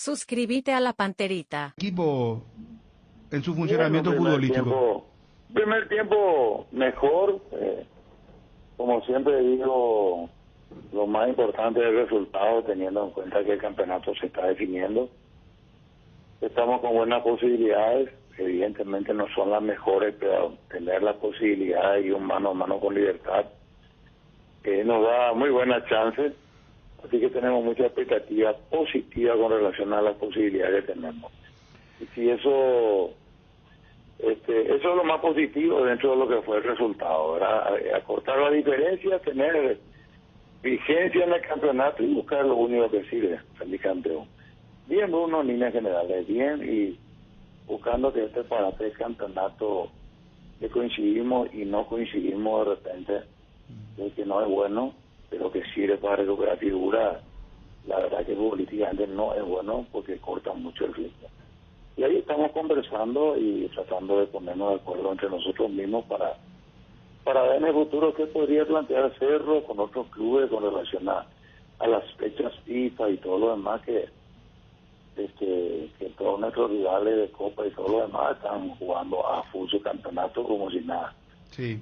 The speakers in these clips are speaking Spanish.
Suscríbete a la Panterita. Equipo en su Bien, funcionamiento futbolístico. Primer tiempo mejor, como siempre digo, lo más importante es el resultado, teniendo en cuenta que el campeonato se está definiendo. Estamos con buenas posibilidades, evidentemente no son las mejores, pero tener la posibilidad y un mano a mano con Libertad nos da muy buenas chances, así que tenemos mucha expectativa positiva con relación a las posibilidades que tenemos. Y si eso es lo más positivo dentro de lo que fue el resultado, ¿verdad? Acortar la diferencia, tener vigencia en el campeonato y buscar lo único que sirve, salir campeón. Bien, Bruno, en líneas generales, bien, y buscando que este parate del campeonato que coincidimos y no coincidimos de repente, de que no es bueno, pero que sirve para recuperar figura. La verdad que políticamente no es bueno porque corta mucho el ritmo. Y ahí estamos conversando y tratando de ponernos de acuerdo entre nosotros mismos para ver en el futuro qué podría plantear Cerro con otros clubes con relación a las fechas FIFA y todo lo demás que todos nuestros rivales de Copa y todo lo demás están jugando a full su campeonato como si nada. Sí.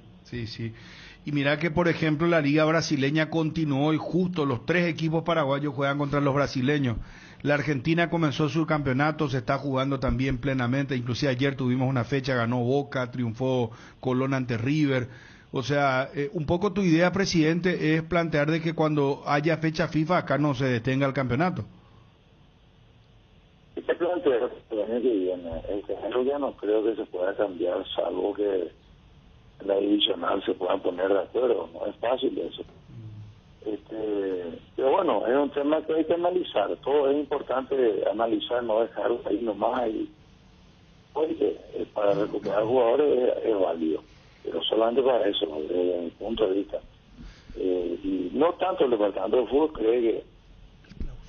Y mira que, por ejemplo, la Liga Brasileña continuó y justo los 3 equipos paraguayos juegan contra los brasileños. La Argentina comenzó su campeonato, se está jugando también plenamente, inclusive ayer tuvimos una fecha, ganó Boca, triunfó Colón ante River. O sea, un poco tu idea, presidente, es plantear de que cuando haya fecha FIFA acá no se detenga el campeonato. Este planteo el año que viene, el género ya no creo que se pueda cambiar, salvo que la divisional se puedan poner de acuerdo, no es fácil eso. Pero bueno, es un tema que hay que analizar, todo es importante analizar, no dejarlo ahí nomás y oye, para recuperar jugadores es válido, pero solamente para eso, desde mi punto de vista. Y no tanto el departamento de fútbol cree que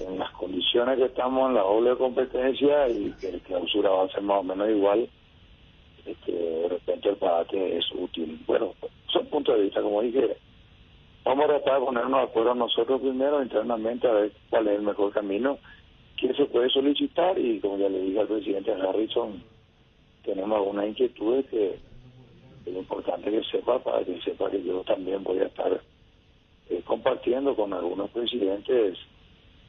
en las condiciones que estamos en la doble competencia y que el clausura va a ser más o menos igual, de repente el parate es útil. Bueno, son puntos de vista, como dije, vamos a tratar de ponernos de acuerdo nosotros primero internamente a ver cuál es el mejor camino, qué se puede solicitar y como ya le dije al presidente Harrison, tenemos algunas inquietudes que es importante que sepa, para que sepa que yo también voy a estar compartiendo con algunos presidentes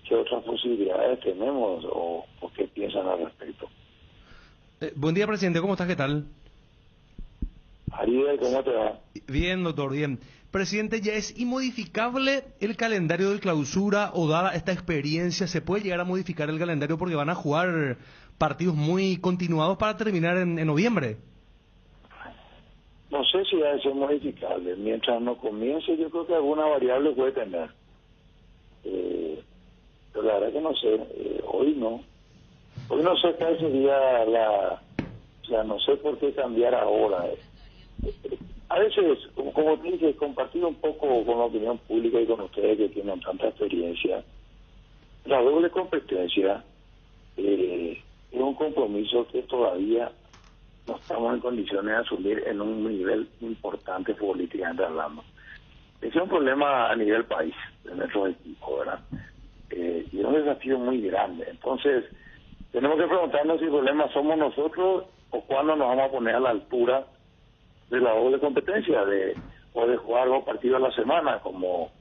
qué otras posibilidades tenemos o qué piensan al respecto. Buen día, presidente, ¿cómo estás? ¿Qué tal? Ariel, ¿cómo te va? Bien, doctor, bien. Presidente, ¿ya es inmodificable el calendario de clausura o dada esta experiencia se puede llegar a modificar el calendario porque van a jugar partidos muy continuados para terminar en noviembre? No sé si va a ser modificable. Mientras no comience, yo creo que alguna variable puede tener. Pero la verdad que no sé. Hoy no. Hoy no sé cuál sería o sea, no sé por qué cambiar ahora. A veces, como te dije, compartir un poco con la opinión pública y con ustedes que tienen tanta experiencia, la doble competencia es un compromiso que todavía no estamos en condiciones de asumir en un nivel importante políticamente hablando. Ese es un problema a nivel país, de nuestro equipo, ¿verdad? Y es un desafío muy grande. Entonces, tenemos que preguntarnos si el problema somos nosotros o cuándo nos vamos a poner a la altura de la doble competencia, o de jugar 2 partidos a la semana, como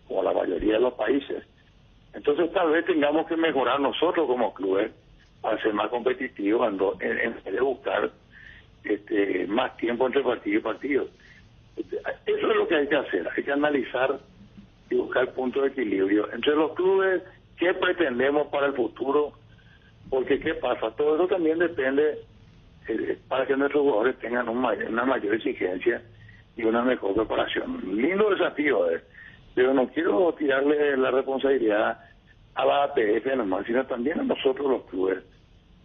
la mayoría de los países. Entonces, tal vez tengamos que mejorar nosotros como clubes para ser más competitivos en vez de buscar más tiempo entre partido y partido. Eso es lo que hay que hacer, hay que analizar y buscar puntos de equilibrio entre los clubes, qué pretendemos para el futuro, porque qué pasa, todo eso también depende para que nuestros jugadores tengan una mayor exigencia y una mejor preparación. Lindo desafío, pero no quiero tirarle la responsabilidad a la APF nomás, sino también a nosotros los clubes,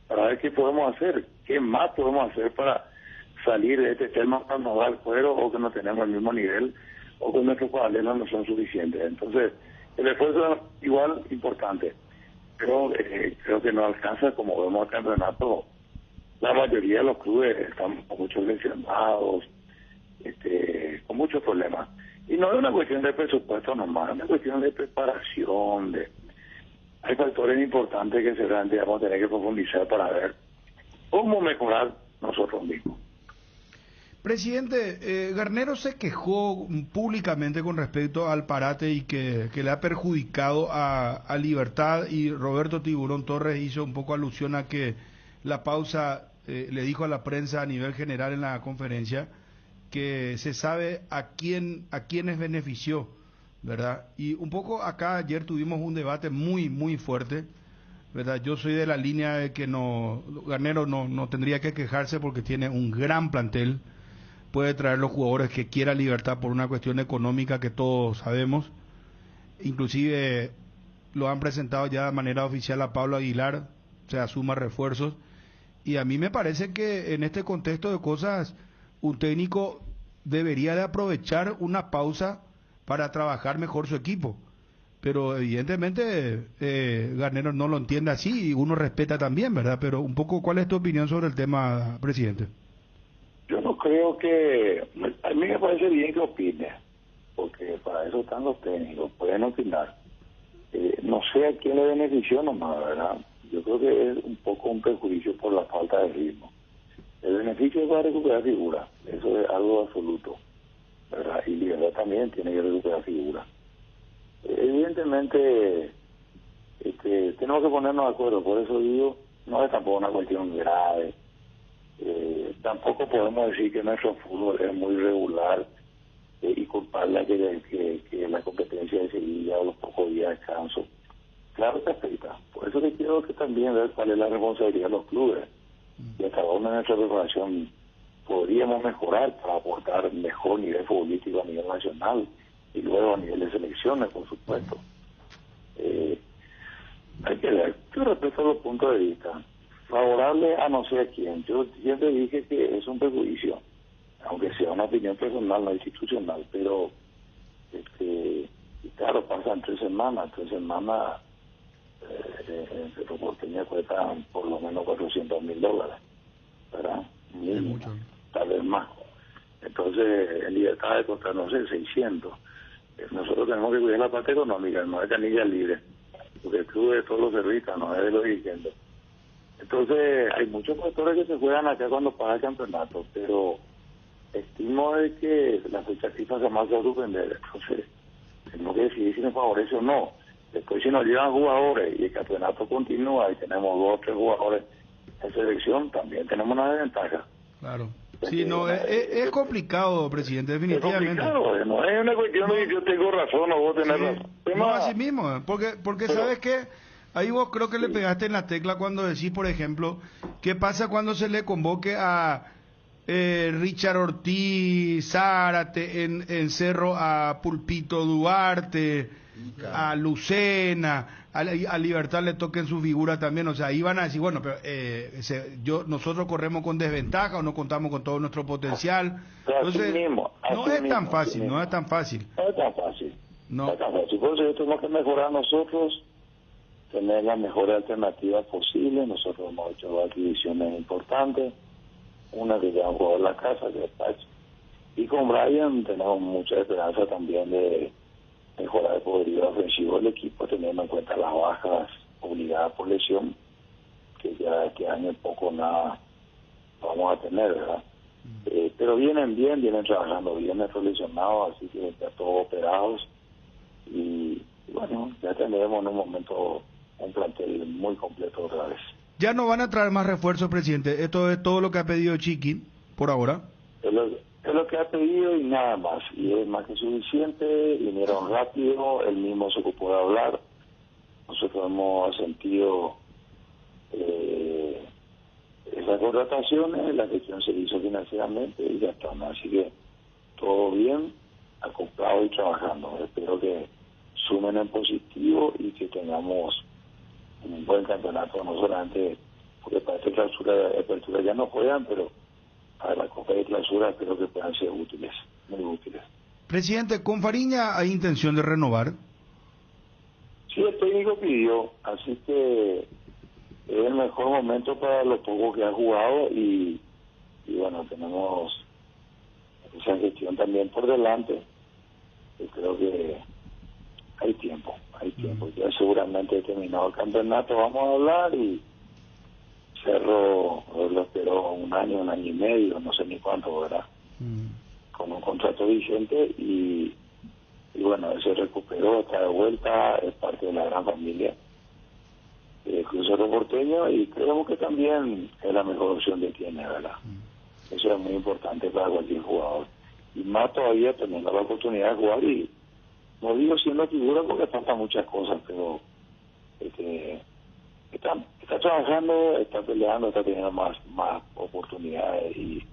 para ver qué podemos hacer, qué más podemos hacer para salir de este tema para no dar cuero o que no tenemos el mismo nivel o que nuestros jugadores no son suficientes. Entonces, el esfuerzo es igual importante, pero creo que no alcanza, como vemos el campeonato. La mayoría de los clubes están con muchos lesionados, con muchos problemas. Y no es una cuestión de presupuesto nomás, es una cuestión de preparación, hay factores importantes que seguramente vamos a tener que profundizar para ver cómo mejorar nosotros mismos. Presidente, Garnero se quejó públicamente con respecto al parate y que le ha perjudicado a Libertad, y Roberto Tiburón Torres hizo un poco alusión a que la pausa, le dijo a la prensa a nivel general en la conferencia que se sabe a quiénes benefició, ¿verdad? Y un poco acá ayer tuvimos un debate muy fuerte, ¿verdad? Yo soy de la línea de que Garnero no tendría que quejarse porque tiene un gran plantel, puede traer los jugadores que quiera Libertad por una cuestión económica que todos sabemos, inclusive lo han presentado ya de manera oficial a Pablo Aguilar, se asuma refuerzos, y a mí me parece que en este contexto de cosas un técnico debería de aprovechar una pausa para trabajar mejor su equipo, pero evidentemente Garnero no lo entiende así y uno respeta también, ¿verdad? Pero un poco, ¿cuál es tu opinión sobre el tema, presidente? Yo no creo que... A mí me parece bien que opine, porque para eso están los técnicos, pueden opinar. No sé a quién le benefició nomás, ¿verdad? Yo creo que es un poco un perjuicio por la falta de ritmo. El beneficio es para recuperar figura, eso es algo absoluto, ¿verdad? Y Libertad también tiene que recuperar figura. Evidentemente, tenemos que ponernos de acuerdo, por eso digo, no es tampoco una cuestión grave. Tampoco podemos decir que nuestro fútbol es muy regular y culparle a que la competencia de Sevilla o los pocos días de descanso. Claro que afecta. Por eso que quiero que también ver cuál es la responsabilidad de los clubes. Y a cada una de nuestra preparación podríamos mejorar para aportar mejor nivel futbolístico a nivel nacional y luego a nivel de selecciones, por supuesto. Hay que ver. Yo respeto los puntos de vista. Favorable a no sé a quién. Yo siempre dije que es un perjuicio, aunque sea una opinión personal, no institucional, pero y claro, pasan 3 semanas. 3 semanas en Cerro Porteño cuestan por lo menos $400,000, ¿verdad? Mínimo, tal vez más. Entonces, en Libertad de costar, no sé, 600. Nosotros tenemos que cuidar la parte económica, no es canilla libre, porque el club es de todos los servicios, no es de los dirigentes. Entonces, hay muchos factores que se juegan acá cuando pasa el campeonato, pero estimo de que la fecha FIFA jamás se va a suspender. Entonces, tenemos que decidir si nos favorece o no. Después, si nos llevan jugadores y el campeonato continúa y tenemos 2 o 3 jugadores en selección, también tenemos una desventaja. Claro. Sí, no, es complicado, presidente, definitivamente. Es complicado, no es una cuestión de que yo tengo razón o vos tenés razón. No, así mismo, porque pero, ¿sabes qué? Ahí vos creo que le pegaste en la tecla cuando decís, por ejemplo, ¿qué pasa cuando se le convoque a Richard Ortiz, Zárate en Cerro, a Pulpito Duarte, a Lucena, a Libertad le toquen su figura también? O sea, ahí van a decir, bueno, pero nosotros corremos con desventaja o no contamos con todo nuestro potencial. Entonces, no es tan fácil. No es tan fácil. Por eso tenemos que mejorar nosotros, tener las mejores alternativas posibles. Nosotros hemos hecho 2 adquisiciones importantes, una que ya han jugado en la casa, que es Pachi, y con Brian tenemos mucha esperanza también de mejorar el poderío ofensivo del equipo, teniendo en cuenta las bajas obligadas por lesión, que ya este año poco nada vamos a tener, ¿verdad? Pero vienen trabajando bien nuestros lesionados, así que ya todos operados, y bueno, ya tendremos en un momento un plantel muy completo otra vez. Ya no van a traer más refuerzos, presidente. Esto es todo lo que ha pedido Chiqui por ahora. Es lo que ha pedido y nada más. Y es más que suficiente. Vinieron rápido. Él mismo se ocupó de hablar. Nosotros hemos sentido esas contrataciones. La gestión se hizo financieramente y ya están. Así que todo bien, acoplado y trabajando. Espero que sumen en positivo y que tengamos un buen campeonato, no solamente porque para esta clausura de apertura ya no juegan, pero para la Copa de Clausura espero que puedan ser útiles, muy útiles. Presidente, ¿con Fariña hay intención de renovar? Sí, el técnico pidió, así que es el mejor momento para lo poco que ha jugado y bueno, tenemos esa gestión también por delante. Yo creo que hay tiempo hay tiempo. Ya seguramente terminado el campeonato vamos a hablar, y Cerro lo esperó un año y medio, no sé ni cuánto, ¿verdad? Con un contrato vigente, y bueno, él se recuperó, está de vuelta, es parte de la gran familia del Club Cerro Porteño, y creemos que también es la mejor opción que tiene, ¿verdad? Eso es muy importante para cualquier jugador. Y más todavía teniendo la oportunidad de jugar, y no digo siendo figura porque faltan muchas cosas, pero está trabajando, está peleando, está teniendo más oportunidades, y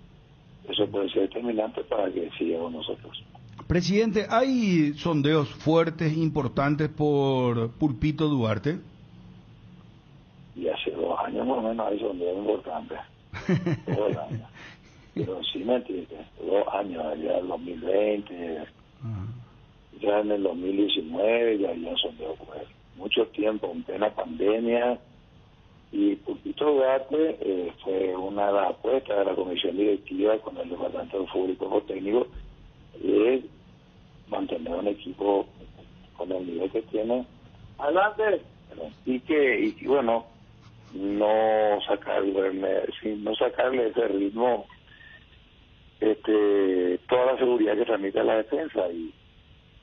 eso puede ser determinante para que siga con nosotros. Presidente, ¿hay sondeos fuertes, importantes por Pulpito Duarte? Y hace 2 años más o menos hay sondeos importantes. Todo el año. Pero sí me entiendes, 2 años, ya en el 2020, ya en el 2019 ya había sondeos, pues, mucho tiempo, en plena pandemia. Y Pulpito Duarte fue una de las apuestas de la comisión directiva con el departamento de fútbol y cuerpo técnico, es mantener un equipo con el nivel que tiene adelante, y bueno, no sacarle ese ritmo, toda la seguridad que transmite la defensa,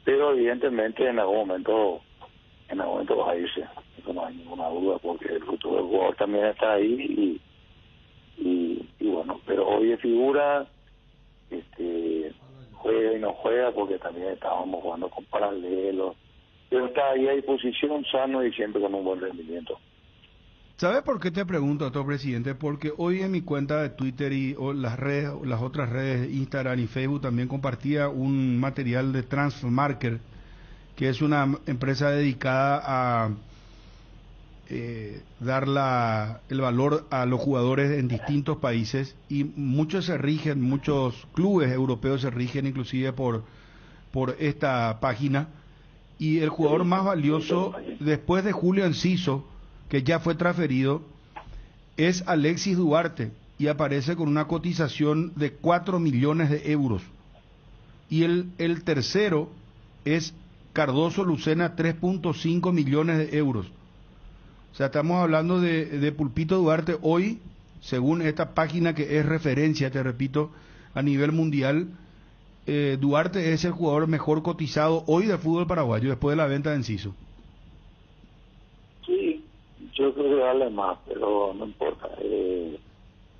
pero evidentemente en algún momento va a irse, eso no hay ninguna duda, porque el futuro del jugador también está ahí, y bueno, pero hoy es figura, juega y no juega, porque también estábamos jugando con paralelos, pero está ahí a disposición, sano y siempre con un buen rendimiento. ¿Sabes por qué te pregunto, doctor presidente? Porque hoy en mi cuenta de Twitter y las otras redes, Instagram y Facebook, también compartía un material de Transfermarkt, que es una empresa dedicada a dar el valor a los jugadores en distintos países, y muchos clubes europeos se rigen inclusive por esta página, y el jugador más valioso después de Julio Enciso, que ya fue transferido, es Alexis Duarte, y aparece con una cotización de 4 millones de euros, y el tercero es Cardoso Lucena, 3.5 millones de euros. O sea, estamos hablando de Pulpito Duarte hoy, según esta página que es referencia, te repito, a nivel mundial. Duarte es el jugador mejor cotizado hoy del fútbol paraguayo después de la venta de Enciso. Sí, yo creo que vale más, pero no importa.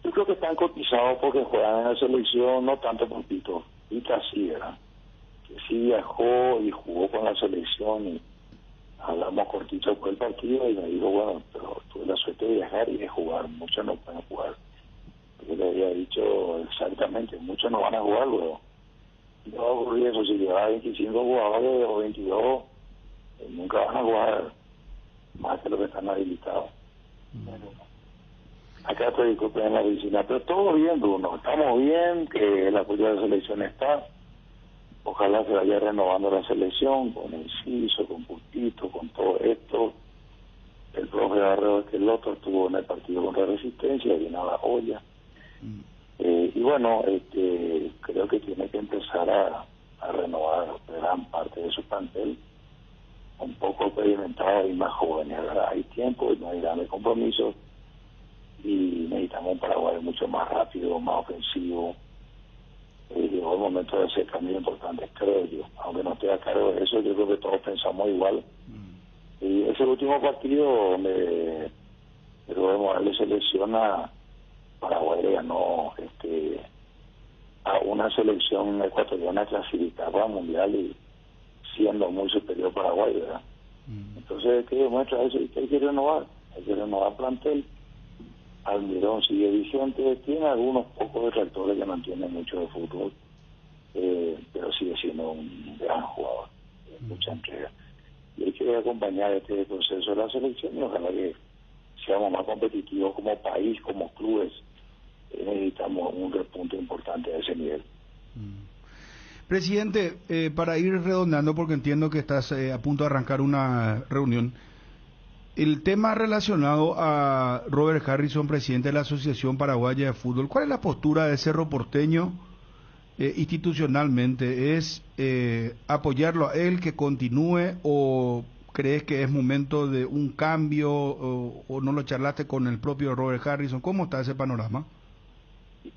Yo creo que están cotizados porque juegan en la selección, no tanto Pulpito. Pulpito sí, ¿verdad? Que sí viajó y jugó con la selección, y hablamos cortito después del partido, y me dijo, bueno, pero tuve la suerte de viajar y de jugar, muchos no pueden jugar. Yo le había dicho exactamente, muchos no van a jugar luego. No va a ocurrir eso, si llevaba 25 jugadores o 22, nunca van a jugar más que los que están habilitados. Acá te disculpen en la oficina, pero todo bien, Bruno, estamos bien, que el apoyo de la selección está. Ojalá se vaya renovando la selección con Enciso, con Pulpito, con todo esto. El profe Barrero Esqueloto estuvo en el partido contra Resistencia, vino a la olla. Y bueno, creo que tiene que empezar a renovar gran parte de su plantel, un poco experimentado y más jóvenes. ¿Verdad? Hay tiempo y no hay grandes compromisos, y necesitamos un Paraguay mucho más rápido, más ofensivo. Llegó el momento de hacer cambios importantes, creo yo. Aunque no esté a cargo de eso, yo creo que todos pensamos igual. Y ese último partido donde el gobierno le selecciona, Paraguay le ganó a una selección ecuatoriana clasificada para el Mundial, y siendo muy superior a Paraguay, ¿verdad? Entonces, ¿qué demuestra eso? Y que hay que renovar plantel. Almirón sigue vigente, tiene algunos pocos detractores que mantienen mucho de fútbol, pero sigue siendo un gran jugador, mucha entrega. Y hay que acompañar este proceso de la selección, y ojalá que seamos más competitivos como país, como clubes. Necesitamos un repunte importante a ese nivel. Presidente, para ir redondeando, porque entiendo que estás a punto de arrancar una reunión, el tema relacionado a Robert Harrison, presidente de la Asociación Paraguaya de Fútbol, ¿cuál es la postura de Cerro Porteño institucionalmente? ¿Es apoyarlo a él, que continúe, o ¿Crees que es momento de un cambio o no lo charlaste con el propio Robert Harrison? ¿Cómo está ese panorama?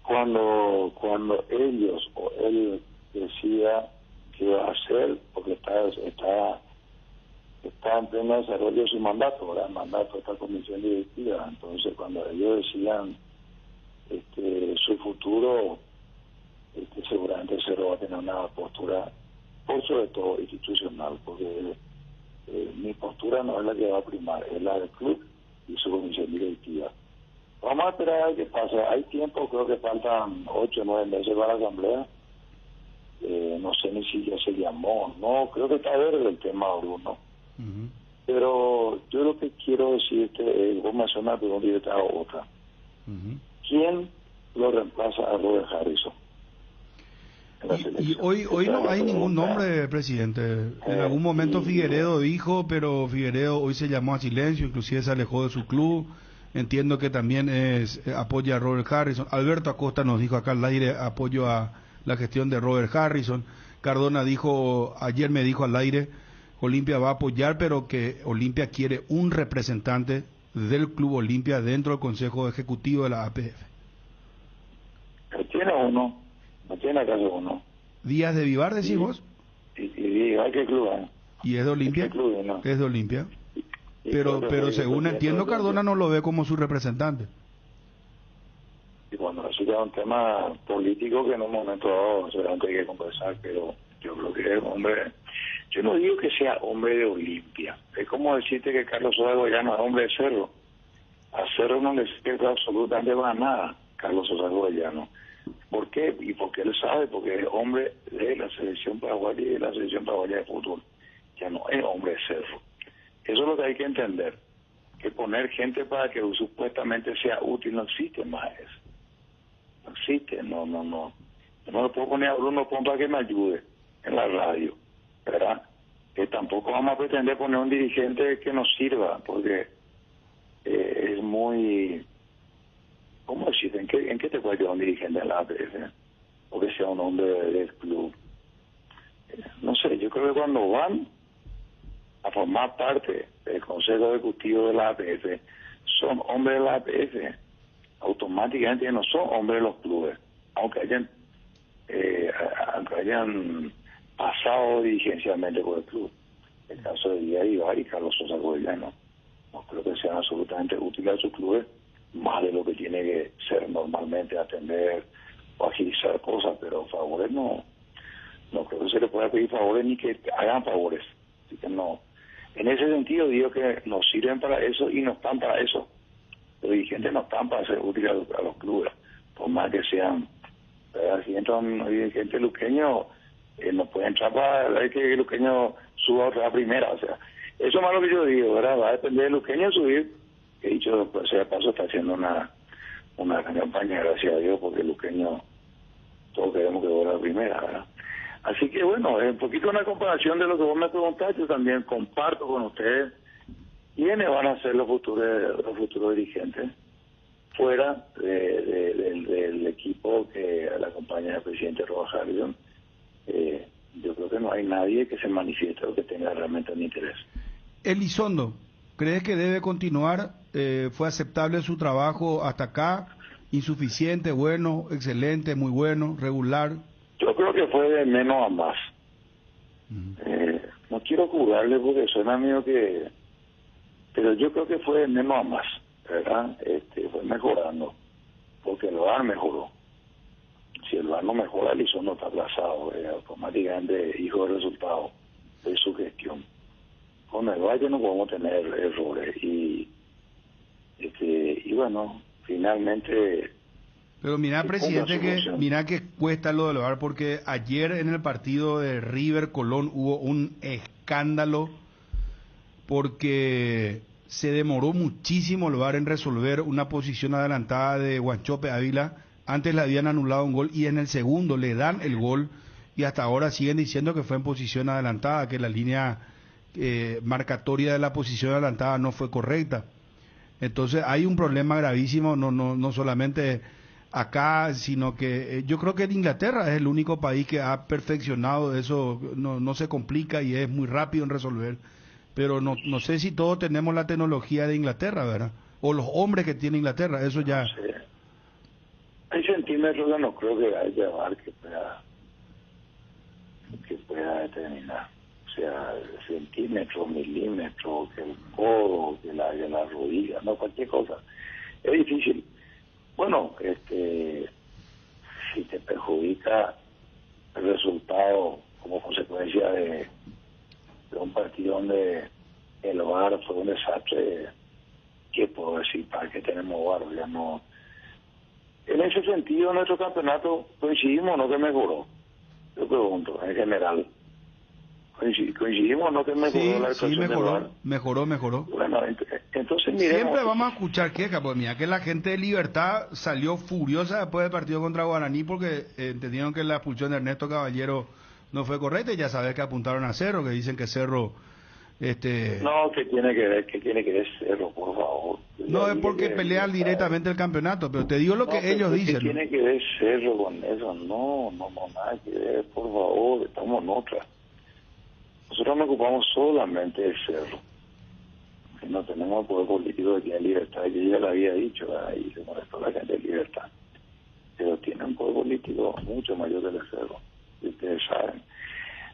Cuando ellos o él decía qué iba a hacer, porque está en pleno desarrollo de su mandato, ¿verdad? El mandato de esta comisión directiva. Entonces, cuando ellos decían su futuro, seguramente Cerro va a tener una postura, por sobre todo institucional, porque mi postura no es la que va a primar, es la del club y su comisión directiva. Vamos a esperar a ver qué pasa. Hay tiempo, creo que faltan 8 o 9 meses para la asamblea. No sé ni si ya se llamó, no, creo que está verde el tema, Bruno. Pero yo lo que quiero decirte es, vos me haces una pregunta y yo te hago otra. ¿Quién lo reemplaza a Robert Harrison? Y hoy no hay ningún nombre, presidente. En algún momento Figueredo dijo, pero Figueredo hoy se llamó a silencio, inclusive se alejó de su club. Entiendo que también apoya a Robert Harrison. Alberto Acosta nos dijo acá al aire apoyo a la gestión de Robert Harrison. Cardona ayer me dijo al aire, Olimpia va a apoyar, pero que Olimpia quiere un representante del Club Olimpia dentro del Consejo Ejecutivo de la APF. Tiene uno, no tiene acaso uno. ¿Díaz de Vivar, decís vos? Y hay que club, ¿Y es de Olimpia? Club, ¿no? Es de Olimpia. Pero según entiendo, Cardona no lo ve como su representante. Y bueno, eso ya es un tema político que en un momento dado seguramente hay que conversar, pero yo creo que es hombre. Yo no digo que sea hombre de Olimpia. Es como decirte que Carlos Sosa Goyano es hombre de Cerro. A Cerro no le sirve absolutamente para nada Carlos Sosa Goyano. ¿Por qué? Y porque él sabe, porque es hombre de la selección paraguaya y de la selección paraguaya de fútbol. Ya no es hombre de Cerro. Eso es lo que hay que entender. Que poner gente para que supuestamente sea útil no existe más eso. No existe, no. Yo no le puedo poner a Bruno Pompa que me ayude en la radio, ¿verdad? Que tampoco vamos a pretender poner un dirigente que nos sirva, porque es muy... ¿Cómo decir? ¿En qué te puede ayudar un dirigente de la APF? O que sea un hombre del club. No sé, yo creo que cuando van a formar parte del Consejo Ejecutivo de la APF, son hombres de la APF. Automáticamente no son hombres de los clubes, aunque hayan pasado dirigencialmente por el club. El caso de Díaz Ibar y Carlos Sosa Goyano, no creo que sean absolutamente útiles a sus clubes, más de lo que tiene que ser normalmente atender o agilizar cosas, pero favores no creo que se le pueda pedir favores ni que hagan favores. Así que no. En ese sentido digo que nos sirven para eso y no están para eso. Los dirigentes no están para ser útiles a los clubes, por más que sean. Si entra un dirigente luqueño, no puede entrar para ver que el luqueño suba otra primera. O sea, eso es más lo que yo digo, ¿verdad? Va a depender del luqueño subir. Que dicho sea paso, está haciendo una gran campaña, gracias a Dios, porque el luqueño, todos queremos que vuelva a primera, ¿verdad? Así que bueno, un poquito una comparación de lo que vos me preguntaste, también comparto con ustedes quiénes van a ser los futuros dirigentes fuera del equipo que la acompaña el presidente Robert Harrison. Yo creo que no hay nadie que se manifieste o que tenga realmente un interés. Elizondo, ¿crees que debe continuar? ¿Fue aceptable su trabajo hasta acá? ¿Insuficiente, bueno, excelente, muy bueno, regular? Yo creo que fue de menos a más. No quiero jurarle porque suena mío que... Pero yo creo que fue de menos a más, ¿verdad? Fue mejorando, porque el VAR mejoró. Si el VAR no mejora, Elizondo está aplazado, automáticamente hijo del resultado de su gestión. Con el VAR no podemos tener errores y bueno, finalmente... Pero mira, presidente, mira que cuesta lo del VAR, porque ayer en el partido de River Colón hubo un escándalo porque se demoró muchísimo el VAR en resolver una posición adelantada de Guanchope Ávila. Antes le habían anulado un gol y en el segundo le dan el gol y hasta ahora siguen diciendo que fue en posición adelantada, que la línea marcatoria de la posición adelantada no fue correcta. Entonces hay un problema gravísimo, no solamente acá, sino que yo creo que en Inglaterra es el único país que ha perfeccionado eso, no se complica y es muy rápido en resolver. pero no sé si todos tenemos la tecnología de Inglaterra, ¿verdad? O los hombres que tiene Inglaterra, eso ya... No sé. Hay centímetros que no creo que haya llevar que pueda determinar. O sea, centímetros, milímetros, que el codo, que la rodilla, no, cualquier cosa. Es difícil. Bueno, si te perjudica el resultado como consecuencia de un partido donde el VAR fue un desastre, ¿qué puedo decir? ¿Para qué tenemos VAR? Ya no. En ese sentido, nuestro campeonato, coincidimos, ¿no? Que mejoró. Yo pregunto, en general. Coincidimos, ¿no? Que mejoró Sí, la actuación del VAR. mejoró. Bueno, entonces miremos. Siempre vamos a escuchar quejas, pues mira que la gente de Libertad salió furiosa después del partido contra Guaraní porque entendieron que la expulsión de Ernesto Caballero no fue correcta y ya sabes que apuntaron a Cerro, que dicen que Cerro... No, que tiene que ver Cerro, por favor. No es porque pelean directamente el campeonato, pero te digo lo que ellos dicen. ¿Qué tiene que ver Cerro con eso? No, nada que ver, por favor, estamos en otra. Nosotros nos ocupamos solamente del Cerro. Que no tenemos poder político de en Libertad, yo ya lo había dicho, ahí se molestó la gente de Libertad. Pero tienen un poder político mucho mayor que el Cerro, y ustedes saben.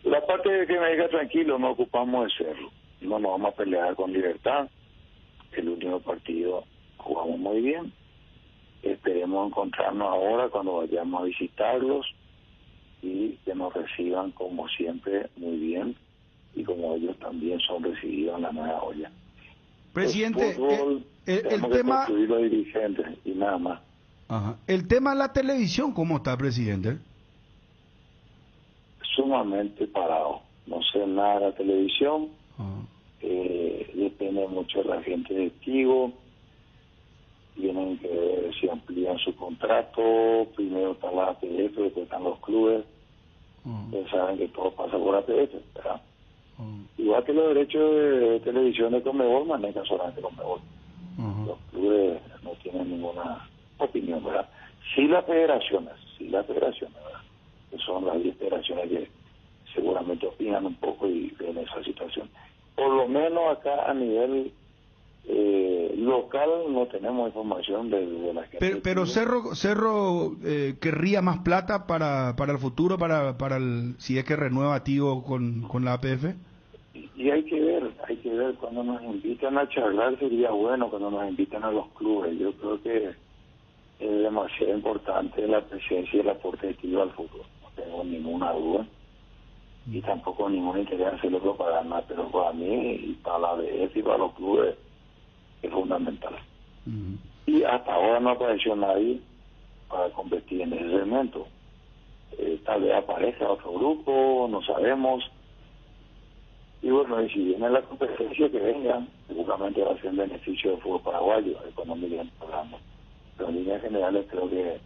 La parte de que me diga tranquilo, no ocupamos de Cerro. No nos vamos a pelear con Libertad. El último partido jugamos muy bien. Esperemos encontrarnos ahora cuando vayamos a visitarlos y que nos reciban como siempre muy bien y como ellos también son recibidos en la nueva olla. Presidente, el tema... construir los dirigentes y nada más. Ajá. El tema de la televisión, ¿cómo está, presidente? Sumamente parado. No sé nada de la televisión. Depende mucho de la gente de Tigo. Tienen que ver si amplían su contrato. Primero está la APF, después están los clubes. Ustedes saben que todo pasa por APF, ¿verdad? Igual que los derechos de televisión de Conmebol manejan solamente Conmebol. Los clubes no tienen ninguna opinión, ¿verdad? Sí las federaciones, ¿verdad? Que son las 10 federaciones que seguramente opinan un poco y ven esa situación. Por lo menos acá a nivel local no tenemos información de la gente. Pero Cerro querría más plata para el futuro, para si es que renueva Tigo con la APF. Y hay que ver cuando nos invitan a charlar sería bueno cuando nos invitan a los clubes. Yo creo que es demasiado importante la presencia y el aporte de Tigo al fútbol. No tengo ninguna duda y tampoco ningún interés en hacerlo propaganda, pero para mí y para la ABF y para los clubes es fundamental. Y hasta ahora no apareció nadie para competir en ese segmento. Tal vez aparezca otro grupo, no sabemos. Y bueno, y si viene la competencia que venga, seguramente va a ser en beneficio del fútbol paraguayo, económicamente hablando. Pero en líneas generales creo que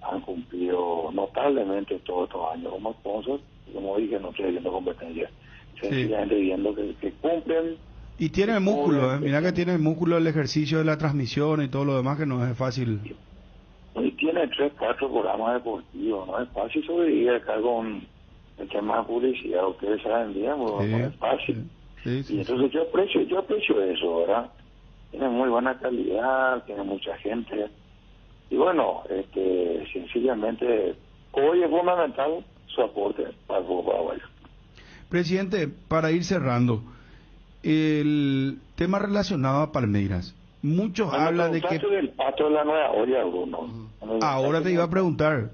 han cumplido notablemente todos estos años como sponsors. Como dije, no estoy viendo competencia. Sencillamente viendo que cumplen. Y tiene el músculo, mira que tiene el músculo del ejercicio de la transmisión y todo lo demás que no es fácil. Y tiene 3, 4 programas deportivos, no es fácil sobrevivir acá con el tema de publicidad, ustedes saben bien, no es fácil. Y entonces yo aprecio eso, ¿verdad? Tiene muy buena calidad, tiene mucha gente. Y bueno, sencillamente hoy es fundamental su aporte para el fútbol paraguayo. Presidente, para ir cerrando, el tema relacionado a Palmeiras. Muchos hablan de que... del pato de la nueva olla, Bruno. Ahora te iba a preguntar.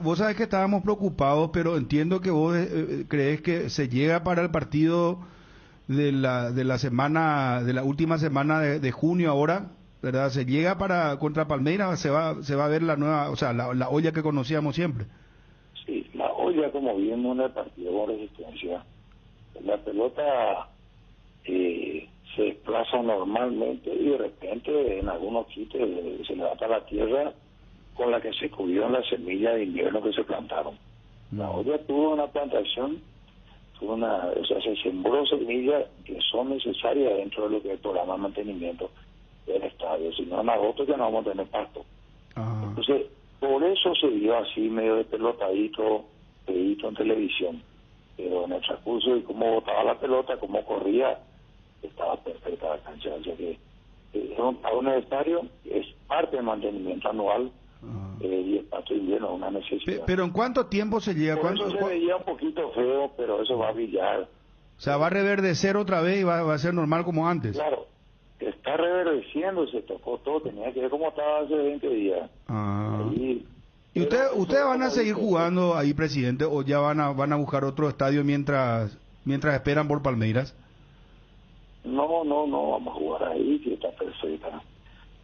Vos sabés que estábamos preocupados, pero entiendo que vos crees que se llega para el partido de la semana, de la última semana de junio ahora, ¿verdad? Se llega para contra Palmeiras, se va a ver la nueva, o sea, la olla que conocíamos siempre. Sí, la olla como vimos en el partido con Resistencia. La pelota se desplaza normalmente y de repente en algunos sitios se levanta la tierra con la que se cubrieron las semillas de invierno que se plantaron. La olla tuvo una plantación, o sea, se sembró semillas que son necesarias dentro de lo que es el programa de mantenimiento del estadio, si no en agosto ya no vamos a tener pasto. Entonces, por eso se vio así medio de pelotadito, pedito en televisión, pero en el transcurso de cómo botaba la pelota, cómo corría, estaba perfecta la cancha, o sea que a un estadio es parte del mantenimiento anual y el patio de invierno es una necesidad. Pero ¿en cuánto tiempo se llega? Por eso se veía un poquito feo, pero eso va a brillar. O sea, va a reverdecer otra vez y va a ser normal como antes. Claro, está reverdeciendo, se tocó todo, tenía que ver cómo estaba hace 20 días. Ahí, ¿Y ustedes van a seguir jugando ahí, presidente, o ya van a buscar otro estadio mientras esperan por Palmeiras? No, vamos a jugar ahí, que está perfecta.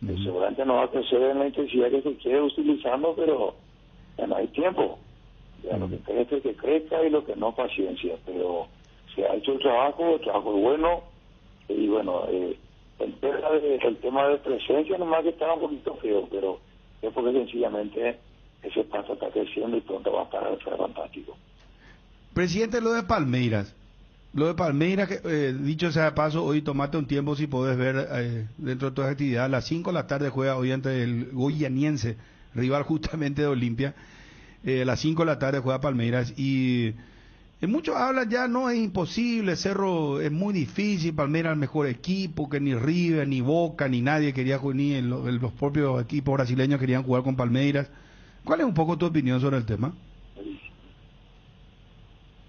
Seguramente no va a crecer en la intensidad que se quiere utilizando, pero ya no hay tiempo. Ya lo que crece, que crezca, y lo que no, paciencia. Pero se ha hecho el trabajo es bueno, y bueno, el tema de presencia nomás que estaba un poquito feo, pero es porque sencillamente ese paso está creciendo y pronto va a parar, será fantástico. Presidente, lo de Palmeiras, que, dicho sea de paso, hoy tomate un tiempo si podés ver dentro de toda esa actividad. A las 5 de la tarde juega hoy ante el Goianiense, rival justamente de Olimpia. A las 5 de la tarde juega Palmeiras y muchos hablan ya, no, es imposible, Cerro es muy difícil, Palmeiras el mejor equipo, que ni River, ni Boca, ni nadie quería jugar, ni los propios equipos brasileños querían jugar con Palmeiras. ¿Cuál es un poco tu opinión sobre el tema?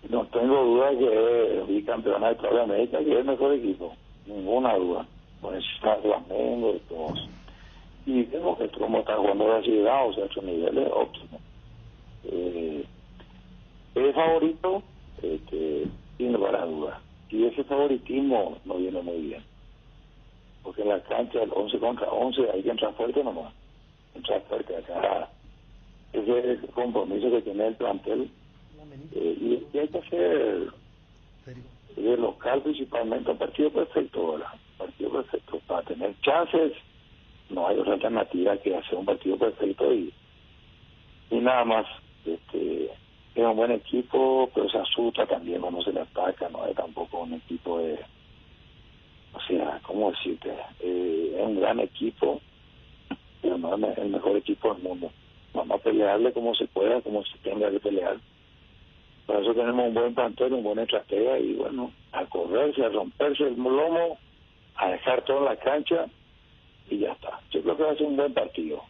No tengo duda que es bicampeonato de América, que es el mejor equipo, ninguna duda. Por eso está Flamengo y todos. Y vemos que como está jugando Brasil, o sea, a otros niveles óptimos. Es favorito, sin lugar a dudas. Y ese favoritismo no viene muy bien. Porque en la cancha, el 11 contra 11, hay que entrar fuerte nomás. Entrar fuerte acá. Ese es el compromiso que tiene el plantel. Y hay que hacer de local principalmente un partido perfecto, ¿verdad? Partido perfecto. Para tener chances, no hay otra alternativa que hacer un partido perfecto y nada más. Es un buen equipo, pero se asusta también cuando se le ataca, no es tampoco un equipo de, o sea, ¿cómo decirte? Es un gran equipo, pero no es el mejor equipo del mundo. Vamos a pelearle como se pueda, como se tenga que pelear. Por eso tenemos un buen plantel, un buen estratega y bueno, a correrse, a romperse el lomo, a dejar todo en la cancha y ya está. Yo creo que va a ser un buen partido,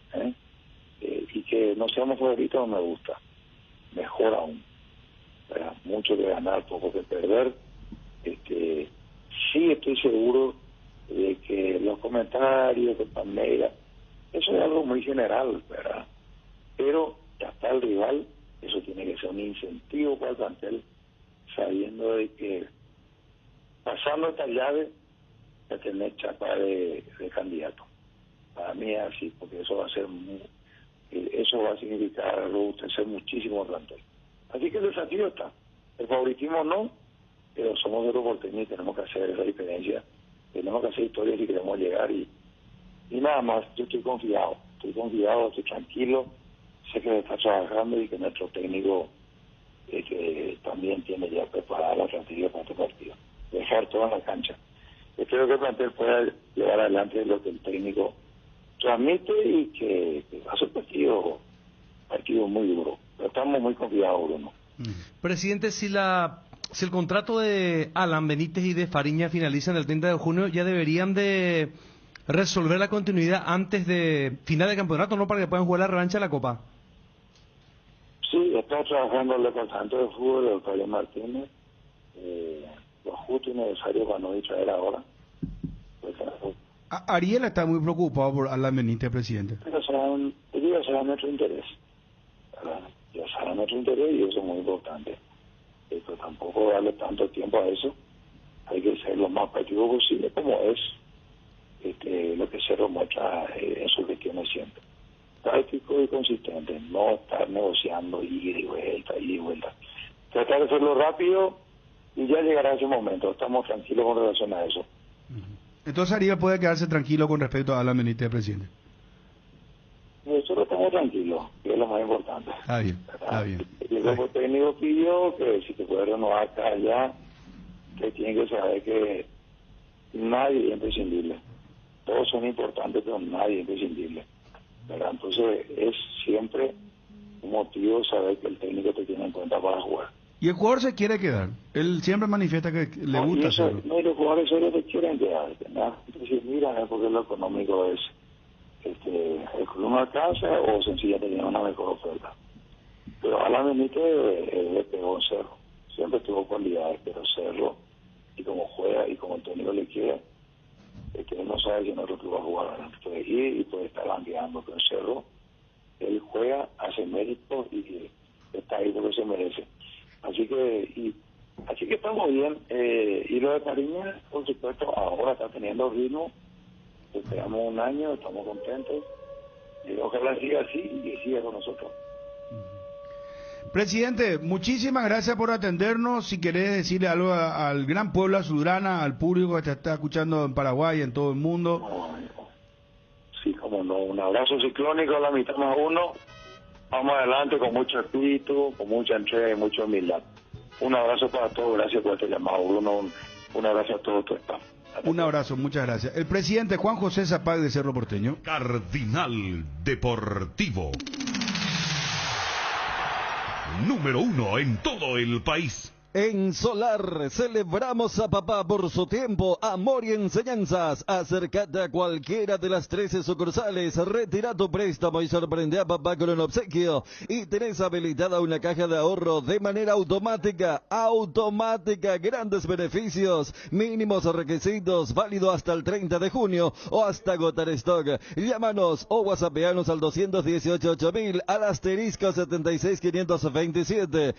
y que no seamos favoritos no me gusta. Mejor aún. Mucho que ganar, poco que perder. Sí estoy seguro de que los comentarios de Palmeiras, eso es algo muy general, ¿verdad? Pero ya está el rival, eso tiene que ser un incentivo para el plantel, sabiendo de que pasando esta llave de tener chapa de candidato. Para mí es así, porque eso va a significar robustecer muchísimo el plantel. Así que el desafío está. El favoritismo no, pero somos de los porteños y tenemos que hacer esa diferencia. Tenemos que hacer historia si queremos llegar y nada más. Yo estoy confiado, estoy tranquilo. Sé que está trabajando y que nuestro técnico que también tiene ya preparada la estrategia para este partido. Dejar todo en la cancha. Espero que el plantel pueda llevar adelante lo que el técnico transmite y que va a ser partido muy duro. Pero estamos muy confiados, Bruno. Presidente, si el contrato de Alan Benítez y de Fariña finaliza en el 30 de junio, ya deberían de resolver la continuidad antes de final de campeonato, ¿no? Para que puedan jugar la revancha de la Copa. Sí, está trabajando el departamento de fútbol de Octavio Martínez. Lo justo y necesario para no distraer ahora. Ariel está muy preocupado por Alan Benítez, presidente. Pero ellos ya saben nuestro interés. Ya saben nuestro interés y eso es muy importante. Pero tampoco darle tanto tiempo a eso. Hay que ser lo más práctico posible, como es lo que se demuestra en sus gestiones siempre. Práctico y consistente, no estar negociando ida y vuelta. Tratar de hacerlo rápido y ya llegará ese momento. Estamos tranquilos con relación a eso. Entonces Ariel puede quedarse tranquilo con respecto a Alan Benítez, presidente. Nosotros estamos tranquilos, que es lo más importante. Está bien, está bien. El grupo técnico pidió que si te puede renovar acá allá, que tiene que saber que nadie es imprescindible. Todos son importantes, pero nadie es imprescindible. ¿Verdad? Entonces es siempre un motivo saber que el técnico te tiene en cuenta para jugar. Y el jugador se quiere quedar. Él siempre manifiesta que le No, gusta y eso, hacerlo. no, y los jugadores solo se quieren quedar, ¿verdad? Entonces, mira, porque lo económico es, el club no alcanza o sencillamente tiene una mejor oferta. Pero Alan Benítez le pegó en Cerro. Siempre tuvo cualidades, pero Cerro, y como juega y como el técnico le quiere, él no sabe que en otro club va a jugar. Puede ir y puede estar bandeando, pero en Cerro, él juega, hace méritos y está ahí porque se merece. Así que estamos bien. Y lo de Pariña, por supuesto, ahora está teniendo ritmo. Esperamos un año, estamos contentos. Y ojalá siga así y siga con nosotros. Presidente, muchísimas gracias por atendernos. Si querés decirle algo al gran pueblo azulgrana, al público que te está escuchando en Paraguay, en todo el mundo. No, sí, como no. Un abrazo ciclónico a la mitad más uno. Vamos adelante con mucho espíritu, con mucha entrega y mucha humildad. Un abrazo para todos. Gracias por este llamado, Bruno. Un abrazo a todo tu staff. Un abrazo, muchas gracias. El presidente Juan José Zapag de Cerro Porteño. Cardinal Deportivo. Número 1 en todo el país. En Solar celebramos a papá por su tiempo, amor y enseñanzas. Acércate a cualquiera de las 13 sucursales, retira tu préstamo y sorprende a papá con un obsequio. Y tenés habilitada una caja de ahorro de manera automática. Grandes beneficios, mínimos requisitos, válido hasta el 30 de junio o hasta agotar stock. Llámanos o whatsappeanos al 218-8000 al asterisco 76527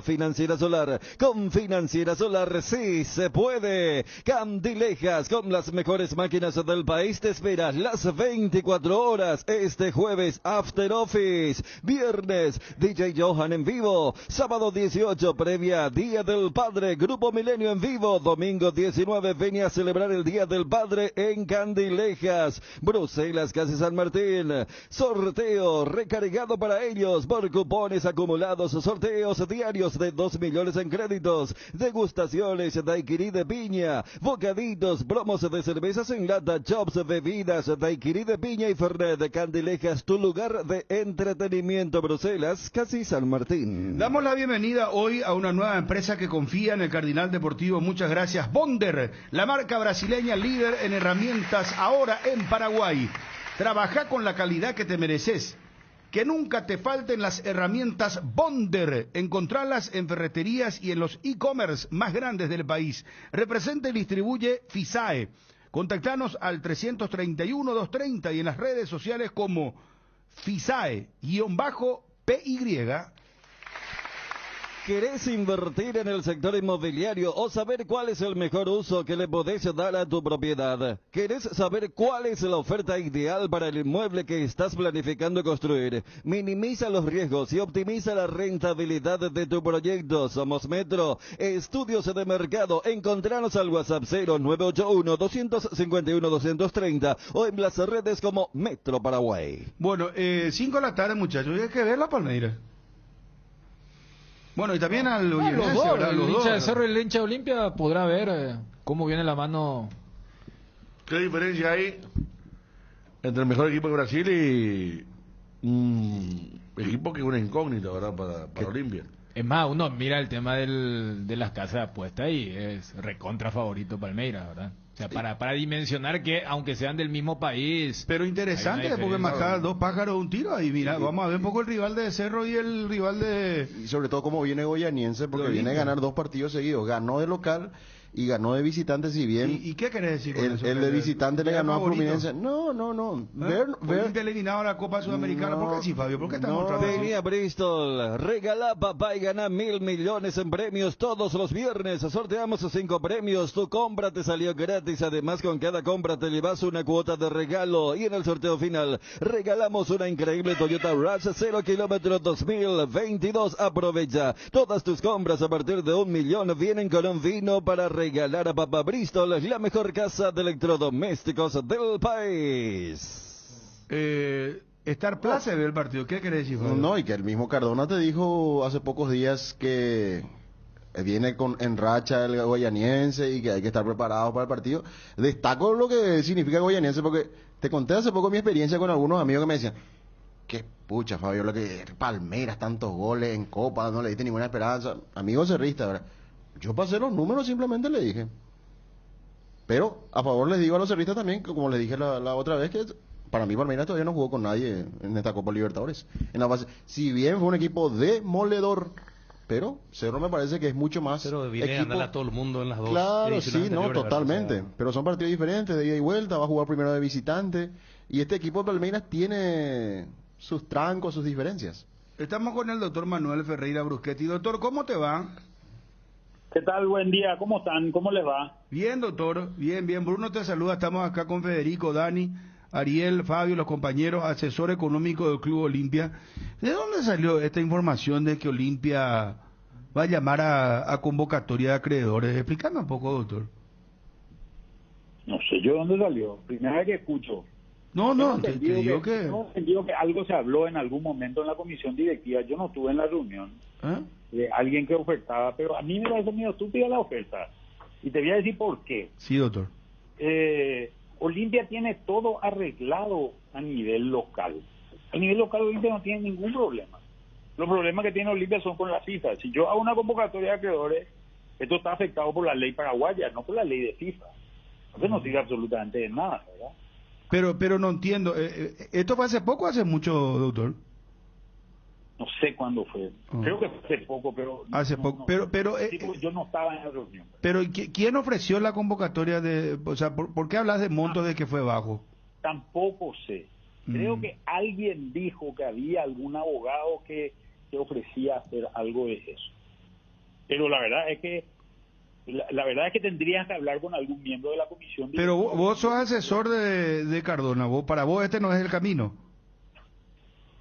@Financiera Solar. Con Financiera Solar sí se puede. Candilejas, con las mejores máquinas del país, te espera las 24 horas. Este jueves, After Office. Viernes, DJ Johan en vivo. Sábado 18, previa Día del Padre, Grupo Milenio en vivo. Domingo 19, ven a celebrar el Día del Padre en Candilejas. Bruselas, casi San Martín. Sorteo recargado para ellos por cupones acumulados. Sorteos diarios de 2 millones en créditos, degustaciones, daiquiri de piña, bocaditos, promos de cervezas en lata, chops, bebidas, daiquiri de piña y Fernet de Candilejas, tu lugar de entretenimiento. Bruselas, casi San Martín. Damos la bienvenida hoy a una nueva empresa que confía en el Cardinal Deportivo. Muchas gracias. Bonder, la marca brasileña líder en herramientas ahora en Paraguay. Trabaja con la calidad que te mereces. Que nunca te falten las herramientas Bonder. Encontralas en ferreterías y en los e-commerce más grandes del país. Representa y distribuye FISAE. Contactanos al 331-230 y en las redes sociales como FISAE_PY. ¿Querés invertir en el sector inmobiliario o saber cuál es el mejor uso que le podés dar a tu propiedad? ¿Querés saber cuál es la oferta ideal para el inmueble que estás planificando construir? Minimiza los riesgos y optimiza la rentabilidad de tu proyecto. Somos Metro, estudios de mercado. Encontranos al WhatsApp 0981-251-230 o en las redes como Metro Paraguay. Bueno, 5 de la tarde, muchachos. Hay que ver la Palmeira. Bueno, y también al los Olivierense, dos, ¿verdad? el Los hincha de dos. Cerro y el hincha de Olimpia podrá ver cómo viene la mano. ¿Qué diferencia hay entre el mejor equipo de Brasil y un equipo que es una incógnita, ¿verdad? Para Olimpia. Es más, uno mira el tema de las casas de apuesta y es recontra favorito Palmeiras, ¿verdad? O sea, para dimensionar que, aunque sean del mismo país... Pero interesante, hay una porque diferencia. matar dos pájaros de un tiro. Ahí, mira, vamos a ver un poco el rival de Cerro y el rival de... Y sobre todo como viene Goianiense, porque Lo viene a lindo. ganar 2 partidos seguidos. Ganó de local y ganó de visitante, si bien ¿Y qué querés decir con eso? el de visitante le ¿Era ganó a favorito? Fluminense. No. ¿Eh? Olimpia eliminado a la Copa Sudamericana. ¿Por qué sí, Fabio? ¿Por qué estamos No. mostrando así? Vení a Bristol, regala papá y gana 1.000 millones en premios todos los viernes. Sorteamos 5 premios, tu compra te salió gratis. Además, con cada compra te llevas una cuota de regalo. Y en el sorteo final, regalamos una increíble Toyota Rush 0 kilómetros 2022. Aprovecha, todas tus compras a partir de 1 millón vienen con un vino para regalar a papá. Bristol, la mejor casa de electrodomésticos del país. Star Plus se ve el partido. ¿Qué querés decir, Fabio? No, y que el mismo Cardona te dijo hace pocos días que viene en racha el goianiense y que hay que estar preparados para el partido. Destaco lo que significa goianiense porque te conté hace poco mi experiencia con algunos amigos que me decían, qué pucha, Fabio, lo que Palmeiras, tantos goles en Copa, no le diste ninguna esperanza. Amigo cerrista, ¿verdad? Yo pasé los números, simplemente le dije. Pero a favor les digo a los cerristas también, que como les dije la otra vez, que para mí Palmeiras todavía no jugó con nadie en esta Copa Libertadores. En la base, si bien fue un equipo demoledor, pero Cerro me parece que es mucho más. Pero viene a ganarle a todo el mundo en las dos. Claro, sí, no, anteriores, totalmente. o sea, Pero son partidos diferentes, de ida y vuelta, va a jugar primero de visitante. Y este equipo de Palmeiras tiene sus trancos, sus diferencias. Estamos con el doctor Manuel Ferreira Bruschetti. Doctor, ¿cómo te va? ¿Qué tal? Buen día. ¿Cómo están? ¿Cómo les va? Bien, doctor. Bien, bien. Bruno te saluda. Estamos acá con Federico, Dani, Ariel, Fabio, los compañeros, asesor económico del Club Olimpia. ¿De dónde salió esta información de que Olimpia va a llamar a convocatoria de acreedores? Explícame un poco, doctor. No sé yo dónde salió. Primera vez que escucho. No, te digo que... Yo entendido que algo se habló en algún momento en la comisión directiva. Yo no estuve en la reunión de alguien que ofertaba, pero a mí me parece muy estúpida la oferta. Y te voy a decir por qué. Sí, doctor. Olimpia tiene todo arreglado a nivel local. A nivel local Olimpia no tiene ningún problema. Los problemas que tiene Olimpia son con la FIFA. Si yo hago una convocatoria de acreedores, esto está afectado por la ley paraguaya, no por la ley de FIFA. Entonces no sirve absolutamente de nada, ¿verdad? Pero no entiendo. ¿Esto fue hace poco o hace mucho, doctor? No sé cuándo fue. Creo que fue hace poco, pero... Hace poco, pero yo no estaba en la reunión. Pero ¿quién ofreció la convocatoria de... O sea, ¿por qué hablas de monto de que fue bajo? Tampoco sé. Creo que alguien dijo que había algún abogado que ofrecía hacer algo de eso. Pero la verdad es que tendrías que hablar con algún miembro de la comisión. Pero vos sos asesor de Cardona. Para vos este no es el camino.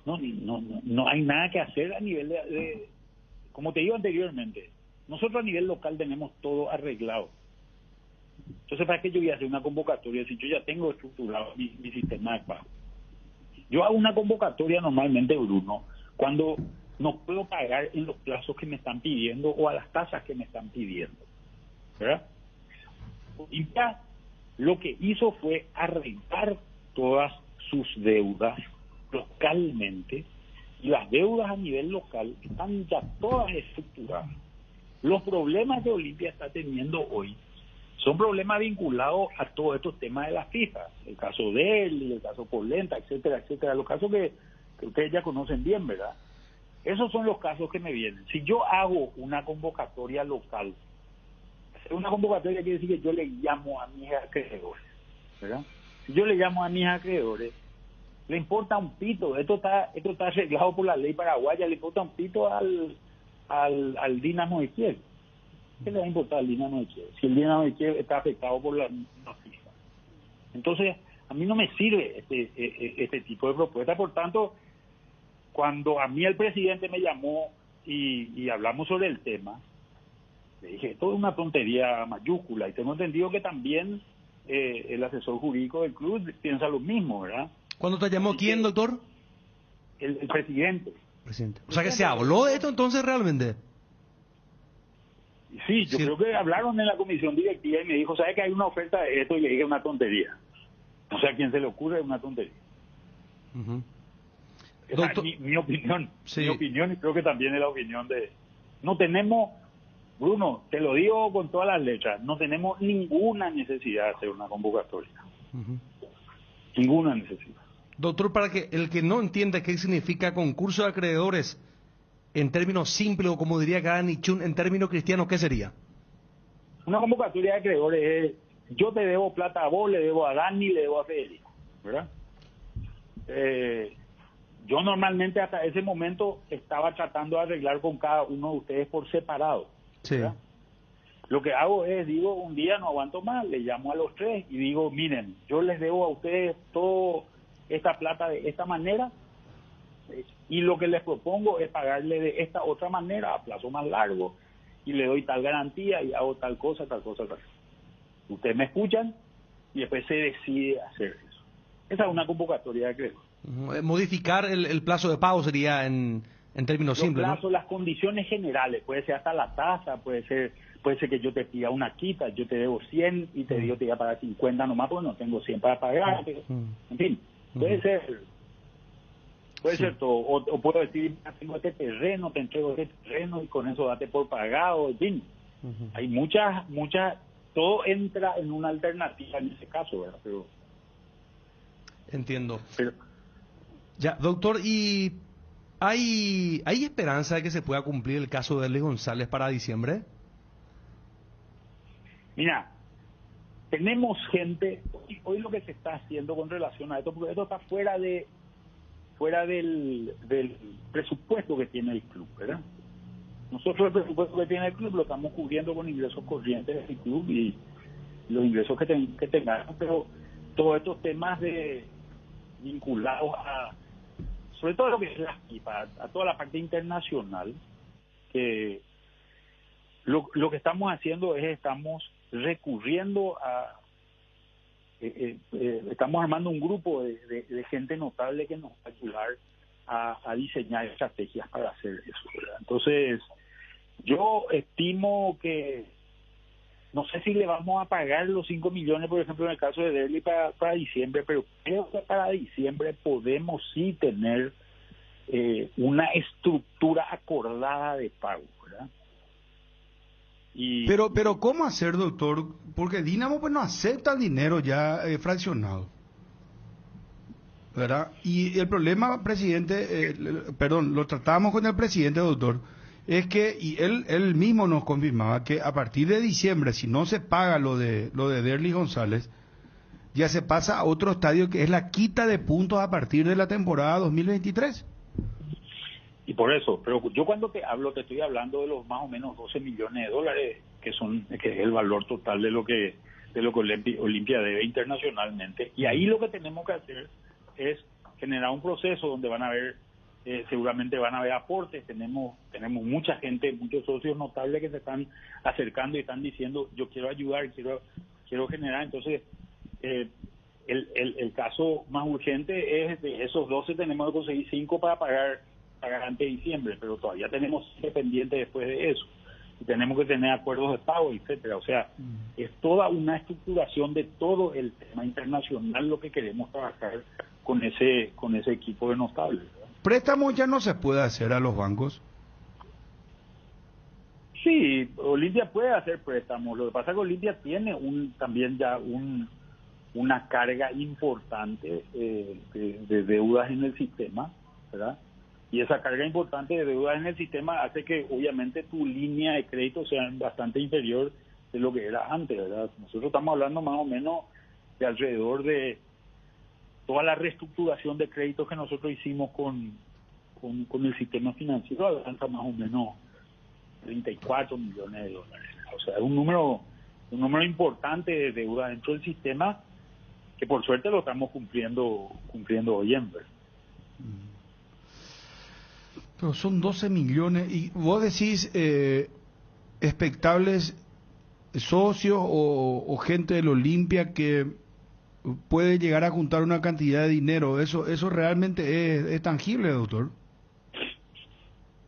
No hay nada que hacer a nivel de... Como te digo anteriormente, nosotros a nivel local tenemos todo arreglado. Entonces, ¿para qué yo voy a hacer una convocatoria si yo ya tengo estructurado mi sistema de pago? Yo hago una convocatoria normalmente, Bruno, cuando no puedo pagar en los plazos que me están pidiendo o a las tasas que me están pidiendo, ¿verdad? Y ya lo que hizo fue arreglar todas sus deudas localmente, y las deudas a nivel local están ya todas estructuradas. Los problemas que Olimpia está teniendo hoy son problemas vinculados a todos estos temas de la FIFA, el caso de él y el caso Polenta, etcétera, etcétera, los casos que ustedes ya conocen bien, ¿verdad? Esos son los casos que me vienen. Si yo hago una convocatoria local, hacer una convocatoria quiere decir que yo le llamo a mis acreedores, ¿verdad? Si yo le llamo a mis acreedores, le importa un pito, esto está arreglado por la ley paraguaya, le importa un pito al Dinamo de Kiev. ¿Qué le va a importar al Dinamo de Kiev? Si el Dinamo de Kiev está afectado por la FIFA. Entonces, a mí no me sirve este tipo de propuesta. Por tanto, cuando a mí el presidente me llamó y hablamos sobre el tema, le dije, esto es una tontería mayúscula, y tengo entendido que también el asesor jurídico del club piensa lo mismo, ¿verdad? ¿Cuándo te llamó quién, doctor? El presidente. O sea que se habló de esto entonces realmente. Sí, yo creo que hablaron en la comisión directiva y me dijo, ¿sabe que hay una oferta de esto? Y le dije, una tontería. O sea, a quien se le ocurre es una tontería. Esa es mi opinión. Sí. Mi opinión, y creo que también es la opinión de... No tenemos, Bruno, te lo digo con todas las letras, no tenemos ninguna necesidad de hacer una convocatoria. Ninguna necesidad. Doctor, para que el que no entienda qué significa concurso de acreedores en términos simples, o como diría Dani Chun, en términos cristianos, ¿qué sería? Una convocatoria de acreedores es, yo te debo plata a vos, le debo a Dani, le debo a Federico, ¿verdad? Yo normalmente hasta ese momento estaba tratando de arreglar con cada uno de ustedes por separado, ¿verdad? Sí. Lo que hago es, digo, un día no aguanto más, le llamo a los tres y digo, miren, yo les debo a ustedes toda esta plata de esta manera, y lo que les propongo es pagarle de esta otra manera a plazo más largo, y le doy tal garantía y hago tal cosa. Ustedes me escuchan y después se decide hacer eso. Esa es una convocatoria de acreedores. Modificar el plazo de pago sería en términos simples, ¿no? Las condiciones generales, puede ser hasta la tasa, puede ser que yo te pida una quita, yo te debo 100 y te digo te voy a pagar 50 nomás porque no tengo 100 para pagar. En fin, puede ser. Puede Sí. ser todo, o puedo decir, tengo este terreno, te entrego este terreno y con eso date por pagado, en fin. Hay muchas, todo entra en una alternativa en ese caso, ¿verdad? Entiendo. Pero Ya, doctor, ¿y hay esperanza de que se pueda cumplir el caso de Derlis González para diciembre? mira, tenemos gente, hoy lo que se está haciendo con relación a esto, porque esto está fuera del presupuesto que tiene el club, ¿verdad? Nosotros el presupuesto que tiene el club lo estamos cubriendo con ingresos corrientes del club y los ingresos que tengamos, pero todos estos temas vinculados a, sobre todo lo que es la FIFA, a toda la parte internacional, que lo que estamos haciendo es estamos recurriendo a estamos armando un grupo de gente notable que nos va a ayudar a diseñar estrategias para hacer eso, ¿verdad? Entonces, yo estimo que no sé si le vamos a pagar los 5 millones, por ejemplo, en el caso de Derlis para diciembre, pero creo que para diciembre podemos sí tener una estructura acordada de pago, ¿verdad? Pero ¿cómo hacer, doctor? Porque Dinamo pues no acepta el dinero ya fraccionado, ¿verdad? Y el problema, presidente, lo tratamos con el presidente, doctor, es que, y él mismo nos confirmaba que a partir de diciembre, si no se paga lo de Derlis González, ya se pasa a otro estadio que es la quita de puntos a partir de la temporada 2023. Y por eso, pero yo cuando te estoy hablando de los más o menos 12 millones de dólares, que es el valor total de lo que Olimpia debe internacionalmente. Y ahí lo que tenemos que hacer es generar un proceso donde van a haber, seguramente van a haber aportes. Tenemos mucha gente, muchos socios notables que se están acercando y están diciendo, yo quiero ayudar, quiero generar. Entonces, el caso más urgente es de esos 12 tenemos que conseguir 5 para pagar antes de diciembre, pero todavía tenemos pendiente después de eso y tenemos que tener acuerdos de pago, etcétera. O sea, es toda una estructuración de todo el tema internacional lo que queremos trabajar con ese equipo de notables, ¿verdad? ¿Préstamos ya no se puede hacer a los bancos? Sí, Olimpia puede hacer préstamos. Lo que pasa es que Olimpia tiene también ya una carga importante de deudas en el sistema, ¿verdad? Y esa carga importante de deudas en el sistema hace que obviamente tu línea de crédito sea bastante inferior de lo que era antes, ¿verdad? Nosotros estamos hablando más o menos de alrededor de toda la reestructuración de créditos que nosotros hicimos con el sistema financiero, alcanza más o menos 34 millones de dólares. O sea, es un número importante de deuda dentro del sistema que por suerte lo estamos cumpliendo hoy en día. Pero son 12 millones y vos decís expectables socios o gente del Olimpia que puede llegar a juntar una cantidad de dinero. Eso realmente es tangible, doctor.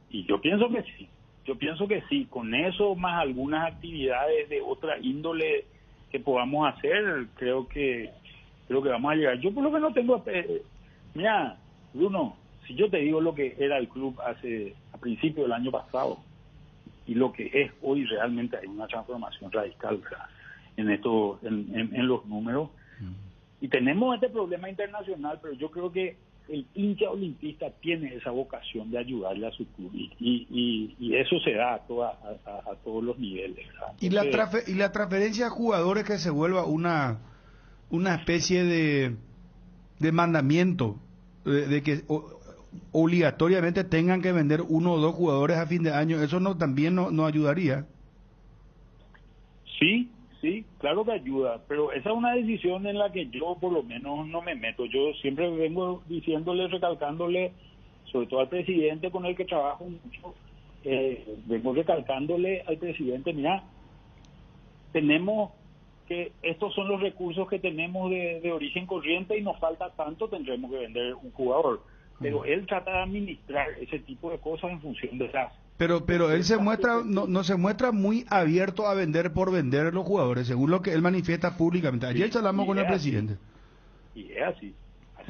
Y yo pienso que sí, con eso más algunas actividades de otra índole que podamos hacer, creo que vamos a llegar. Yo por lo menos tengo, mira, Bruno, si yo te digo lo que era el club a principios del año pasado y lo que es hoy, realmente hay una transformación radical, ¿verdad? En los números. Y tenemos este problema internacional, pero yo creo que el hincha olimpista tiene esa vocación de ayudarle a su club y eso se da a todos los niveles, ¿verdad? Entonces, Y la transferencia de jugadores que se vuelva una especie de mandamiento de que obligatoriamente tengan que vender 1 o 2 jugadores a fin de año, eso también no ayudaría. Sí, claro que ayuda, pero esa es una decisión en la que yo por lo menos no me meto. Yo siempre vengo diciéndole, recalcándole, sobre todo al presidente con el que trabajo mucho, vengo recalcándole al presidente, mira, tenemos que estos son los recursos que tenemos de origen corriente y nos falta tanto, tendremos que vender un jugador. Pero él trata de administrar ese tipo de cosas en función de las... Pero él se muestra no se muestra muy abierto a vender por vender los jugadores, según lo que él manifiesta públicamente. Ayer charlamos con el presidente. Y es así es.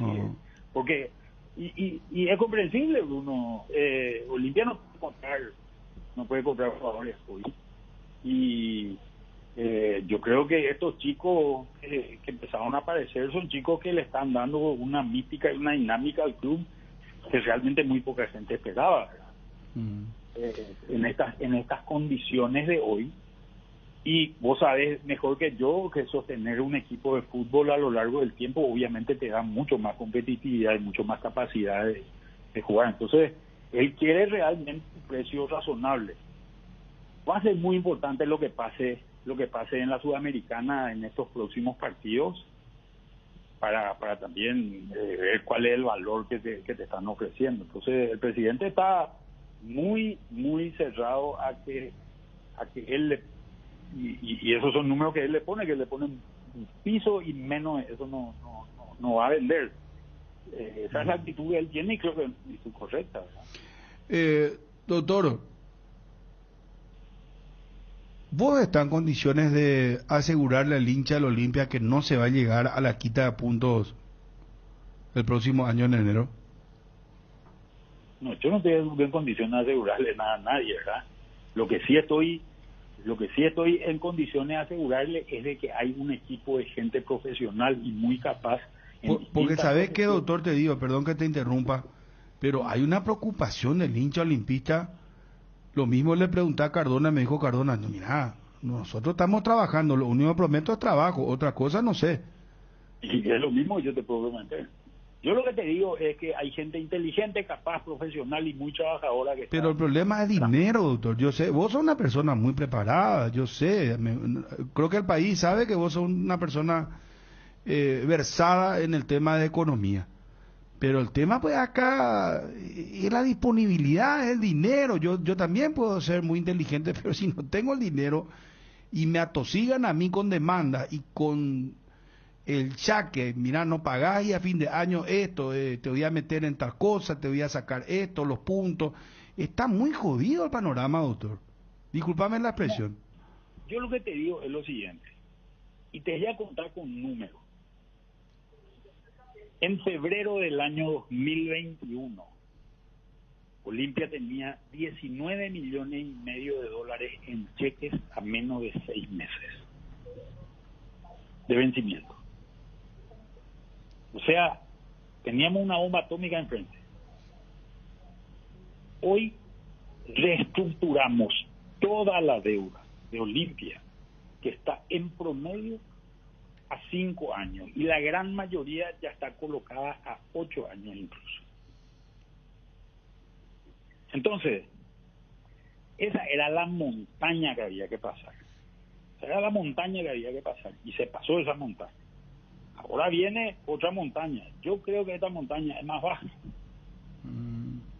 Porque Y es comprensible, Bruno. Olimpia no puede comprar jugadores hoy. Y yo creo que estos chicos que empezaron a aparecer son chicos que le están dando una mística y una dinámica al club que realmente muy poca gente esperaba, ¿verdad? En estas condiciones de hoy. Y vos sabés mejor que yo que sostener un equipo de fútbol a lo largo del tiempo obviamente te da mucho más competitividad y mucho más capacidad de jugar. Entonces, él quiere realmente un precio razonable. Va a ser muy importante lo que pase en la Sudamericana en estos próximos partidos para también ver cuál es el valor que te están ofreciendo. Entonces, el presidente está muy cerrado a que él y esos son números que él le pone un piso y menos eso no va a vender. Esa es la actitud que él tiene y creo que es correcta, ¿verdad? Doctor, ¿vos estás en condiciones de asegurarle al hincha del Olimpia que no se va a llegar a la quita de puntos el próximo año en enero? No, yo no estoy en condiciones de asegurarle nada a nadie, ¿verdad? Lo que sí estoy en condiciones de asegurarle es de que hay un equipo de gente profesional y muy capaz. Porque sabes qué, doctor, te digo, perdón que te interrumpa, pero hay una preocupación del hincha olimpista. Lo mismo le pregunté a Cardona, me dijo Cardona, no, mira, nosotros estamos trabajando, lo único que prometo es trabajo, otra cosa no sé. Y es lo mismo que yo te puedo prometer. Yo lo que te digo es que hay gente inteligente, capaz, profesional y muy trabajadora que Pero el problema es dinero, doctor. Yo sé, vos sos una persona muy preparada, yo sé. Creo que el país sabe que vos sos una persona versada en el tema de economía. Pero el tema pues acá es la disponibilidad, es el dinero. Yo también puedo ser muy inteligente, pero si no tengo el dinero y me atosigan a mí con demanda y con el chaque, mira, no pagás y a fin de año esto, te voy a meter en tal cosa, te voy a sacar esto, los puntos. Está muy jodido el panorama, doctor. Discúlpame la expresión. No, yo lo que te digo es lo siguiente, y te voy a contar con números. En febrero del año 2021, Olimpia tenía 19 millones y medio de dólares en cheques a menos de 6 meses de vencimiento. O sea, teníamos una bomba atómica enfrente. Hoy reestructuramos toda la deuda de Olimpia, que está en promedio a 5 años, y la gran mayoría ya está colocada a 8 años incluso. Entonces, esa era la montaña que había que pasar. Y se pasó esa montaña. Ahora viene otra montaña. Yo creo que esta montaña es más baja.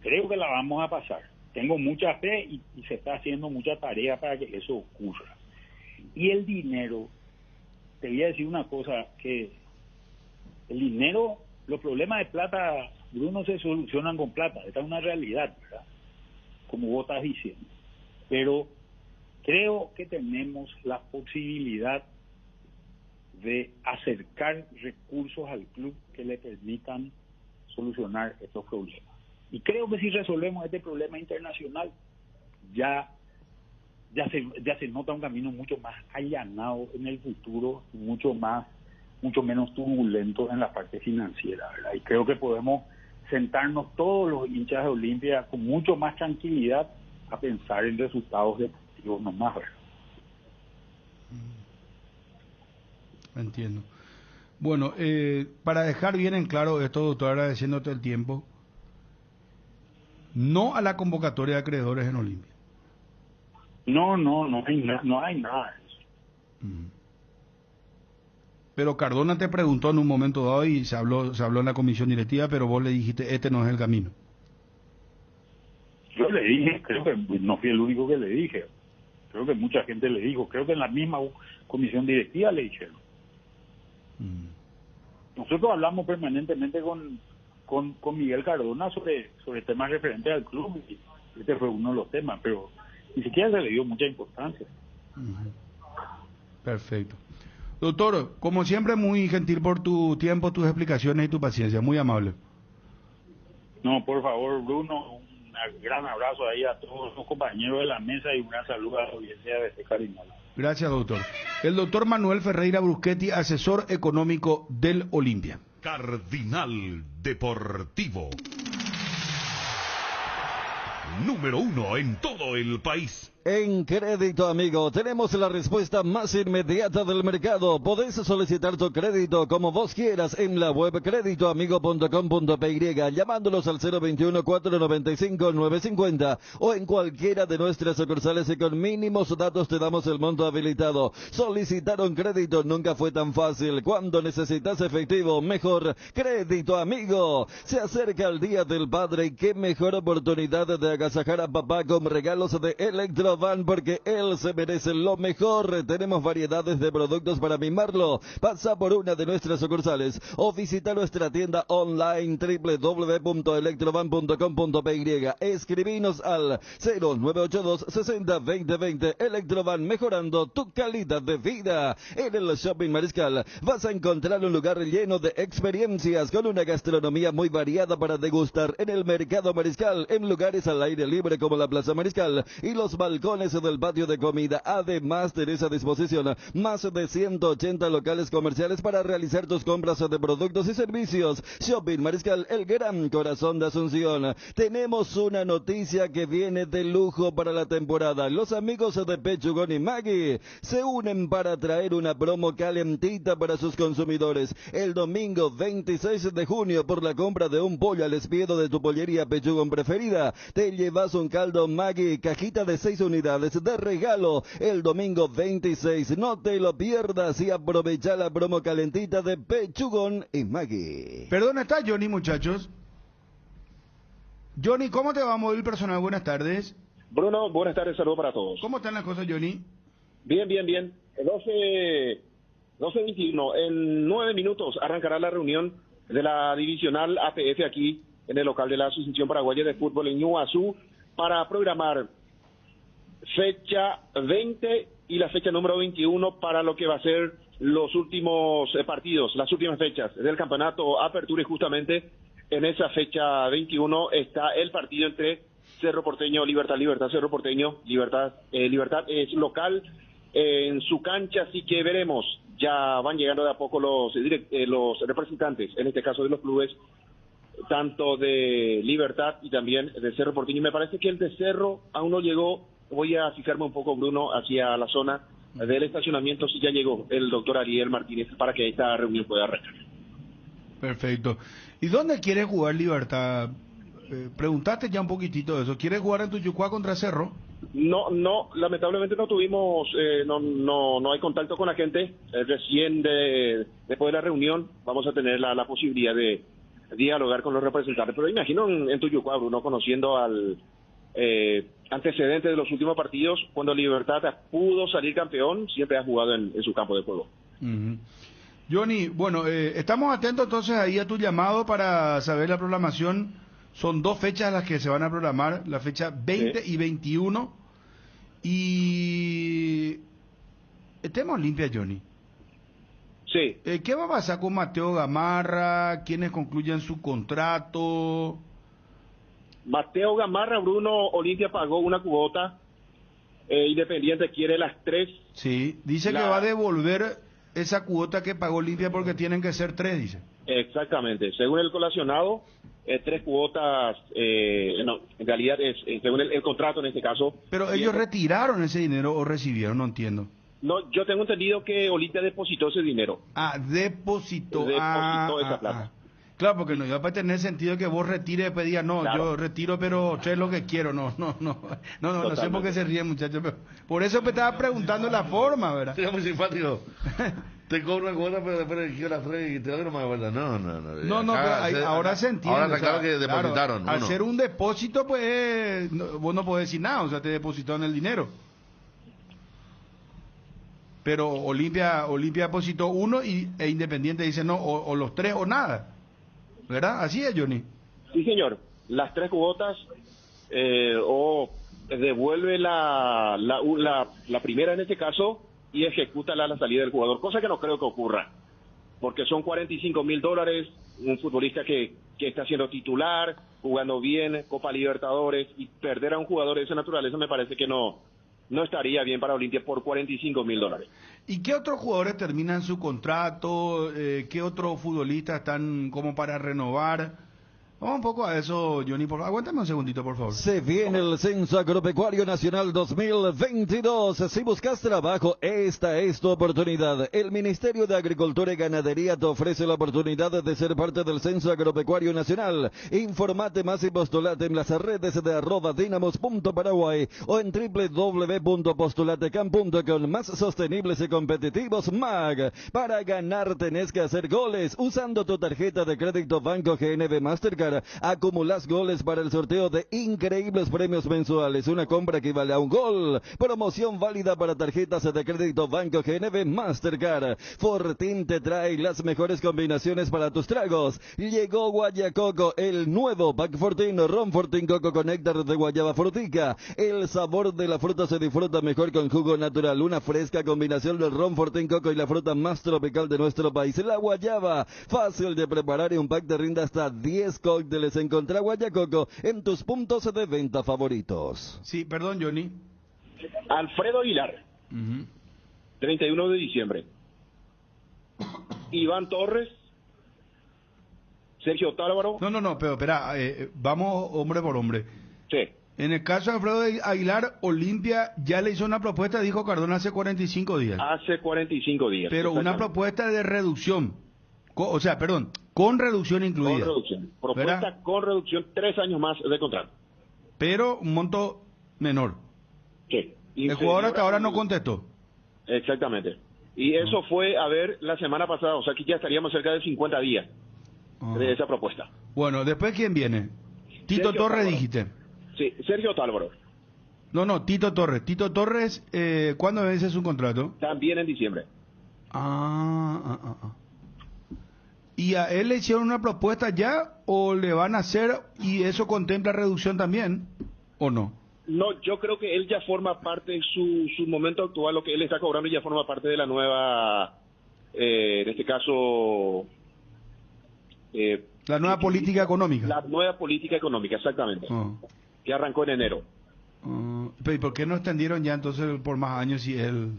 Creo que la vamos a pasar. Tengo mucha fe y se está haciendo mucha tarea para que eso ocurra. Y el dinero, te voy a decir una cosa, que el dinero, los problemas de plata, Bruno, se solucionan con plata. Esta es una realidad, ¿verdad? Como vos estás diciendo. Pero creo que tenemos la posibilidad de acercar recursos al club que le permitan solucionar estos problemas. Y creo que si resolvemos este problema internacional, ya se nota un camino mucho más allanado en el futuro, mucho menos turbulento en la parte financiera, ¿verdad? Y creo que podemos sentarnos todos los hinchas de Olimpia con mucho más tranquilidad a pensar en resultados deportivos nomás, ¿verdad? Entiendo. Bueno, para dejar bien en claro esto, doctor, agradeciéndote el tiempo, no a la convocatoria de acreedores en Olimpia. No hay nada de eso. Pero Cardona te preguntó en un momento dado y se habló en la comisión directiva, pero vos le dijiste, este no es el camino. Yo le dije, creo que no fui el único que le dije, creo que mucha gente le dijo, creo que en la misma comisión directiva le dijeron. Nosotros hablamos permanentemente con Miguel Cardona sobre temas referentes al club, y este fue uno de los temas, pero ni siquiera se le dio mucha importancia. Perfecto. Doctor, como siempre, muy gentil por tu tiempo, tus explicaciones y tu paciencia, muy amable. No, por favor, Bruno, un gran abrazo ahí a todos los compañeros de la mesa y una salud a la audiencia de este Cardinal. Gracias, doctor. El doctor Manuel Ferreira Bruschetti, asesor económico del Olimpia. Cardinal Deportivo. Número 1 en todo el país. En Crédito Amigo tenemos la respuesta más inmediata del mercado. Podés solicitar tu crédito como vos quieras en la web creditoamigo.com.py llamándolos al 021-495-950 o en cualquiera de nuestras sucursales y con mínimos datos te damos el monto habilitado. Solicitar un crédito nunca fue tan fácil. Cuando necesitas efectivo, mejor Crédito Amigo. Se acerca el Día del Padre y qué mejor oportunidad de agasajar a papá con regalos de Electrovan porque él se merece lo mejor. Tenemos variedades de productos para mimarlo. Pasa por una de nuestras sucursales o visita nuestra tienda online www.electrovan.com.py. Escribinos al 0982 60 2020. Electrovan, mejorando tu calidad de vida. En el Shopping Mariscal vas a encontrar un lugar lleno de experiencias con una gastronomía muy variada para degustar en el Mercado Mariscal, en lugares al aire libre como la Plaza Mariscal y los balcones del patio de comida. Además, tenés a disposición más de 180 locales comerciales para realizar tus compras de productos y servicios. Shopping Mariscal, el gran corazón de Asunción. Tenemos una noticia que viene de lujo para la temporada. Los amigos de Pechugón y Maggi se unen para traer una promo calentita para sus consumidores. El domingo 26 de junio, por la compra de un pollo al espiedo de tu pollería Pechugón preferida, te llevas un caldo Maggi, cajita de 6 unidades de regalo el domingo 26. No te lo pierdas y aprovecha la promo calentita de Pechugón y Maggi. Perdón, ¿está Johnny, muchachos? Johnny, ¿cómo te va, móvil personal? Buenas tardes. Bruno, buenas tardes, saludos para todos. ¿Cómo están las cosas, Johnny? Bien. 12:21. En 9 minutos arrancará la reunión de la divisional APF aquí en el local de la Asociación Paraguaya de Fútbol en Ñuazú para programar fecha 20 y la fecha número 21 para lo que va a ser los últimos partidos, las últimas fechas del campeonato Apertura, y justamente en esa fecha 21 está el partido entre Cerro Porteño, Libertad, Cerro Porteño, Libertad es local en su cancha, así que veremos, ya van llegando de a poco los representantes, en este caso de los clubes, tanto de Libertad y también de Cerro Porteño. Me parece que el de Cerro aún no llegó. Voy a fijarme un poco, Bruno, hacia la zona del estacionamiento, si ya llegó el doctor Ariel Martínez para que esta reunión pueda arrancar. Perfecto. ¿Y dónde quiere jugar Libertad? Preguntaste ya un poquitito de eso. ¿Quiere jugar en Tuyucuá contra Cerro? No, lamentablemente no tuvimos, no hay contacto con la gente. Recién después de la reunión vamos a tener la posibilidad de dialogar con los representantes. Pero imagino en Tuyucuá, Bruno, conociendo al antecedentes de los últimos partidos, cuando Libertad pudo salir campeón, siempre ha jugado en su campo de juego. Johnny, bueno, estamos atentos entonces ahí a tu llamado para saber la programación. Son 2 fechas las que se van a programar, la fecha 20 y 21. Y estemos limpias, Johnny. Sí. ¿Qué va a pasar con Mateo Gamarra? ¿Quiénes concluyen su contrato? Mateo Gamarra, Bruno, Olimpia pagó una cuota, Independiente quiere las 3. Sí, dice que va a devolver esa cuota que pagó Olimpia porque tienen que ser 3, dice. Exactamente, según el colacionado, 3 cuotas, en realidad es según el contrato en este caso. Pero ellos retiraron ese dinero o recibieron, no entiendo. No, yo tengo entendido que Olimpia depositó ese dinero. Depositó esa plata. Claro, porque no iba a tener sentido que vos retires y después digas, no, claro, yo retiro, pero es lo que quiero. No sé por qué se ríen, muchachos. Pero por eso me estaba preguntando la forma, ¿verdad? Es muy simpático. Te cobro una cuota, pero después le quiero la frega y te doy una vuelta. No, pero ahora se entiende. Ahora está claro que depositaron. Claro, al ser un depósito, pues, vos no podés decir nada, o sea, te depositaron el dinero. Pero Olimpia depositó 1 e Independiente dice no, o los 3 o nada. ¿Verdad? Así es, Johnny. Sí, señor. Las 3 cuotas o devuelve la primera en este caso y ejecuta la salida del jugador, cosa que no creo que ocurra, porque son $45,000, un futbolista que que está siendo titular, jugando bien, Copa Libertadores, y perder a un jugador de esa naturaleza me parece que no estaría bien para Olimpia por $45.000. ¿Y qué otros jugadores terminan su contrato? ¿Qué otros futbolistas están como para renovar? Vamos un poco a eso, Johnny, por favor. Aguántame un segundito, por favor. Se viene el Censo Agropecuario Nacional 2022. Si buscas trabajo, esta es tu oportunidad. El Ministerio de Agricultura y Ganadería te ofrece la oportunidad de ser parte del Censo Agropecuario Nacional. Informate más y postulate en las redes de @dinamos.paraguay o en www.postulatecam.com. Más sostenibles y competitivos, MAG. Para ganar tenés que hacer goles usando tu tarjeta de crédito Banco GNB Mastercard. Acumulas goles para el sorteo de increíbles premios mensuales. Una compra equivale a un gol. Promoción válida para tarjetas de crédito Banco GNB Mastercard. Fortín te trae las mejores combinaciones para tus tragos. Llegó Guayacoco, el nuevo Pack Fortín, Ron Fortín Coco con néctar de guayaba frutica. El sabor de la fruta se disfruta mejor con jugo natural. Una fresca combinación del Ron Fortín Coco y la fruta más tropical de nuestro país, la guayaba. Fácil de preparar y un pack te rinde hasta 10 cócteles. Encontrá Guayacoco en tus puntos de venta favoritos. Sí, perdón, Johnny. Alfredo Aguilar, 31 de diciembre. Iván Torres, Sergio Tálvaro. No, pero espera, vamos hombre por hombre. Sí. En el caso de Alfredo Aguilar, Olimpia ya le hizo una propuesta, dijo Cardona, hace 45 días. Hace 45 días. Pero una propuesta de reducción. Con reducción incluida. Con reducción. Propuesta ¿verdad? Con reducción, 3 años más de contrato. Pero un monto menor. Sí. El jugador hasta ahora no contestó. Exactamente. Y eso fue, a ver, la semana pasada, o sea que ya estaríamos cerca de 50 días de esa propuesta. Bueno, ¿después quién viene? Tito Sergio Torres, Tálvaro. dijiste. Sí, Sergio Tálvaro. No, Tito Torres. Tito Torres, ¿cuándo vence su contrato? También en diciembre. ¿Y a él le hicieron una propuesta ya o le van a hacer y eso contempla reducción también o no? No, yo creo que él ya forma parte, su momento actual, lo que él está cobrando ya forma parte de la nueva, en este caso... la nueva política económica. La nueva política económica, exactamente. Que arrancó en enero. ¿Y por qué no extendieron ya entonces por más años si él...?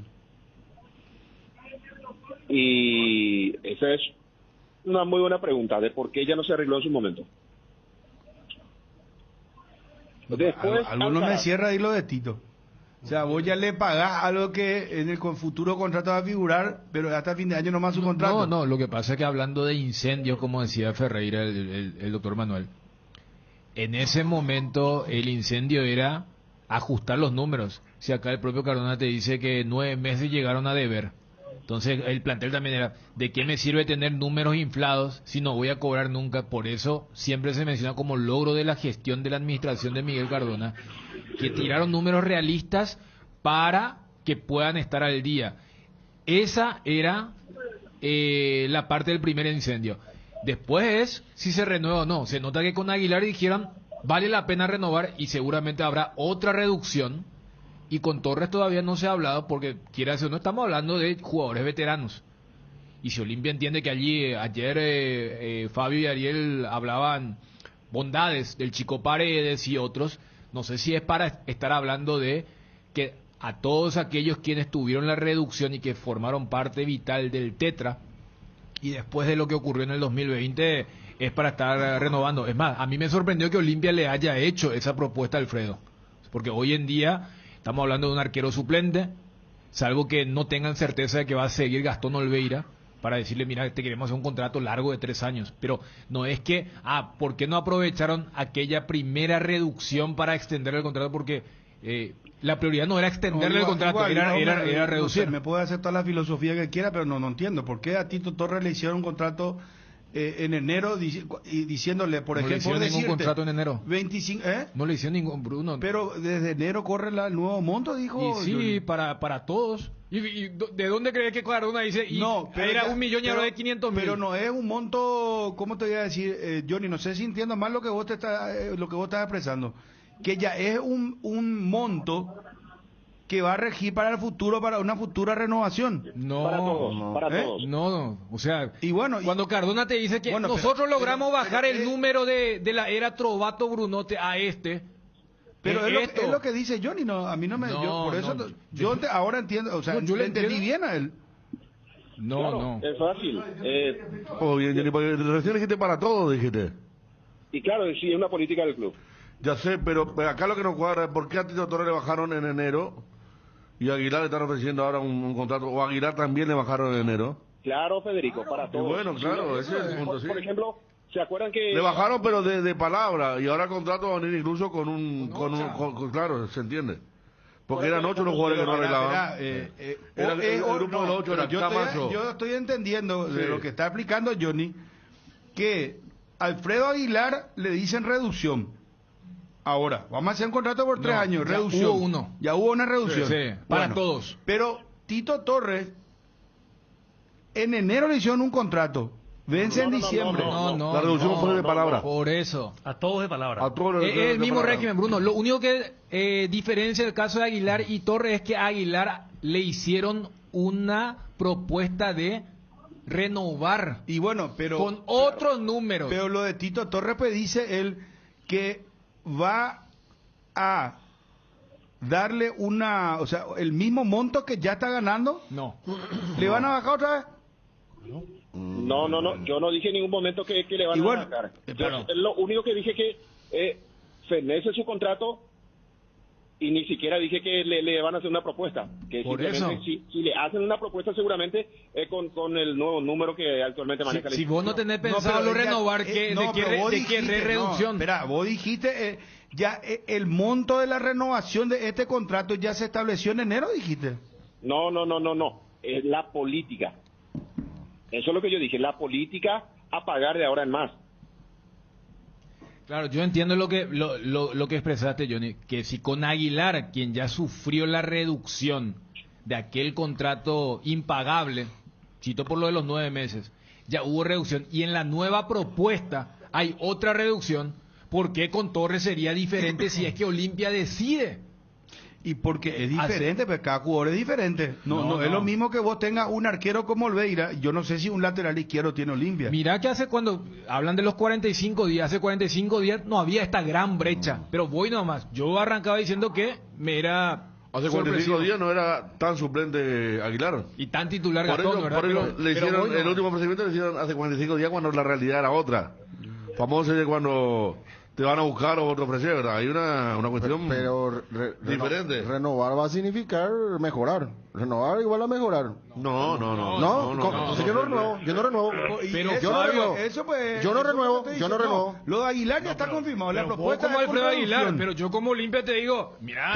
Y esa es una muy buena pregunta, de por qué ya no se arregló en su momento. Después, Algunos me cierra ahí lo de Tito. O sea, vos ya le pagás algo que en el futuro contrato va a figurar, pero hasta fin de año nomás su contrato. No, lo que pasa es que hablando de incendios, como decía Ferreira, el doctor Manuel, en ese momento el incendio era ajustar los números. Si acá el propio Cardona te dice que 9 meses llegaron a deber. Entonces el plantel también era, ¿de qué me sirve tener números inflados si no voy a cobrar nunca? Por eso siempre se menciona como logro de la gestión de la administración de Miguel Cardona, que tiraron números realistas para que puedan estar al día. Esa era la parte del primer incendio. Después es si se renueva o no. Se nota que con Aguilar dijeron, vale la pena renovar y seguramente habrá otra reducción. Y con Torres todavía no se ha hablado porque, quiera decir, no estamos hablando de jugadores veteranos. Y si Olimpia entiende que ayer Fabio y Ariel hablaban bondades del Chico Paredes y otros, no sé si es para estar hablando de que a todos aquellos quienes tuvieron la reducción y que formaron parte vital del Tetra, y después de lo que ocurrió en el 2020, es para estar renovando. Es más, a mí me sorprendió que Olimpia le haya hecho esa propuesta a Alfredo, porque hoy en día... Estamos hablando de un arquero suplente, salvo que no tengan certeza de que va a seguir Gastón Olveira, para decirle, mira, te queremos hacer un contrato largo de 3 años. Pero no es que, ¿por qué no aprovecharon aquella primera reducción para extender el contrato? Porque la prioridad no era extenderle el contrato, era reducir. Me puede hacer toda la filosofía que quiera, pero no entiendo. ¿Por qué a Tito Torres le hicieron un contrato en enero y diciéndole, por ejemplo, no le hicieron ningún contrato en enero. 25, No le hicieron ningún, Bruno. Pero desde enero corre el nuevo monto, dijo. Y sí, para todos. ¿Y de dónde crees que Cardona dice? No, pero era 1 millón y ahora de 500.000. Pero no es un monto, ¿cómo te voy a decir, Johnny? No sé si entiendo mal lo que vos estás expresando. Que ya es un monto que va a regir para el futuro, para una futura renovación. No, Para todos, para todos. no, o sea, Y bueno, cuando Cardona te dice que Bueno, nosotros pero- logramos pero- bajar pero el es- número de la era Trovato Brunote a pero es esto. lo que dice Johnny, no, a mí no me... No, yo, por eso no. ahora entiendo, o sea, No, yo le le entendí entiendo. bien a él. No, Claro, no. es fácil. Oh, bien, Johnny, porque recién dijiste para todo, dijiste. Y claro, sí, es una política del club. Ya sé, pero acá lo que nos cuadra es por qué a Tito Torres le bajaron en enero y a Aguilar le están ofreciendo ahora un contrato, o a Aguilar también le bajaron en enero. Claro, Federico, para todos. bueno, claro, ese es el punto, sí. Por ejemplo, ¿se acuerdan que... Le bajaron, pero de palabra, y ahora el contrato va a venir incluso claro, se entiende. Porque eran 8 los jugadores que no arreglaban. Era el grupo de los 8 era Camacho. Yo estoy entendiendo de Sí. lo que está explicando Johnny, que Alfredo Aguilar le dicen reducción. Ahora, vamos a hacer un contrato por 3 No, años, ya reducción. hubo uno. Ya hubo una reducción. Sí, para todos. Pero Tito Torres, en enero le hicieron un contrato. Vence en diciembre. La reducción fue de palabra. Por eso. A todos de palabra. A todos Es el mismo régimen, Bruno. Lo único que diferencia el caso de Aguilar y Torres es que a Aguilar le hicieron una propuesta de renovar Y bueno, pero... con otros números. Pero lo de Tito Torres, pues dice él que va a darle o sea, el mismo monto que ya está ganando, No. ¿le van a bajar otra vez? No, yo no dije en ningún momento que le van Y a bueno, bajar. claro. Yo lo único que dije que fenece su contrato y ni siquiera dije que le van a hacer una propuesta. Que Por simplemente eso. Si le hacen una propuesta seguramente con el nuevo número que actualmente maneja el Si equipo. vos no tenés No, pensado pero lo ella- renovar, pero vos ¿de qué dijiste, reducción? no, espera, vos dijiste, ya el monto de la renovación de este contrato ya se estableció en enero, dijiste. No. Es la política. Eso es lo que yo dije, la política a pagar de ahora en más. Claro, yo entiendo lo que expresaste, Johnny, que si con Aguilar, quien ya sufrió la reducción de aquel contrato impagable, cito por lo de los 9 meses, ya hubo reducción, y en la nueva propuesta hay otra reducción, ¿por qué con Torres sería diferente si es que Olimpia decide? Y porque es diferente, pues cada jugador es diferente. No es lo mismo que vos tengas un arquero como Olveira. Yo no sé si un lateral izquierdo tiene Olimpia. Mira que cuando hablan de los 45 días, hace 45 días no había esta gran brecha, pero voy nomás, yo arrancaba diciendo que me era Hace 45 sorpresivo. días no era tan suplente Aguilar. Y tan titular Por Gastón, eso, ¿verdad? por eso Pero- le pero hicieron voy nomás. el último procedimiento, le hicieron hace 45 días cuando la realidad era otra. Famoso es cuando te van a buscar o te ofrecer, ¿verdad? Hay una cuestión diferente. Renovar va a significar mejorar. Renovar igual a mejorar. No. Entonces yo no renuevo. Pero yo no Fabio, renuevo. Eso pues, Yo no eso renuevo, es lo que te yo no dice. renuevo. Lo de Aguilar ya está confirmado. La Pero vos propuesta como es por Alfredo Aguilar, reducción. pero yo como Olimpia te digo, mira,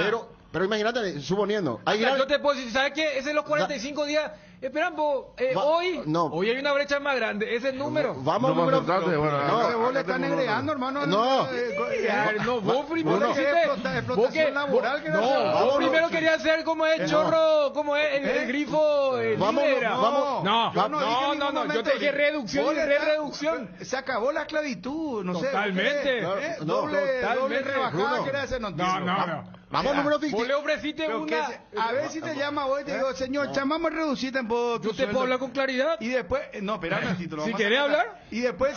Pero imagínate, suponiendo. Aguilar, yo te puedo decir, ¿sabes qué? Ese es los 45 días. Esperan, hoy hay una brecha más grande, ese número. vamos No a me número. acertaste, bueno, No, acá vos le tengo están un agregando, otro. hermano. No, vos primero Bruno, dijiste, explotación vos que- laboral que no, no se- vos primero querías ser como es chorro, como es el grifo Vamos, líder. vamos. No, Yo no dije en ningún yo momento te dije que- reducción vos y le estás- reducción. Se acabó la esclavitud, no sé. Totalmente. Doble Totalmente. rebajada Bruno. que era ese, no No. Vamos a número Vos le 50. ofreciste Pero que una... a ver si te llama vos y te digo, señor, llamamos a reducir tampoco tu Yo te sueldo. puedo hablar con claridad. Y después, no, espera un momentito, lo Si vamos a querés tratar. hablar. Y después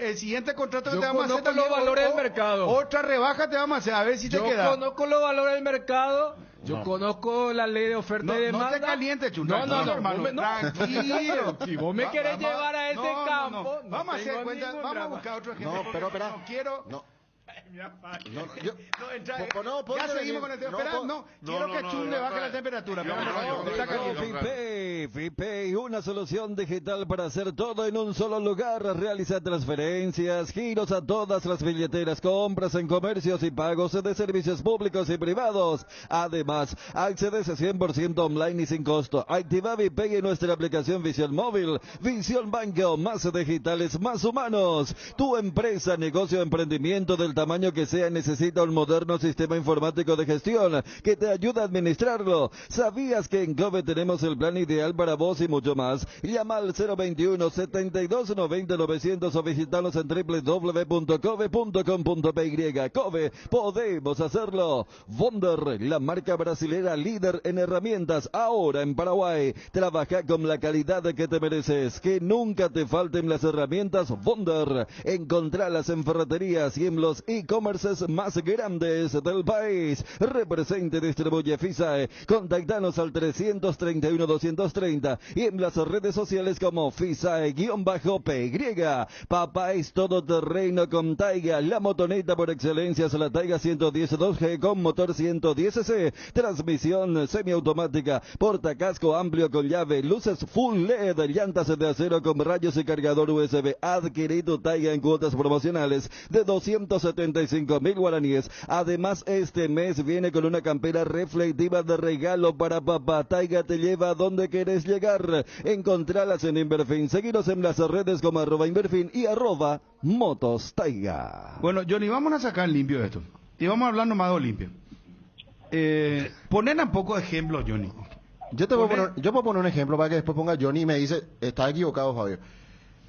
el siguiente contrato que Yo te vamos a hacer conozco los también, valores del mercado. Otra rebaja te vamos a hacer, a ver si te Yo queda. conozco los valores del mercado, yo conozco la ley de oferta No, y demanda. no te calientes, Chun. No, tranquilo, hermano. vos me- no. Tranquilo. Si vos me querés Vamos llevar a ese no, campo, no Vamos a hacer tengo cuenta, ningún vamos a drama. buscar otro ejemplo. No, porque pero espera. No quiero. No. yo, entra, No, ponte ya seguimos bien. con el tema. No, Espera, no, no, quiero que Chun le baje la temperatura. Pero no, está caliente. FIPay, una solución digital para hacer todo en un solo lugar. Realiza transferencias, giros a todas las billeteras, compras en comercios y pagos de servicios públicos y privados. Además, accedes 100% online y sin costo. Activa FIPay en nuestra aplicación Visión Móvil. Visión Banco, más digitales, más humanos. Tu empresa, negocio, emprendimiento del tamaño tamaño que sea, necesita un moderno sistema informático de gestión que te ayuda a administrarlo. ¿Sabías que en Cove tenemos el plan ideal para vos y mucho más? Llama al 021 72 90 900 o visitanos en www.cove.com.py. Cove, podemos hacerlo. Wonder, la marca brasilera líder en herramientas ahora en Paraguay. Trabaja con la calidad que te mereces. Que nunca te falten las herramientas Wonder. Encontralas en ferreterías y en los e-commerces más grandes del país. Represente y distribuye FISAE. Contactanos al 331 230 y en las redes sociales como FISAE-PY. Papá es todoterreno con Taiga, la motoneta por excelencia es la Taiga 110 2G con motor 110C, transmisión semiautomática, portacasco amplio con llave, luces full LED, llantas de acero con rayos y cargador USB. Adquirí tu Taiga en cuotas promocionales de 275.000 guaraníes. Además, este mes viene con una campera reflectiva de regalo para papá. Taiga te lleva a donde querés llegar. Encontralas en Inverfin. Seguinos en las redes como @Inverfin y @Motos Taiga. Bueno, Johnny, vamos a sacar limpio esto. Y vamos a hablar nomás de Olimpia. Poner un poco de ejemplo, Johnny. Yo puedo poner un ejemplo para que después ponga Johnny y me dice, está equivocado, Fabio.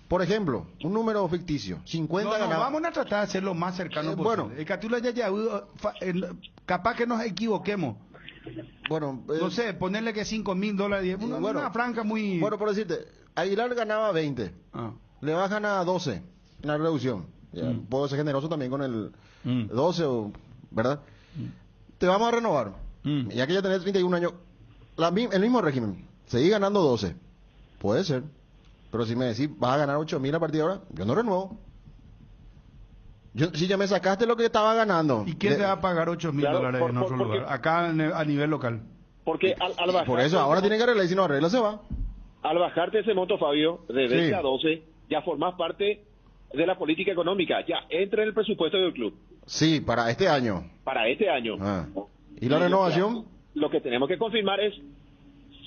Por ejemplo, un número ficticio, 50 no, ganados. Vamos a tratar de hacer lo más cercano posible. Bueno. El Catula ya, capaz que nos equivoquemos. Bueno, no sé, ponerle que $5,000, una franja muy... Bueno, por decirte, Aguilar ganaba 20, le bajan a 12, la reducción. Ya, puedo ser generoso también con el 12, ¿verdad? Te vamos a renovar. Ya que ya tenés 31 años, el mismo régimen, seguí ganando 12. Puede ser. Pero si me decís, vas a ganar 8.000 a partir de ahora, yo no renuevo. Si ya me sacaste lo que estaba ganando. ¿Y quién te va a pagar $8,000 en otro lugar? Acá a nivel local. Porque al bajar... Por eso, ahora tiene que arreglar y si no arregla se va. Al bajarte ese monto, Fabio, de 20 a 12, ya formás parte de la política económica. Ya entra en el presupuesto del club. Sí, para este año. Para este año. ¿Y la renovación? Lo que tenemos que confirmar es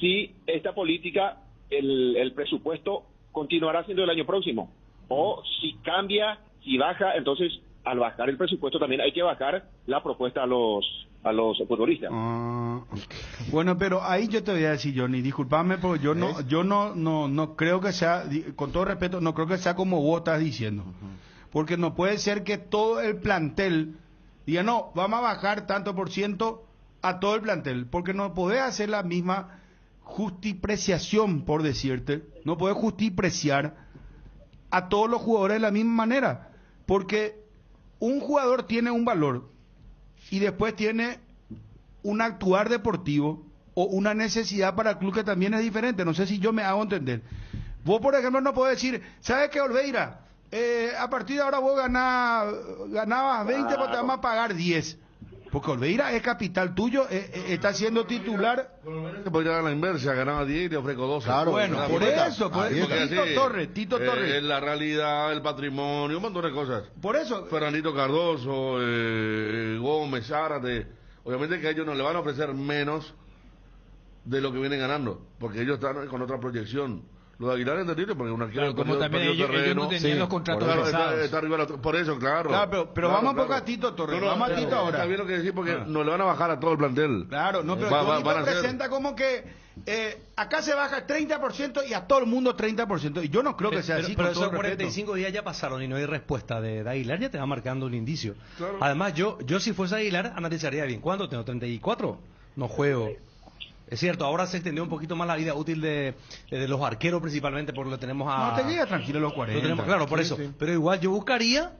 si esta política, el presupuesto, continuará siendo el año próximo. O si cambia, si baja, entonces al bajar el presupuesto también hay que bajar la propuesta a los futbolistas. Bueno, pero ahí yo te voy a decir, Johnny, discúlpame, porque yo no creo que sea, con todo respeto, no creo que sea como vos estás diciendo. Porque no puede ser que todo el plantel diga, no, vamos a bajar tanto por ciento a todo el plantel, porque no podés hacer la misma justipreciación, por decirte, no podés justipreciar a todos los jugadores de la misma manera, porque un jugador tiene un valor y después tiene un actuar deportivo o una necesidad para el club que también es diferente. No sé si yo me hago entender. Vos, por ejemplo, no podés decir, ¿sabes qué, Olveira? A partir de ahora vos ganabas 20, pues te vamos a pagar 10. Porque Olveira es capital tuyo, está siendo titular. Se podría dar la inversa, ganaba 10 y le ofrezco 12. Claro, bueno, por eso, Tito Torres. La realidad, el patrimonio, un montón de cosas. Por eso. Fernandito Cardoso, Gómez, Zárate. Obviamente que a ellos no le van a ofrecer menos de lo que vienen ganando, porque ellos están con otra proyección. Lo de Aguilar es entendible porque una claro, como también ellos no tenían los contratos pesados. Está arriba, por eso, claro. Pero vamos un poco a Tito Torres, vamos a Tito ahora. Está bien lo que decís porque no le van a bajar a todo el plantel. Claro, no, pero Tito presenta como que acá se baja 30% y a todo el mundo 30%. Y yo no creo que sea así. Pero esos 45 días ya pasaron y no hay respuesta de Aguilar, ya te va marcando un indicio. Claro. Además, yo si fuese Aguilar, analizaría bien. ¿Cuándo tengo 34? No juego. Es cierto, ahora se extendió un poquito más la vida útil de los arqueros principalmente, porque lo tenemos a... No, te llega tranquilo los 40. Lo tenemos, claro, por eso. Sí. Pero igual yo buscaría,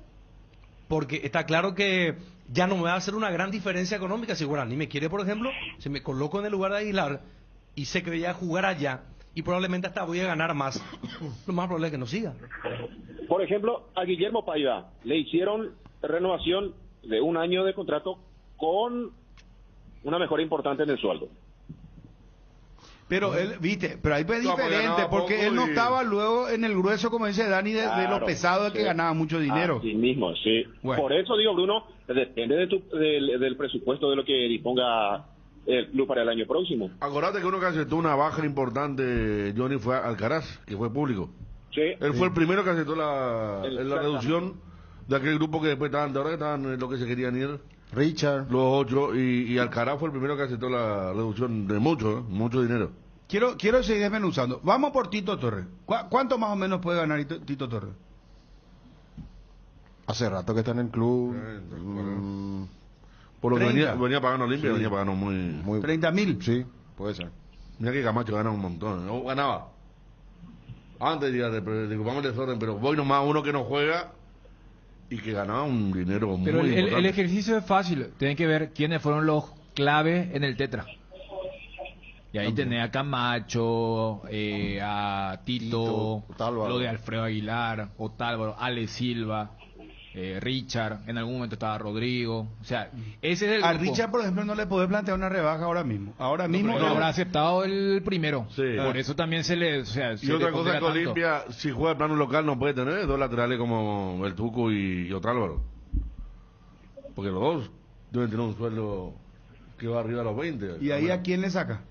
porque está claro que ya no me va a hacer una gran diferencia económica. Si Guaraní me quiere, por ejemplo, se me coloco en el lugar de Aguilar y sé que voy a jugar allá y probablemente hasta voy a ganar más. Lo más probable es que no siga. Por ejemplo, a Guillermo Paiva le hicieron renovación de 1 año de contrato con una mejora importante en el sueldo. Pero él, viste, pero ahí fue diferente, porque él no estaba luego en el grueso, como dice Dani, de lo pesado de que ganaba mucho dinero. Así mismo, sí. Bueno. Por eso digo, Bruno, depende del presupuesto de lo que disponga el club para el año próximo. Acordate que uno que aceptó una baja importante, Johnny, fue Alcaraz, que fue público. Sí. Él fue el primero que aceptó la reducción de aquel grupo que después estaban, de ahora que estaban lo que se querían ir. Richard. Los 8, y Alcaraz fue el primero que aceptó la reducción de mucho dinero. Quiero seguir desmenuzando. Vamos por Tito Torres. ¿Cuánto más o menos puede ganar Tito Torres? Hace rato que está en el club. Por lo que 30. venía pagando Olimpia, Sí. venía pagando muy... 30.000. Sí, puede ser. Mira que Camacho gana un montón, ¿no? Ganaba. Antes ya disculpame el desorden, pero voy nomás uno que no juega y que ganaba un dinero Pero muy el importante. ejercicio es fácil. Tienen que ver quiénes fueron los claves en el Tetra. Y ahí tenés a Camacho, a Tito, Otálvaro. lo de Alfredo Aguilar, Otálvaro, Ale Silva, Richard, en algún momento estaba Rodrigo. O sea, ese es el A grupo. Richard, por ejemplo, no le podés plantear una rebaja ahora mismo. Ahora mismo. No habrá aceptado el primero. Sí. Por eso también se le... O sea, Y se otra le cosa pondera es que tanto. Olimpia, si juega en plano local, no puede tener dos laterales como el Tuco y Otálvaro. Porque los dos deben tener un sueldo que va arriba a los 20. ¿Y ahí a quién le saca?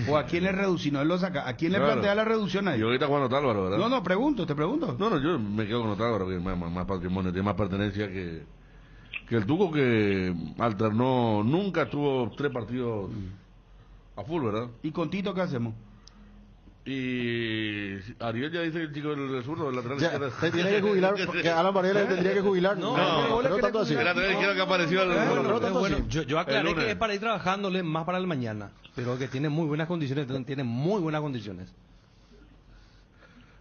¿O a quién le reduce? No, él lo saca. ¿A quién le Claro. plantea la reducción ahí? Y ahorita jugando Otálvaro, ¿verdad? No, te pregunto. No, yo me quedo con Otálvaro, que es más patrimonio, tiene más pertenencia que el Tuco, que alternó, nunca tuvo 3 partidos a full, ¿verdad? ¿Y con Tito qué hacemos? Y Ariel ya dice que el chico del zurdo, del lateral Ya, izquierdo. se tiene que jubilar, porque Alan Varela tendría que jubilar. No, no tanto así. El lateral izquierdo que apareció no tanto Bueno, así. yo aclaré El lunes. que es para ir trabajándole más para el mañana, pero que tiene muy buenas condiciones, tiene muy buenas condiciones.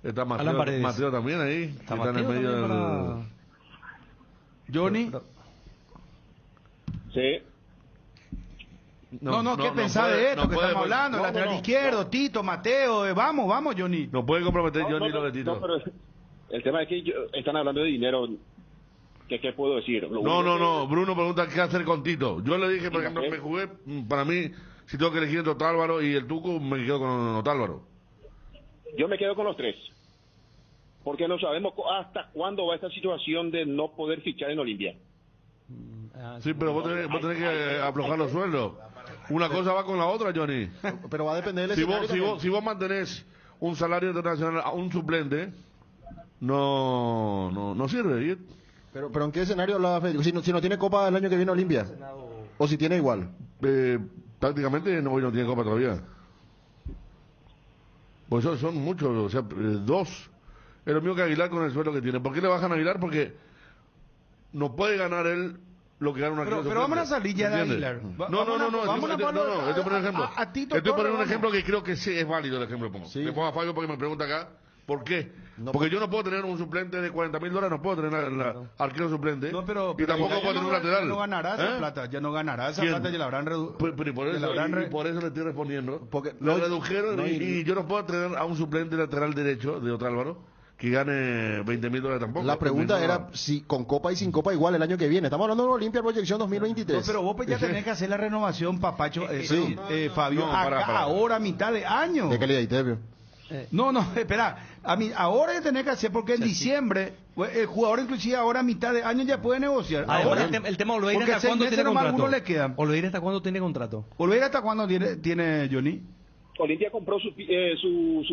Está Alan Paredes. Mateo también ahí, Está que está en el Mateo medio del... también Johnny. Sí. No, ¿qué pensás puede- de esto no que puede- estamos hablando? no, Lateral no, izquierdo, Tito, Mateo, vamos, Johnny. No puede comprometer No, Johnny no, lo de Tito. no, pero el tema es que están hablando de dinero. ¿Qué puedo decir? Lo único que- No, Bruno pregunta qué hacer con Tito. Yo le dije, por ejemplo, me jugué, para mí, si tengo que elegir entre Otálvaro y el Tuco, me quedo con Otálvaro. Yo me quedo con los tres. Porque no sabemos hasta cuándo va esta situación de no poder fichar en Olimpia. Sí, pero vos tenés que aflojar los sueldos. Una cosa va con la otra, Johnny. Pero va a depender del Si escenario también. si vos mantenés un salario internacional a un suplente, no sirve. ¿sí? Pero ¿en qué escenario hablaba Federico? Si no tiene copa el año que viene Olimpia. O si tiene igual. Prácticamente hoy no tiene copa todavía. Pues son muchos, o sea, 2. Es lo mismo que Aguilar con el sueldo que tiene. ¿Por qué le bajan a Aguilar? Porque no puede ganar él lo que gana una Pero vamos a salir ya de Aguilar. No, estoy poniendo un ejemplo. A Tito Estoy poniendo un Torres, ejemplo que creo que sí es válido el ejemplo que pongo. Sí. Le pongo a Fabio porque me pregunta acá, ¿por qué? No, Porque yo no puedo tener un suplente de $40,000, no puedo tener arquero suplente. No, pero y tampoco ya puedo tener un ya lateral. no ganará esa ¿Eh? plata, ya no ganará esa ¿Quién? plata, ya la habrán reducido. Pero y por eso le estoy respondiendo. Porque lo no- redujeron no, y yo no puedo tener a un suplente lateral derecho de otro Álvaro que gane $20,000 tampoco. La pregunta No. era si con copa y sin copa igual el año que viene. Estamos hablando de Olimpia Proyección 2023. No, pero vos pues ya tenés que hacer la renovación, papacho, sí. Fabio, No, acá, para. ahora a mitad de año. ¿De qué le dijiste, Fabio? No, espera, ahora ya tenés que hacer porque en diciembre, el jugador inclusive ahora a mitad de año ya puede negociar. Además, Ahora, el tema Olveira, porque ¿hasta 6 cuándo meses tiene nomás contrato? algunos le quedan. Olveira, ¿hasta cuándo tiene contrato? Olveira, ¿hasta cuándo tiene Johnny? Olimpia compró su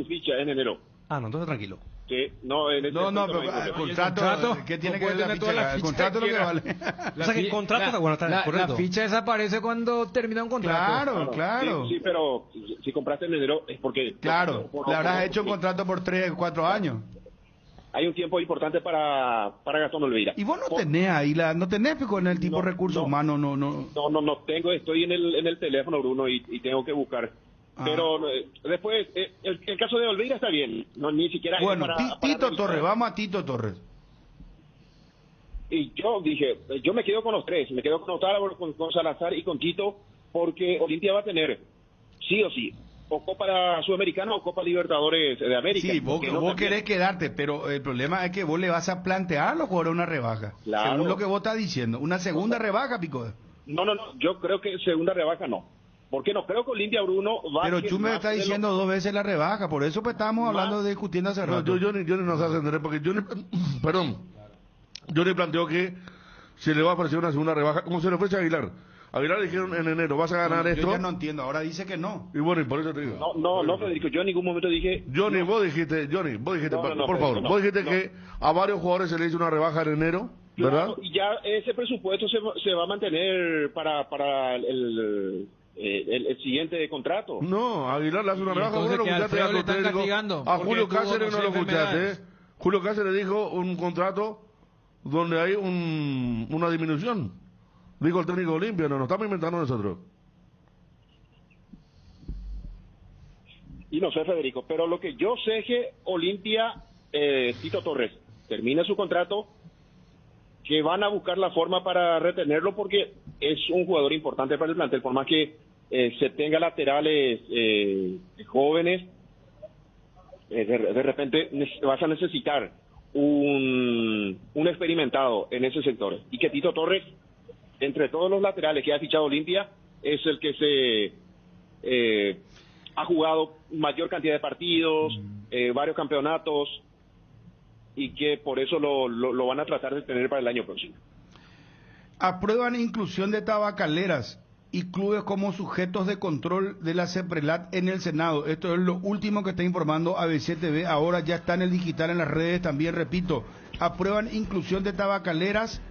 ficha en enero. Ah, no, entonces tranquilo. Sí, no, en este No, punto pero hay problema. el contrato, ¿qué tiene que ver la ficha? El contrato es lo que vale. O sea que el contrato está bueno, está correcto. La ficha desaparece cuando termina un contrato. Claro. Sí, pero si compraste en enero es porque... Claro, por- le habrás por- hecho un contrato por 3, 4 años. Hay un tiempo importante para Gastón Olveira. Y vos no tenés ahí, no tenés con el tipo de recursos humanos, no. No tengo, estoy en el teléfono, Bruno, y tengo que buscar. Ah. Pero después, el caso de Olveira está bien, no ni siquiera... Bueno, para Tito revisar. Torres, vamos a Tito Torres. Y yo dije, yo me quedo con los tres, me quedo con Otálvaro, con Salazar y con Tito, porque Olimpia va a tener, sí o sí, o Copa Sudamericana o Copa Libertadores de América. Sí, vos Porque no querés también- quedarte, pero el problema es que vos le vas a plantear a los jugadores una rebaja. Claro. Según lo que vos estás diciendo. Una segunda rebaja, Pico. No, yo creo que segunda rebaja no. Porque no creo que Olimpia, Bruno, va Pero a ser tú me más estás de lo- diciendo 2 veces la rebaja, por eso pues estábamos hablando, discutiendo hace No, rato. yo no sé entender porque Johnny planteó que se le va a ofrecer una segunda rebaja, como se le ofrece a Aguilar. Aguilar le dijeron en enero, vas a ganar Yo esto. ya no entiendo, ahora dice que no. Y bueno, y por eso te digo. No, Federico, yo en ningún momento dije... Vos dijiste, No, por Federico, favor, no, vos dijiste no. que a varios jugadores se le hizo una rebaja en enero ¿verdad? Claro, y ya ese presupuesto se va a mantener para el siguiente contrato. No, Aguilar le hace una rebaja. entonces Bueno, que lo escuchaste Alfredo le a están técnico. castigando, A porque Julio tuvo, Cáceres no no sé, lo escuchaste. enfermedades. Julio Cáceres dijo un contrato donde hay una disminución. Dijo el técnico de Olimpia, no nos estamos inventando nosotros. Y no sé, Federico, pero lo que yo sé es que Olimpia, Tito Torres, termina su contrato, que van a buscar la forma para retenerlo porque es un jugador importante para el plantel, por más que se tenga laterales jóvenes, de repente vas a necesitar un experimentado en ese sector. Y que Tito Torres, entre todos los laterales que ha fichado Olimpia, es el que ha jugado mayor cantidad de partidos, varios campeonatos, y que por eso lo van a tratar de tener para el año próximo. Aprueban inclusión de tabacaleras y clubes como sujetos de control de la CEPRELAT en el Senado. Esto es lo último que está informando ABC TV. Ahora ya está en el digital, en las redes también, repito. Aprueban inclusión de tabacaleras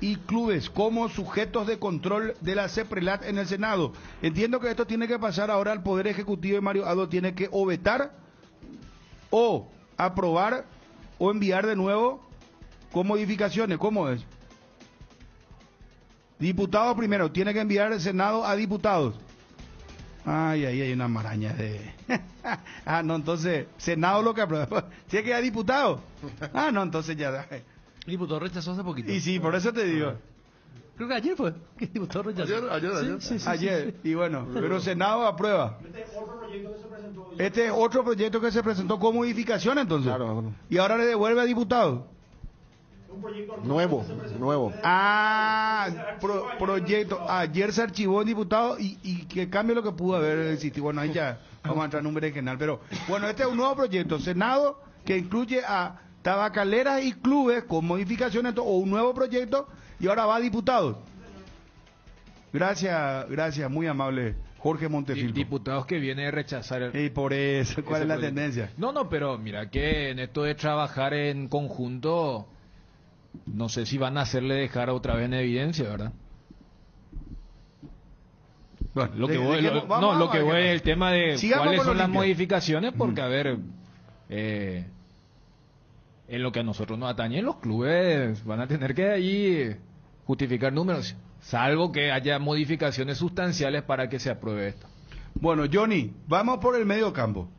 y clubes como sujetos de control de la CEPRELAT en el Senado. Entiendo que esto tiene que pasar ahora al Poder Ejecutivo y Mario Ado tiene que o vetar o aprobar o enviar de nuevo con modificaciones. ¿Cómo es? Diputados primero, tiene que enviar el Senado a diputados. Ay, hay una maraña de... no, entonces, Senado lo que aprueba. ¿Tiene que ir a diputado? No, entonces ya... El diputado rechazó hace poquito. Y sí, por eso te digo. Creo que ayer fue que el diputado rechazó. Ayer, y bueno, pero Senado aprueba. Este es otro proyecto que se presentó con modificación entonces. Claro. Y ahora le devuelve a diputados. Nuevo. Proyecto. Ayer se archivó en diputado y que cambie lo que pudo haber existido. Bueno, ahí ya vamos a entrar en un berenjenal. Pero bueno, este es un nuevo proyecto. Senado que incluye a tabacaleras y clubes con modificaciones o un nuevo proyecto y ahora va a diputados. Gracias, muy amable Jorge Montefilco. Diputados que viene a rechazar. Y por eso, ¿cuál es la tendencia? No, pero mira que en esto de trabajar en conjunto, no sé si van a hacerle dejar otra vez en evidencia, ¿verdad? Bueno, lo que voy es el tema de cuáles son las modificaciones, porque a ver, en lo que a nosotros nos atañe, los clubes van a tener que ahí justificar números, salvo que haya modificaciones sustanciales para que se apruebe esto. Bueno, Johnny, vamos por el medio campo.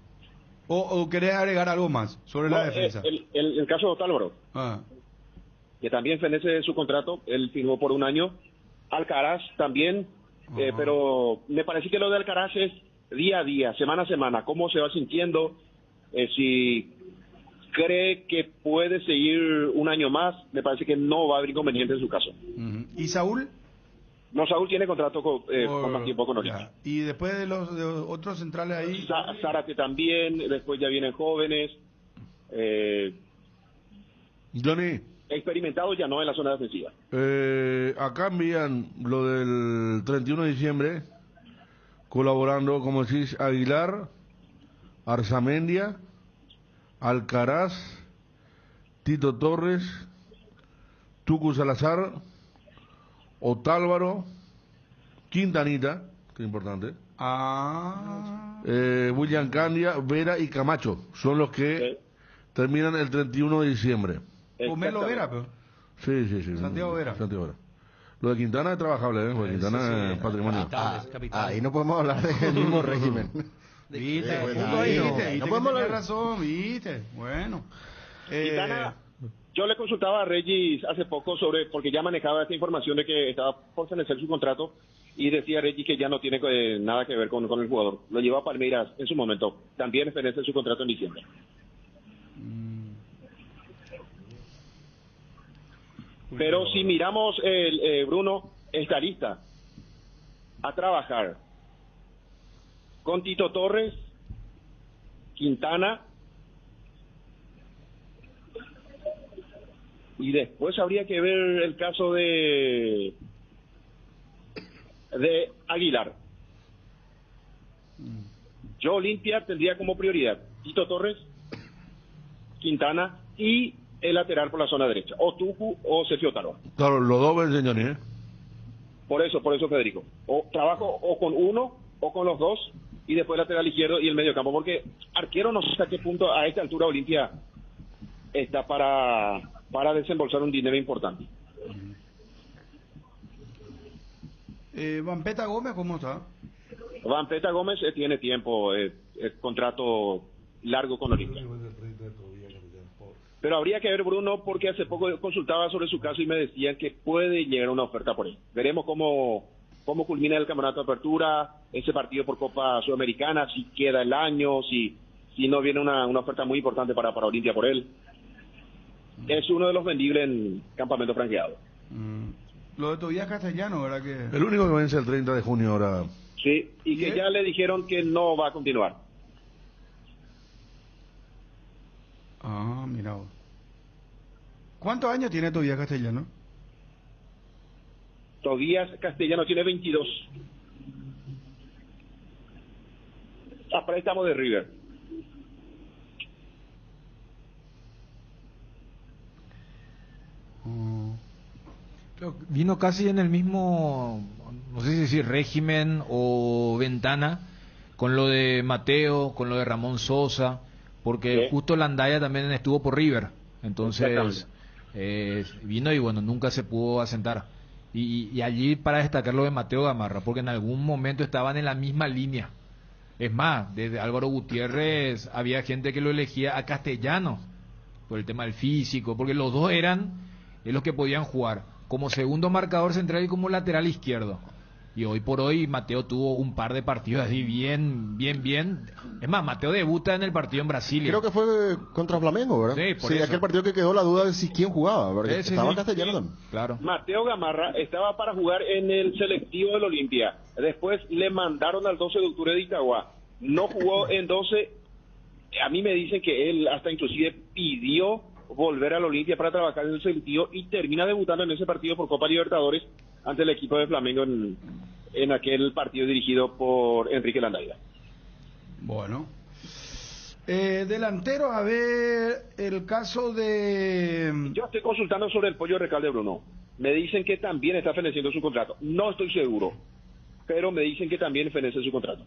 ¿O querés agregar algo más sobre la defensa? El caso de Otálvaro, que también fenece su contrato, él firmó por un año. Alcaraz también, pero me parece que lo de Alcaraz es día a día, semana a semana, cómo se va sintiendo, si cree que puede seguir un año más, me parece que no va a haber inconveniente en su caso. ¿Y Saúl? No, Saúl tiene contrato con más tiempo con Olimpia. ¿Y después de los otros centrales ahí? Zárate también, después ya vienen jóvenes. Johnny, experimentados ya no en la zona defensiva. Acá envían lo del 31 de diciembre, colaborando, como decís, Aguilar, Arzamendia, Alcaraz, Tito Torres, Tucu Salazar, Otálvaro, Quintanita, que es importante, William Candia, Vera y Camacho, son los que terminan el 31 de diciembre. Pomelo Vera, pero. Sí. Santiago Vera. Lo de Quintana es trabajable, porque Quintana es patrimonio. Ahí no podemos hablar del mismo régimen. ¿Viste? No podemos hablar de razón, ¿viste? Bueno. Quintana, yo le consultaba a Regis hace poco porque ya manejaba esta información de que estaba por fenecer su contrato, y decía Regis que ya no tiene nada que ver con el jugador. Lo llevó a Palmeiras en su momento. También fenece su contrato en diciembre. Pero si miramos, Bruno, esta lista, a trabajar con Tito Torres, Quintana, y después habría que ver el caso de Aguilar. Yo Olimpia tendría como prioridad Tito Torres, Quintana y el lateral por la zona derecha, o Tucu o Sergio Taro. Claro, los dos ven, señor. Por eso, Federico. O trabajo o con uno o con los dos, y después el lateral izquierdo y el medio campo, porque arquero no sé hasta qué punto a esta altura Olimpia está para desembolsar un dinero importante. Vampeta Gómez, ¿cómo está? Vampeta Gómez tiene tiempo, contrato largo con Olimpia. Pero habría que ver, Bruno, porque hace poco consultaba sobre su caso y me decían que puede llegar una oferta por él. Veremos cómo culmina el campeonato de apertura, ese partido por Copa Sudamericana, si queda el año, si no viene una oferta muy importante para Olimpia por él. Es uno de los vendibles en campamento franqueado. Lo de Tobías Castellano, ¿verdad que? El único que vence el 30 de junio ahora. Sí, y que ya le dijeron que no va a continuar. Ah, mira vos. ¿Cuántos años tiene Tobías Castellano? Tobías Castellano tiene 22. A préstamo de River. Vino casi en el mismo, no sé si decir régimen o ventana, con lo de Mateo, con lo de Ramón Sosa, porque justo Landaya también estuvo por River, entonces vino y bueno, nunca se pudo asentar. Y allí para destacar lo de Mateo Gamarra, porque en algún momento estaban en la misma línea. Es más, desde Álvaro Gutiérrez había gente que lo elegía a Castellanos por el tema del físico, porque los dos eran los que podían jugar como segundo marcador central y como lateral izquierdo. Y hoy por hoy Mateo tuvo un par de partidos así bien. Es más, Mateo debuta en el partido en Brasilia. Creo que fue contra Flamengo, ¿verdad? Sí, por eso. Aquel partido que quedó la duda de si quién jugaba, ¿verdad? Estaba Castellano también. Claro. Mateo Gamarra estaba para jugar en el selectivo del Olimpia. Después le mandaron al 12 de octubre de Itagua. No jugó en 12. A mí me dicen que él hasta inclusive pidió volver al Olimpia para trabajar en el selectivo y termina debutando en ese partido por Copa Libertadores ante el equipo de Flamengo en aquel partido dirigido por Enrique Landaya. Bueno. Delantero, a ver, el caso de... Yo estoy consultando sobre el Pollo Recalde, Bruno. Me dicen que también está feneciendo su contrato. No estoy seguro, pero me dicen que también fenece su contrato.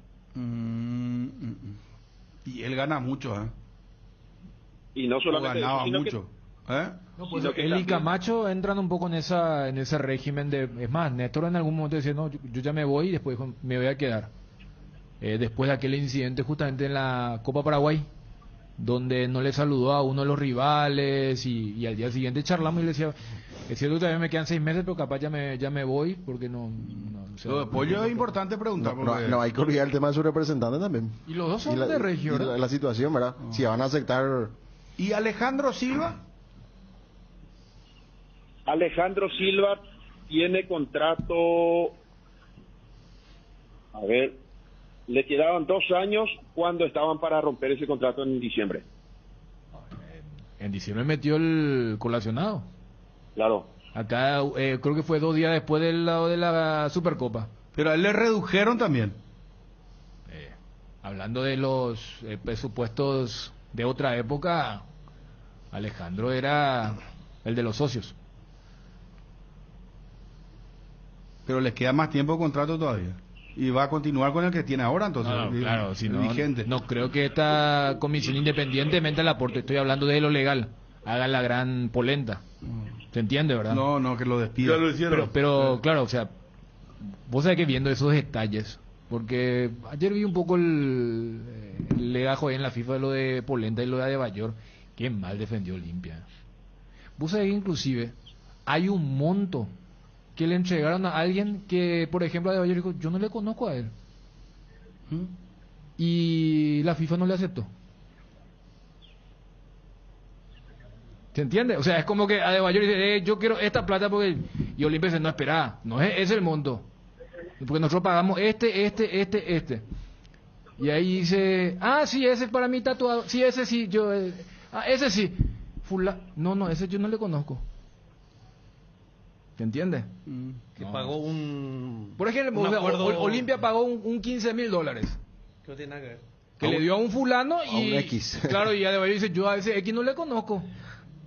Y él gana mucho, ¿eh? Y no solamente ganaba eso, sino mucho. No, pues él y Camacho entran un poco en ese régimen de... Es más, Néstor en algún momento decía, no, yo ya me voy y después me voy a quedar. Después de aquel incidente justamente en la Copa Paraguay, donde no le saludó a uno de los rivales y al día siguiente charlamos y le decía, es cierto que todavía me quedan 6 meses, pero capaz ya me voy porque no o sea, lo de Pollo es importante preguntar. No, hay que olvidar el tema de su representante también. Y los dos son de región. La situación, ¿verdad? Si van a aceptar... ¿Y Alejandro Silva? Alejandro Silva tiene contrato, a ver, le quedaban 2 años cuando estaban para romper ese contrato en diciembre. En diciembre metió el colacionado. Claro. Acá creo que fue 2 días después del lado de la Supercopa. Pero a él le redujeron también. Hablando de los presupuestos de otra época, Alejandro era el de los socios. Pero les queda más tiempo de contrato todavía. Y va a continuar con el que tiene ahora, entonces. No, claro, si no, vigente. No creo que esta comisión independientemente del aporte, estoy hablando de lo legal, haga la gran polenta. ¿Se entiende, verdad? No, que lo despidan. Ya lo hicieron. Pero claro, o sea, vos sabés que viendo esos detalles, porque ayer vi un poco el legajo ahí en la FIFA de lo de Polenta y lo de Adebayor, qué mal defendió Olimpia. Vos sabés que inclusive hay un monto que le entregaron a alguien que, por ejemplo, Adebayor dijo, yo no le conozco a él. Y la FIFA no le aceptó. ¿Se entiende? O sea, es como que Adebayor dice, yo quiero esta plata porque... Y Olimpia dice, no, espera, no es el monto. Porque nosotros pagamos este. Y ahí dice, sí, ese es para mí tatuado. Sí, ese sí, yo... ese sí. No, ese yo no le conozco. ¿Se entiende? Que pagó un... Por ejemplo, Olimpia pagó un $15,000. ¿Qué no tiene nada que ver? Que le dio a un fulano y... A un X. Claro, y Adebayor dice, yo a ese X no le conozco.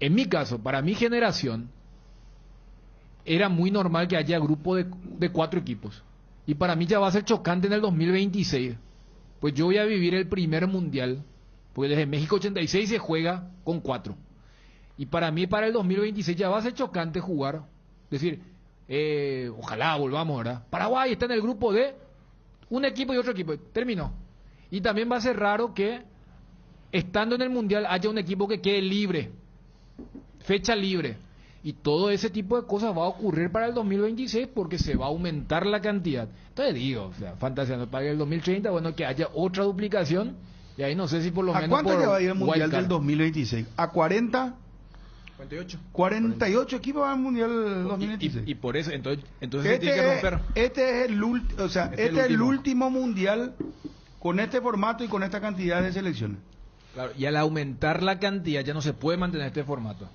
En mi caso, para mi generación, era muy normal que haya grupo de 4 equipos. Y para mí ya va a ser chocante en el 2026. Pues yo voy a vivir el primer mundial, porque desde México 86 se juega con 4. Y para mí, para el 2026 ya va a ser chocante jugar. Es decir, ojalá volvamos, ¿verdad? Paraguay está en el grupo de un equipo y otro equipo. Terminó. Y también va a ser raro que, estando en el mundial, haya un equipo que quede libre. Fecha libre. Y todo ese tipo de cosas va a ocurrir para el 2026 porque se va a aumentar la cantidad. Entonces digo, o sea, fantaseando para el 2030, bueno, que haya otra duplicación. Y ahí no sé si por lo ¿A menos. cuánto por le va a ir el mundial wildcard. del 2026? ¿A 40? 48 equipos van al mundial del 2026. Y por eso, entonces se tiene que romper. Este es el último mundial con este formato y con esta cantidad de selecciones. Claro, y al aumentar la cantidad ya no se puede mantener este formato.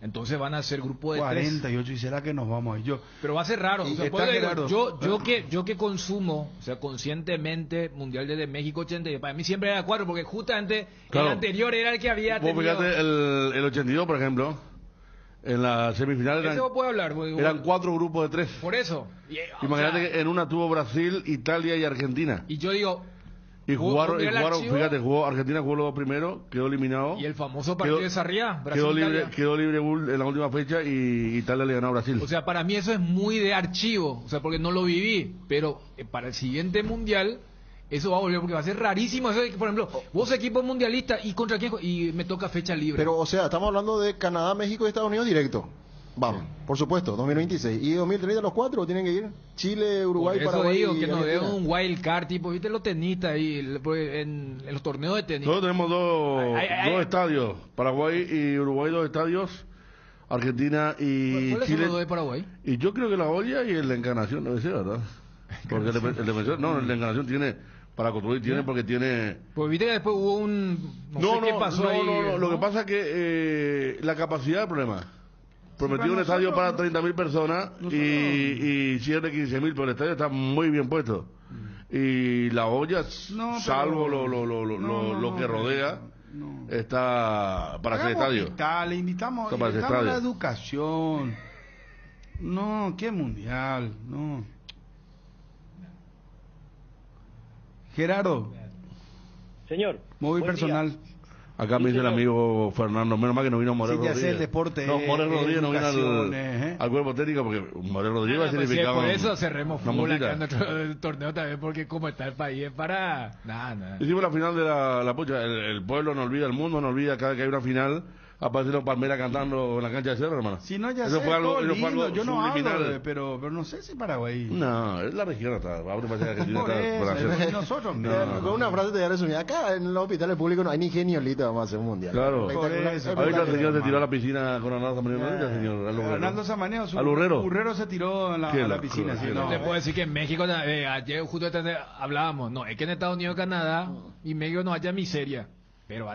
Entonces van a ser grupo de 48, 3. ¿y será que nos vamos ahí? Pero va a ser raro. O sea, Está por eso digo, Gerardo. yo que consumo, o sea, conscientemente, Mundial desde México 80, para mí siempre era 4, porque justamente Claro. el anterior era el que había Vos tenido. fíjate, el 82, por ejemplo, en la semifinal Ese vos podés hablar. Porque, eran 4 grupos de 3. Por eso. Y, Imagínate o sea, que en una tuvo Brasil, Italia y Argentina. y yo digo, Y jugaron, mira el archivo. fíjate, Argentina jugó los dos primeros, quedó eliminado. y el famoso partido de Sarriá, Quedó Brasil-Italia. libre en la última fecha y Italia le ganó a Brasil. O sea, para mí eso es muy de archivo, o sea, porque no lo viví, pero para el siguiente mundial eso va a volver porque va a ser rarísimo eso de que, por ejemplo, vos equipo mundialista y contra quién y me toca fecha libre. Pero, o sea, estamos hablando de Canadá, México y Estados Unidos directo. Vamos, por supuesto, 2026. ¿Y 2030 los 4 tienen que ir? Chile, Uruguay, por eso Paraguay digo y que nos dé Argentina. un wild card tipo, viste los tenistas ahí en los torneos de tenis. Nosotros tenemos dos Ay. estadios, Paraguay y Uruguay, 2 estadios, Argentina y ¿Cuáles son Chile. los dos de Paraguay? Y yo creo que la olla y la Encarnación debe ser, ¿verdad? Porque el defensor, no, la Encarnación tiene, para construir tiene, porque tiene... Pues viste que después hubo un... No sé qué pasó ahí. No, lo que pasa es que la capacidad del problema. Prometió un estadio para 30.000 personas y cierre 15.000, pero el estadio está muy bien puesto. Y la olla, salvo lo que rodea, está para ese estadio. Le invitamos, Está para ese a la estadio. educación. No, qué mundial, no. Gerardo, Señor. móvil buen personal. Acá me dice el amigo Fernando, menos mal que no vino Morel Sí, ya Rodríguez. sé, el deporte, No, Morel Rodríguez no vino educaciones, al cuerpo técnico porque Morel Rodríguez va a Pues sí, significar por eso cerremos una fútbol acá multita. en nuestro torneo también, porque como está el país es para... Nada. Hicimos la final de la pucha, el pueblo no olvida, el mundo no olvida, cada que hay una final aparecen los Palmeras cantando en la cancha de Cerro, hermano. Si no, ya Eso sé, fue algo, todo eso fue lindo, algo yo no subliminal. hablo, pero no sé si Paraguay. No, es la región hasta, ahora parece que Argentina Por está por eso, hacer. nosotros, Con una frase te voy a resumir. Acá en los hospitales públicos no hay ni geniolito, vamos a hacer un mundial. Claro. Espectacular, Ahorita el señor se tiró a hermano. la piscina con Arnaldo Samaneo, ¿no? El señor al Urrero. Arnaldo Samaneo, Al Urrero. Urrero se tiró a la piscina. Sí, No no. te puedo decir que en México, ayer justo hablábamos, no, es que en Estados Unidos, Canadá y México no haya miseria, pero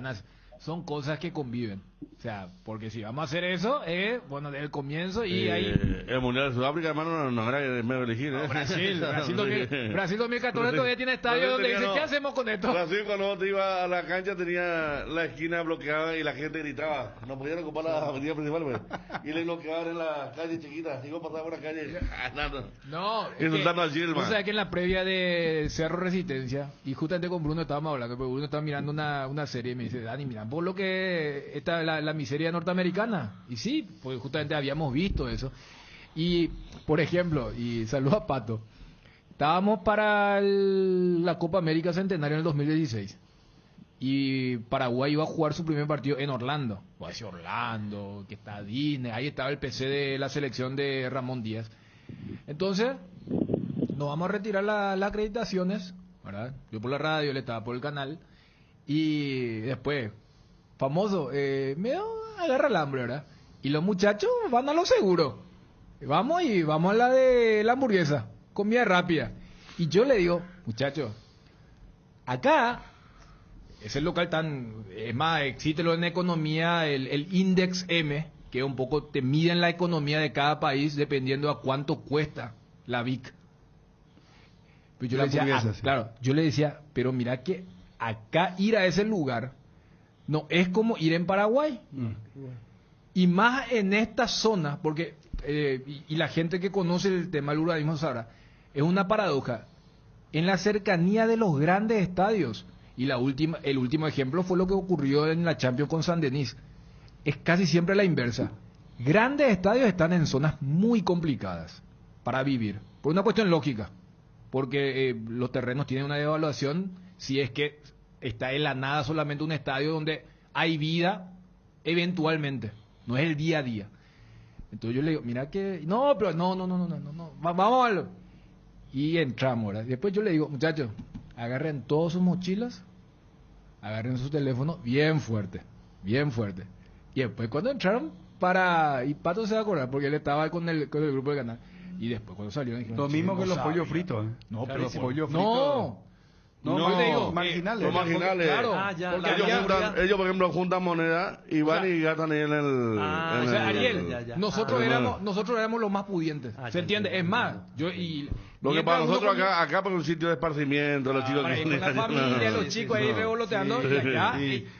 son cosas que conviven. O sea, porque si vamos a hacer eso, bueno, desde el comienzo y ahí... El Mundial de Sudáfrica, hermano, no era que me elegir, ¿eh? Brasil 2014 todavía tiene estadio donde dice, ¿qué hacemos con esto? Brasil cuando te iba a la cancha tenía la esquina bloqueada y la gente gritaba. No podían ocupar la avenida principal, pues. Y le bloqueaban en la calle chiquita. Digo, pasaba por la calle. No, insultando a Gilman. O sea, que en la previa de Cerro Resistencia, y justamente con Bruno estábamos hablando, porque Bruno estaba mirando una serie y me dice, Dani, mira, vos lo que está la miseria norteamericana. Y sí, pues justamente habíamos visto eso. Y, por ejemplo, y saludo a Pato, estábamos para la Copa América Centenario en el 2016. Y Paraguay iba a jugar su primer partido en Orlando. Pues Orlando, que está Disney, ahí estaba el PC de la selección de Ramón Díaz. Entonces, nos vamos a retirar las acreditaciones, ¿verdad? Yo por la radio, él estaba por el canal. Y después, famoso, me agarra el hambre, ¿verdad? Y los muchachos van a lo seguro. Vamos a la de la hamburguesa, comida rápida. Y yo le digo, muchachos, acá es el local es más, existe lo en economía, el Index M, que un poco te miden la economía de cada país dependiendo a cuánto cuesta la VIC. Pues yo le decía, sí. claro, yo le decía, pero mira que acá ir a ese lugar no es como ir en Paraguay. Y más en esta zona, porque, y la gente que conoce el tema del urbanismo sabrá, es una paradoja. En la cercanía de los grandes estadios, y el último ejemplo fue lo que ocurrió en la Champions con Saint-Denis, es casi siempre la inversa. Grandes estadios están en zonas muy complicadas para vivir, por una cuestión lógica, porque los terrenos tienen una devaluación si es que está en la nada solamente un estadio donde hay vida eventualmente, no es el día a día. Entonces yo le digo, mira que, no, pero no, vamos a verlo. Y entramos, ¿verdad? Después yo le digo, muchachos, agarren todas sus mochilas, agarren sus teléfonos bien fuerte. Y después cuando entraron, y Pato se va a acordar, porque él estaba con el grupo de canal. Y después cuando salieron dijeron, lo mismo que los pollos fritos. No, pero los pollos fritos. No, yo te digo, marginales. Los marginales. Claro, porque ellos, por ejemplo, juntan moneda y van y gastan ahí en el... o sea, Ariel, nosotros éramos los más pudientes. ¿Se entiende? Es más, lo que para nosotros acá por un sitio de esparcimiento, los chicos que... Con la familia, los chicos ahí revoloteando.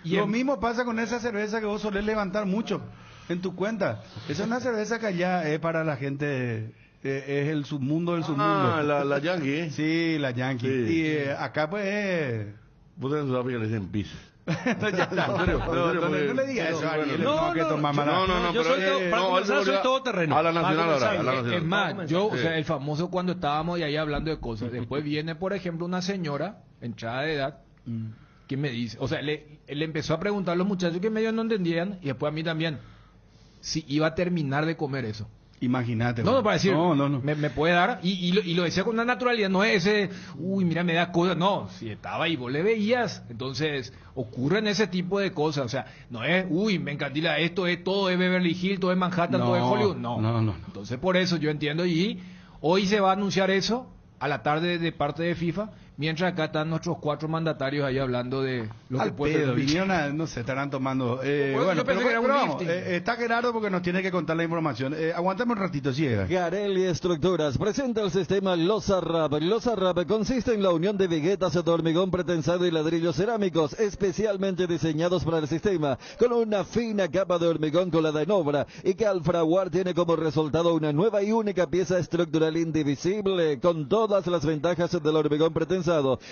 Y lo mismo pasa con esa cerveza que vos solés levantar mucho en tu cuenta. Esa es una cerveza que allá es para la gente... es el submundo del submundo. La Yankee. Sí, la Yankee. Sí. Y acá pues... Vos en Sudáfrica le dicen pis. No le digas eso, Ariel. No, pero soy todo terreno. A la nacional ahora. Es más, o sea, el famoso cuando estábamos y ahí hablando de cosas. Después viene, por ejemplo, una señora, entrada de edad, que me dice, o sea, le empezó a preguntar a los muchachos que medio no entendían, y después a mí también, si iba a terminar de comer eso. Imagínate. No, para decir, no. Me puede dar, y lo decía con una naturalidad, no es ese, mira, me da cosas, no, si estaba ahí, vos le veías, entonces ocurren ese tipo de cosas, o sea, no es, me encantila, esto es todo es Beverly Hills, todo es Manhattan, todo es Hollywood, no. Entonces por eso yo entiendo, y hoy se va a anunciar eso, a la tarde de parte de FIFA, mientras acá están nuestros 4 mandatarios ahí hablando de lo que puede ser. Vinieron no sé, estarán tomando. Bueno, pero vamos, está Gerardo porque nos tiene que contar la información. Aguántame un ratito, ciega. Garelli Estructuras presenta el sistema Losarrap. Losarrap consiste en la unión de viguetas de hormigón pretensado y ladrillos cerámicos, especialmente diseñados para el sistema, con una fina capa de hormigón colada en obra, y que al fraguar tiene como resultado una nueva y única pieza estructural indivisible, con todas las ventajas del hormigón pretensado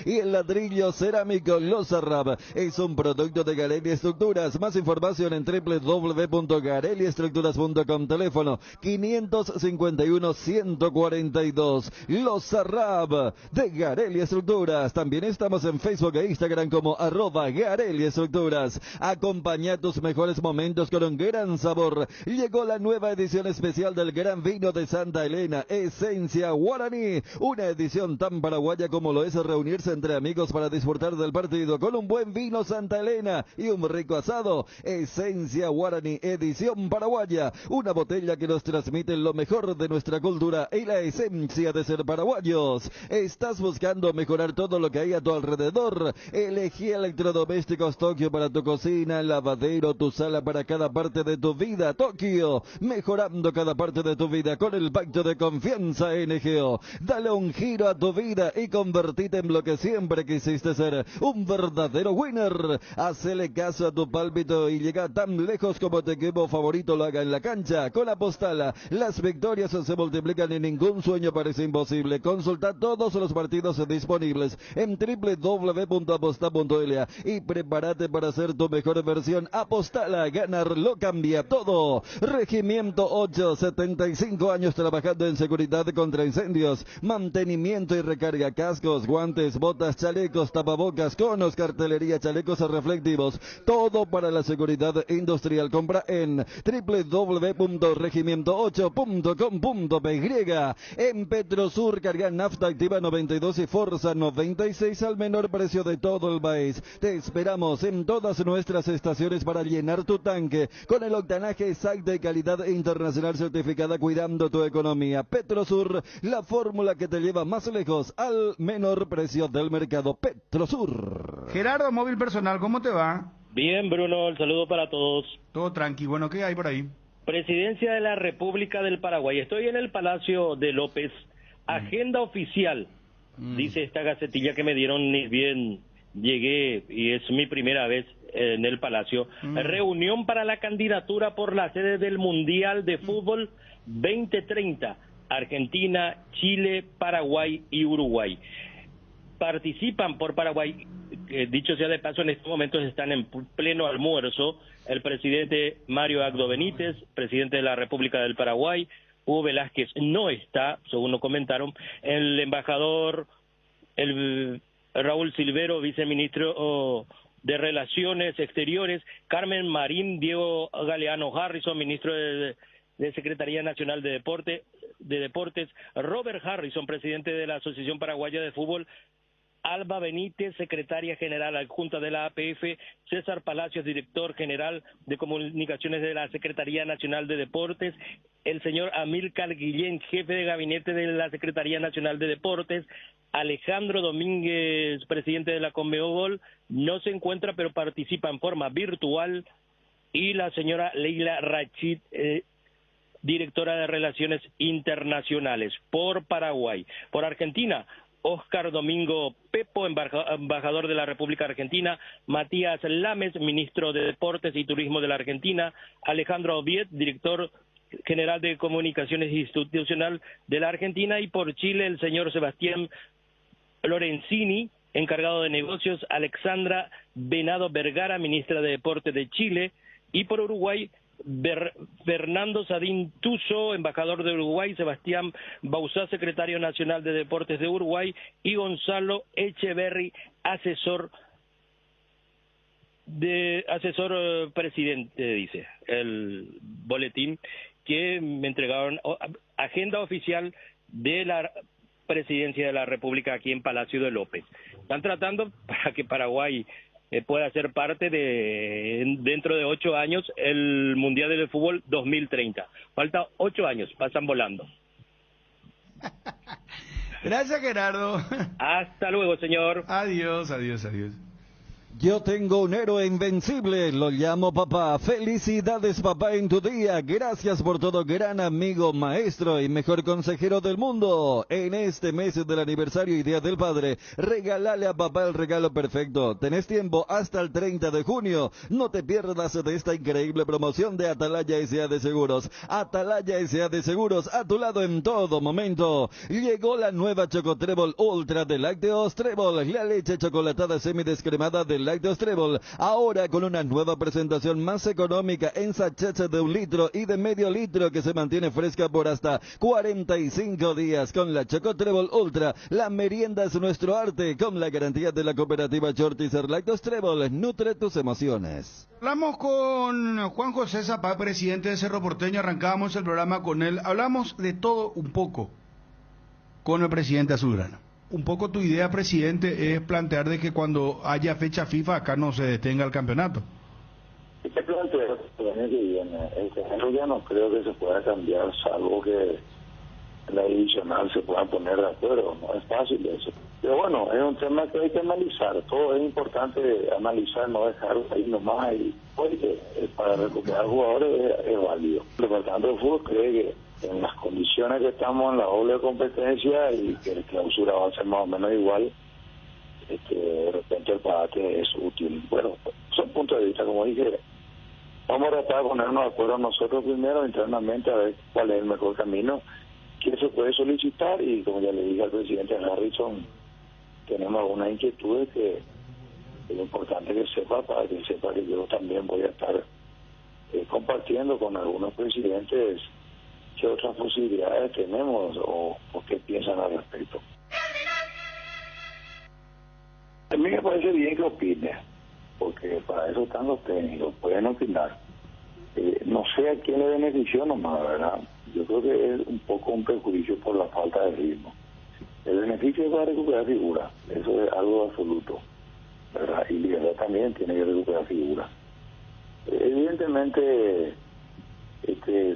y el ladrillo cerámico Losarrap. Es un producto de Garelli Estructuras. Más información en www.garelliestructuras.com. Teléfono 551-142. Losarrap de Garelli Estructuras. También estamos en Facebook e Instagram como @Garelli Estructuras. Acompaña tus mejores momentos con un gran sabor. Llegó la nueva edición especial del gran vino de Santa Elena, Esencia Guaraní. Una edición tan paraguaya como lo es reunirse entre amigos para disfrutar del partido con un buen vino Santa Elena y un rico asado. Esencia Guaraní, edición paraguaya. Una botella que nos transmite lo mejor de nuestra cultura y la esencia de ser paraguayos. ¿Estás buscando mejorar todo lo que hay a tu alrededor? Elegí electrodomésticos Tokio para tu cocina, lavadero, tu sala, para cada parte de tu vida. Tokio, mejorando cada parte de tu vida con el pacto de confianza NGO. Dale un giro a tu vida y convertite en lo que siempre quisiste ser, un verdadero winner. Hacele caso a tu pálpito y llega tan lejos como tu equipo favorito lo haga en la cancha. Con Apostala, las victorias se multiplican y ningún sueño parece imposible. Consulta todos los partidos disponibles en www.aposta.la y prepárate para ser tu mejor versión. Apostala, ganar lo cambia todo. Regimiento 8, 75 años trabajando en seguridad contra incendios, mantenimiento y recarga, cascos, guantes, botas, chalecos, tapabocas, conos, cartelería, chalecos reflectivos, todo para la seguridad industrial. Compra en www.regimiento8.com.py. En Petrosur, carga nafta activa 92 y Forza 96 al menor precio de todo el país. Te esperamos en todas nuestras estaciones para llenar tu tanque con el octanaje exacto y calidad internacional certificada, cuidando tu economía. Petrosur, la fórmula que te lleva más lejos al menor precio del mercado. Petrosur. Gerardo, móvil personal, ¿cómo te va? Bien, Bruno, el saludo para todos. Todo tranqui. Bueno, ¿qué hay por ahí? Presidencia de la República del Paraguay. Estoy en el Palacio de López. Agenda oficial, dice esta gacetilla que me dieron ni bien llegué y es mi primera vez en el Palacio. Reunión para la candidatura por la sede del Mundial de Fútbol 2030. Argentina, Chile, Paraguay y Uruguay. Participan por Paraguay, dicho sea de paso, en estos momentos están en pleno almuerzo el presidente Mario Abdo Benítez, presidente de la República del Paraguay. Hugo Velázquez no está, según nos comentaron, el embajador Raúl Silvero, viceministro de Relaciones Exteriores, Carmen Marín, Diego Galeano Harrison, ministro de Secretaría Nacional de Deportes, Robert Harrison, presidente de la Asociación Paraguaya de Fútbol, Alba Benítez, secretaria general adjunta de la APF, César Palacios, director general de comunicaciones de la Secretaría Nacional de Deportes, el señor Amílcar Guillén, jefe de gabinete de la Secretaría Nacional de Deportes, Alejandro Domínguez, presidente de la Conmebol, no se encuentra pero participa en forma virtual, y la señora Leila Rachid, directora de Relaciones Internacionales. Por Paraguay. Por Argentina, Óscar Domingo Pepo, embajador de la República Argentina, Matías Lames, ministro de Deportes y Turismo de la Argentina, Alejandro Obiet, director general de Comunicaciones Institucional de la Argentina, y por Chile el señor Sebastián Lorenzini, encargado de negocios, Alexandra Venado Vergara, ministra de Deportes de Chile, y por Uruguay, Fernando Sadín Tuso, embajador de Uruguay, Sebastián Bauzá, secretario nacional de Deportes de Uruguay, y Gonzalo Echeverry, asesor presidente, dice el boletín que me entregaron, agenda oficial de la presidencia de la República aquí en Palacio de López. Están tratando para que Paraguay pueda ser parte de, dentro de 8 años, el Mundial de Fútbol 2030. Falta 8 años, pasan volando. Gracias, Gerardo. Hasta luego, señor. Adiós, adiós, adiós. Yo tengo un héroe invencible, lo llamo papá. Felicidades, papá, en tu día. Gracias por todo, gran amigo, maestro y mejor consejero del mundo. En este mes del aniversario y Día del Padre, regálale a papá el regalo perfecto. Tenés tiempo hasta el 30 de junio. No te pierdas de esta increíble promoción de Atalaya S.A. de Seguros. Atalaya S.A. de Seguros, a tu lado en todo momento. Llegó la nueva Chocotrébol Ultra de Lácteos Trébol, la leche chocolatada semidescremada de Lácteos Trébol, ahora con una nueva presentación más económica en sachets de 1 litro y de medio litro que se mantiene fresca por hasta 45 días. Con la Chocotrébol Ultra, la merienda es nuestro arte, con la garantía de la cooperativa Shortizer. Lácteos Trébol, nutre tus emociones. Hablamos con Juan José Zapá, presidente de Cerro Porteño, arrancábamos el programa con él, hablamos de todo un poco con el presidente azulgrana. Un poco tu idea, presidente, es plantear de que cuando haya fecha FIFA acá no se detenga el campeonato. ¿Qué plantea el año que viene? El terreno ya no creo que se pueda cambiar, salvo que en la divisional se puedan poner de acuerdo. No es fácil eso. Pero bueno, es un tema que hay que analizar. Todo es importante analizar, no dejar ahí nomás. Y porque para recuperar jugadores es válido. El departamento de fútbol cree que en las condiciones que estamos en la doble competencia y que la clausura va a ser más o menos igual, de repente el parate es útil. Bueno, son puntos de vista, como dije, vamos a tratar de ponernos de acuerdo nosotros primero internamente a ver cuál es el mejor camino, qué se puede solicitar, y como ya le dije al presidente Harrison, tenemos algunas inquietudes que es importante que sepa, para que sepa que yo también voy a estar compartiendo con algunos presidentes qué otras posibilidades tenemos o qué piensan al respecto. A mí me parece bien que opine, porque para eso están los técnicos, pueden opinar. No sé a quién le benefició nomás, ¿verdad? Yo creo que es un poco un perjuicio por la falta de ritmo. El beneficio es para recuperar figuras, eso es algo absoluto, ¿verdad? Y Libertad también tiene que recuperar figuras. Evidentemente,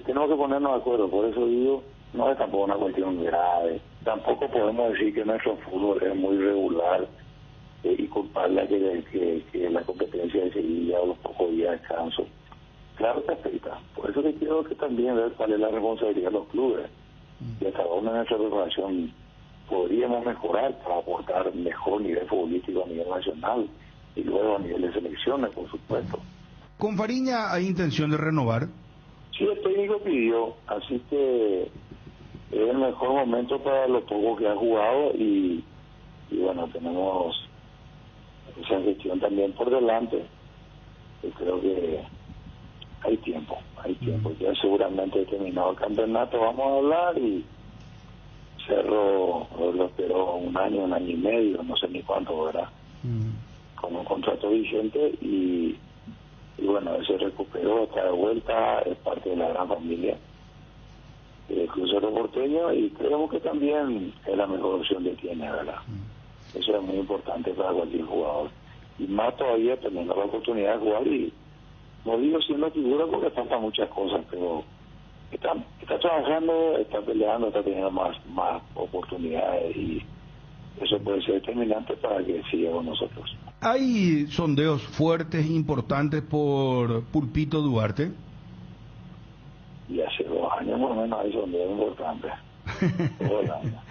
tenemos que ponernos de acuerdo, por eso digo, no es tampoco una cuestión grave, tampoco podemos decir que nuestro fútbol es muy regular y culparle a que la competencia de Sevilla o los pocos días de descanso. Claro que afecta, por eso que quiero que también ver cuál es la responsabilidad de los clubes y hasta dónde nuestra preparación podríamos mejorar para aportar mejor nivel futbolístico a nivel nacional y luego a nivel de selecciones, por supuesto. ¿Con Fariña hay intención de renovar? Sí, el técnico pidió, así que es el mejor momento para lo poco que ha jugado y bueno, tenemos esa gestión también por delante. Yo creo que hay tiempo. Ya seguramente terminado el campeonato vamos a hablar y Cerro lo esperó un año y medio, no sé ni cuánto, ¿verdad? Con un contrato vigente y bueno, él se recuperó, está de vuelta, es parte de la gran familia del Club Cerro Porteño y creemos que también es la mejor opción que tiene, ¿verdad? Eso es muy importante para cualquier jugador. Y más todavía teniendo la oportunidad de jugar y no digo siendo figura porque faltan muchas cosas, pero está trabajando, está peleando, está teniendo más oportunidades y eso puede ser determinante para que siga con nosotros. ¿Hay sondeos fuertes, importantes por Pulpito Duarte? Y hace 2 años más o menos hay sondeos importantes. 2 años.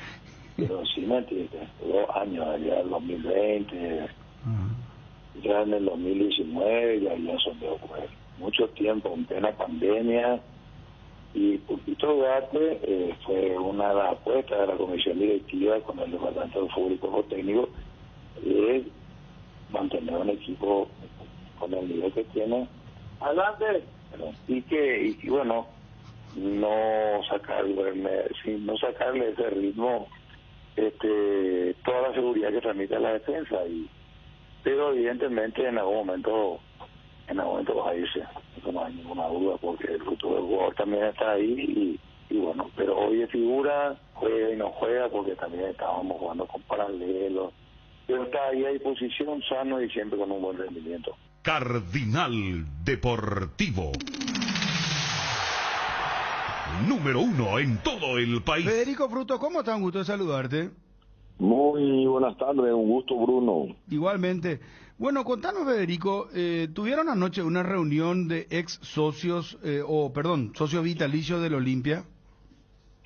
Pero sí me entiendes, 2 años, ya el 2020, ya en el 2019 ya había sondeos fuertes. Mucho tiempo, en plena pandemia. Y Pulpito Duarte fue una de las apuestas de la comisión directiva con el departamento de fútbol y cuerpo técnico es mantener un equipo con el nivel que tiene adelante y bueno, no sacarle ese ritmo toda la seguridad que transmite la defensa pero evidentemente en algún momento va a irse, no hay ninguna duda, porque el futuro del jugador también está ahí y bueno, pero hoy es figura, juega y no juega porque también estábamos jugando con paralelos, pero está ahí a disposición, sano y siempre con un buen rendimiento. Cardinal Deportivo. Número 1 en todo el país. Federico Fruto, ¿cómo está? Un gusto de saludarte. Muy buenas tardes, un gusto, Bruno. Igualmente. Bueno, contanos, Federico, ¿tuvieron anoche una reunión de ex socios, socios vitalicios del Olimpia?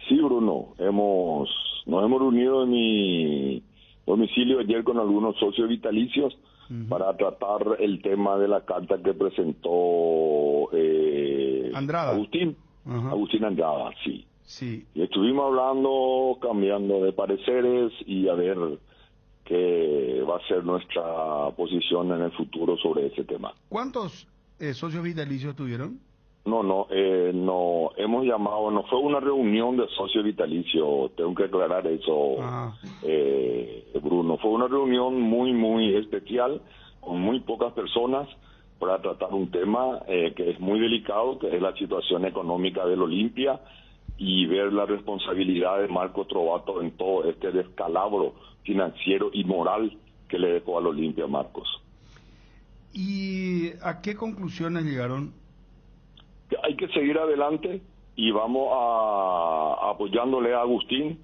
Sí, Bruno, nos hemos reunido en mi domicilio ayer con algunos socios vitalicios para tratar el tema de la carta que presentó Andrada. Agustín Andrada, sí. Sí. Y estuvimos hablando, cambiando de pareceres y a ver qué va a ser nuestra posición en el futuro sobre ese tema. ¿Cuántos socios vitalicios tuvieron? No, hemos llamado, no fue una reunión de socios vitalicios, tengo que aclarar eso, Bruno. Fue una reunión muy especial, con muy pocas personas, para tratar un tema que es muy delicado, que es la situación económica del Olimpia, y ver la responsabilidad de Marco Trovato en todo este descalabro financiero y moral que le dejó al Olimpia, Marcos. ¿Y a qué conclusiones llegaron? Que hay que seguir adelante y vamos apoyándole a Agustín,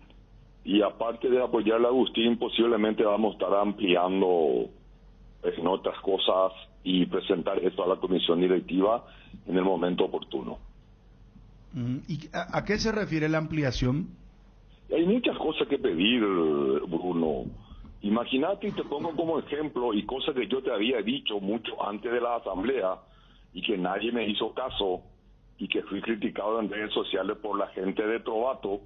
y aparte de apoyarle a Agustín, posiblemente vamos a estar ampliando en otras cosas y presentar esto a la comisión directiva en el momento oportuno. ¿Y a qué se refiere la ampliación? Hay muchas cosas que pedir, Bruno. Imagínate, y te pongo como ejemplo, y cosas que yo te había dicho mucho antes de la asamblea, y que nadie me hizo caso, y que fui criticado en redes sociales por la gente de Trovato,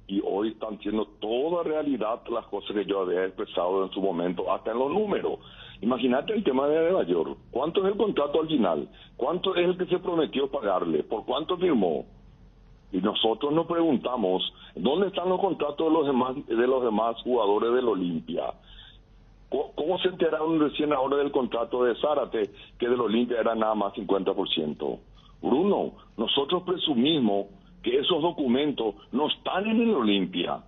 y hoy están siendo toda realidad las cosas que yo había expresado en su momento, hasta en los números. Imagínate el tema de Nueva York. ¿Cuánto es el contrato al final? ¿Cuánto es el que se prometió pagarle? ¿Por cuánto firmó? Y nosotros nos preguntamos, ¿dónde están los contratos de los demás jugadores del Olimpia? ¿Cómo se enteraron recién ahora del contrato de Zárate, que del Olimpia era nada más 50%? Bruno, nosotros presumimos que esos documentos no están en el Olimpia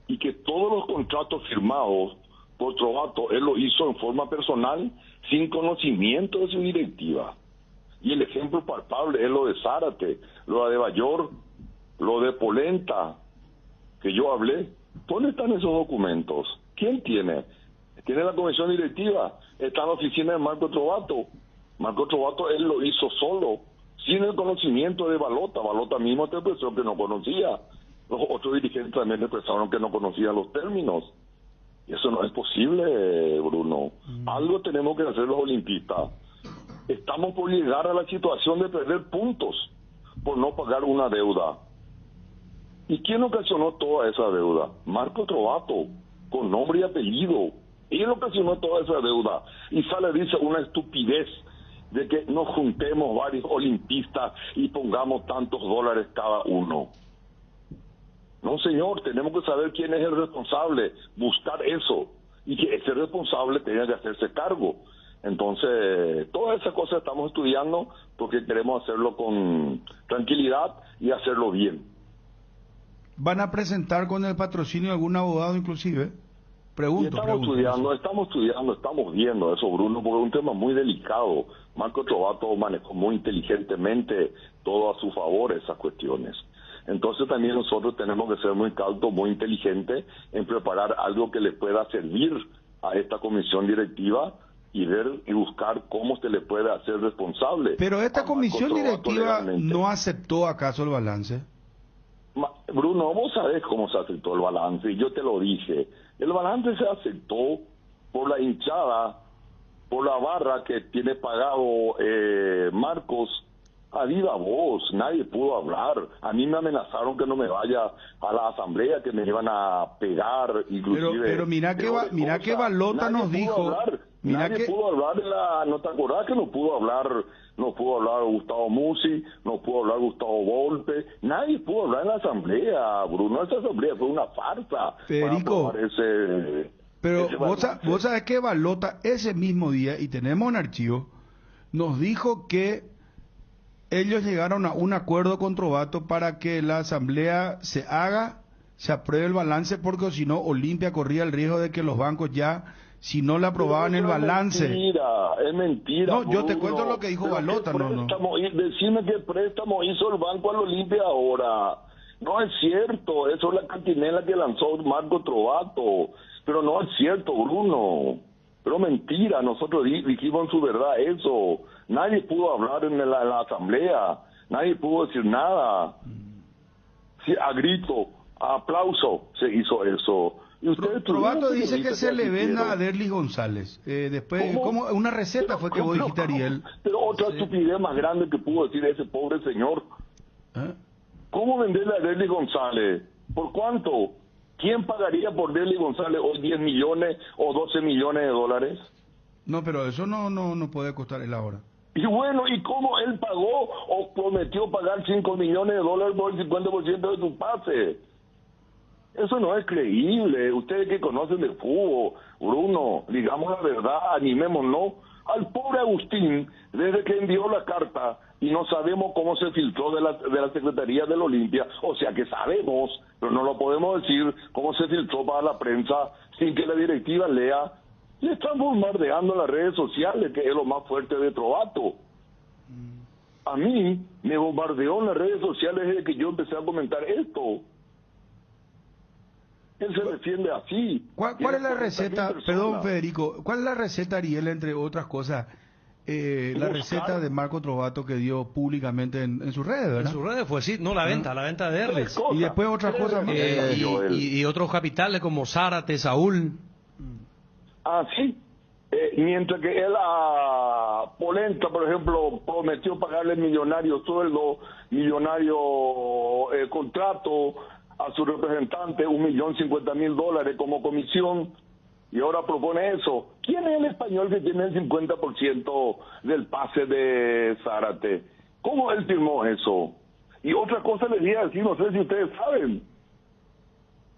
y que todos los contratos firmados por Trovato, él lo hizo en forma personal, sin conocimiento de su directiva. Y el ejemplo palpable es lo de Zárate, lo de Adebayor, lo de Polenta, que yo hablé. ¿Dónde están esos documentos? ¿Quién tiene? ¿Tiene la comisión directiva? Está en la oficina de Marco Trovato. Marco Trovato, él lo hizo solo, sin el conocimiento de Balota. Balota mismo te expresó que no conocía. Los otros dirigentes también expresaron que no conocían los términos. Y eso no es posible, Bruno. Algo tenemos que hacer los olimpistas. Estamos por llegar a la situación de perder puntos por no pagar una deuda. ¿Y quién ocasionó toda esa deuda? Marco Trovato, con nombre y apellido. Él ocasionó toda esa deuda. Y sale, dice una estupidez de que nos juntemos varios olimpistas y pongamos tantos dólares cada uno. No, señor, tenemos que saber quién es el responsable, buscar eso, y que ese responsable tenga que hacerse cargo. Entonces, todas esas cosas estamos estudiando porque queremos hacerlo con tranquilidad y hacerlo bien. ¿Van a presentar con el patrocinio algún abogado inclusive? Pregunto. Estamos estudiando, estamos viendo eso, Bruno, porque es un tema muy delicado. Marco Trovato manejó muy inteligentemente todo a su favor esas cuestiones. Entonces también nosotros tenemos que ser muy cautos, muy inteligentes en preparar algo que le pueda servir a esta comisión directiva y ver y buscar cómo se le puede hacer responsable. Pero esta comisión directiva no aceptó acaso el balance. Bruno, vos sabés cómo se aceptó el balance, y yo te lo dije. El balance se aceptó por la hinchada, por la barra que tiene pagado Marcos a viva voz. Nadie pudo hablar. A mí me amenazaron que no me vaya a la asamblea, que me iban a pegar, inclusive. Pero mira que Balota nos dijo... Nadie pudo hablar en la... ¿No te acordás que no pudo hablar Gustavo Musi, no pudo hablar Gustavo Volpe? Nadie pudo hablar en la asamblea, Bruno. Esa asamblea fue una farsa. Federico, pero vos sabés que Balota ese mismo día, y tenemos un archivo, nos dijo que ellos llegaron a un acuerdo con Trovato para que la asamblea se apruebe el balance, porque si no, Olimpia corría el riesgo de que los bancos ya... si no le aprobaban el balance. Es mentira. No, yo te cuento lo que dijo Balota, no. Decime qué préstamo hizo el banco al Olimpia ahora. No es cierto, eso es la cantinela que lanzó Marco Trovato. Pero no es cierto, Bruno. Pero mentira, nosotros dijimos en su verdad eso. Nadie pudo hablar en la asamblea, nadie pudo decir nada. Sí, a grito, a aplauso se hizo eso. Trovato dice que se le venda a Derlis González. Después, ¿cómo? Una receta fue que vos dijiste, Ariel. Pero otra estupidez más grande que pudo decir ese pobre señor. ¿Cómo venderle a Derlis González? ¿Por cuánto? ¿Quién pagaría por Derlis González hoy 10 millones o 12 millones de dólares? No, pero eso no puede costar él ahora. Y bueno, ¿y cómo él pagó o prometió pagar 5 millones de dólares por el 50% de tu pase? Eso no es creíble. Ustedes que conocen de fútbol, Bruno, digamos la verdad, animémonos. Al pobre Agustín, desde que envió la carta, y no sabemos cómo se filtró de la Secretaría del Olimpia, o sea que sabemos, pero no lo podemos decir, cómo se filtró para la prensa sin que la directiva lea. Le están bombardeando las redes sociales, que es lo más fuerte de Trovato. A mí me bombardeó en las redes sociales desde que yo empecé a comentar esto. Él se defiende así. ¿Cuál es la receta? Perdón, Federico. ¿Cuál es la receta, Ariel, entre otras cosas? La receta de Marco Trovato que dio públicamente en sus redes, ¿verdad? En sus redes fue así, no la venta de Erles. Y después otras cosas más. Y otros capitales como Zárate, Saúl. Ah, sí. Mientras que él a Polenta, por ejemplo, prometió pagarle millonario sueldo, millonario contrato a su representante, $1.050.000 como comisión, y ahora propone eso. ¿Quién es el español que tiene el 50% del pase de Zárate? ¿Cómo él firmó eso? Y otra cosa les voy a decir, no sé si ustedes saben,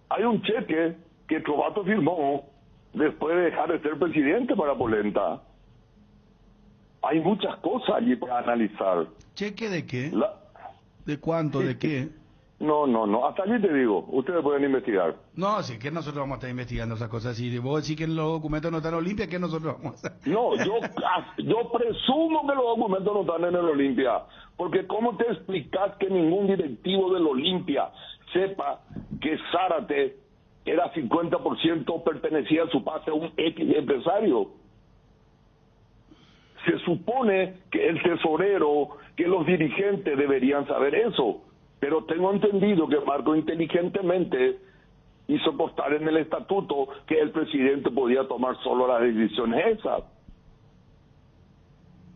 hay un cheque que Trovato firmó después de dejar de ser presidente para Polenta. Hay muchas cosas allí para analizar. ¿Cheque de qué? ¿De cuánto? ¿De qué? No, hasta allí te digo, ustedes pueden investigar. No, sí, que nosotros vamos a estar investigando esas cosas. Si vos decís que los documentos no están en Olimpia, ¿qué nosotros vamos a hacer? No, yo presumo que los documentos no están en el Olimpia, porque ¿cómo te explicas que ningún directivo del Olimpia sepa que Zárate era 50% pertenecía a su pase a un X empresario? Se supone que el tesorero, que los dirigentes deberían saber eso. Pero tengo entendido que Marco inteligentemente hizo constar en el estatuto que el presidente podía tomar solo las decisiones esas.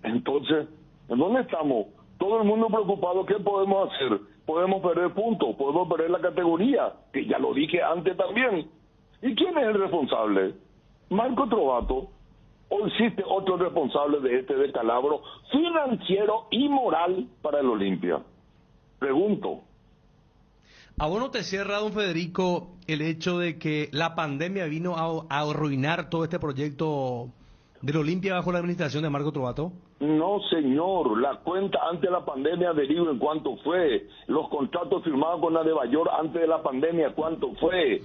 Entonces, ¿en dónde estamos? Todo el mundo preocupado, ¿qué podemos hacer? Podemos perder puntos, podemos perder la categoría, que ya lo dije antes también. ¿Y quién es el responsable? Marco Trovato. ¿O existe otro responsable de este descalabro financiero y moral para el Olimpia? Pregunto. ¿A vos no te cierra, don Federico, el hecho de que la pandemia vino a arruinar todo este proyecto del Olimpia bajo la administración de Marco Trovato? No, señor. La cuenta antes de la pandemia averigüen en cuánto fue. Los contratos firmados con la de Bayor antes de la pandemia, ¿cuánto fue?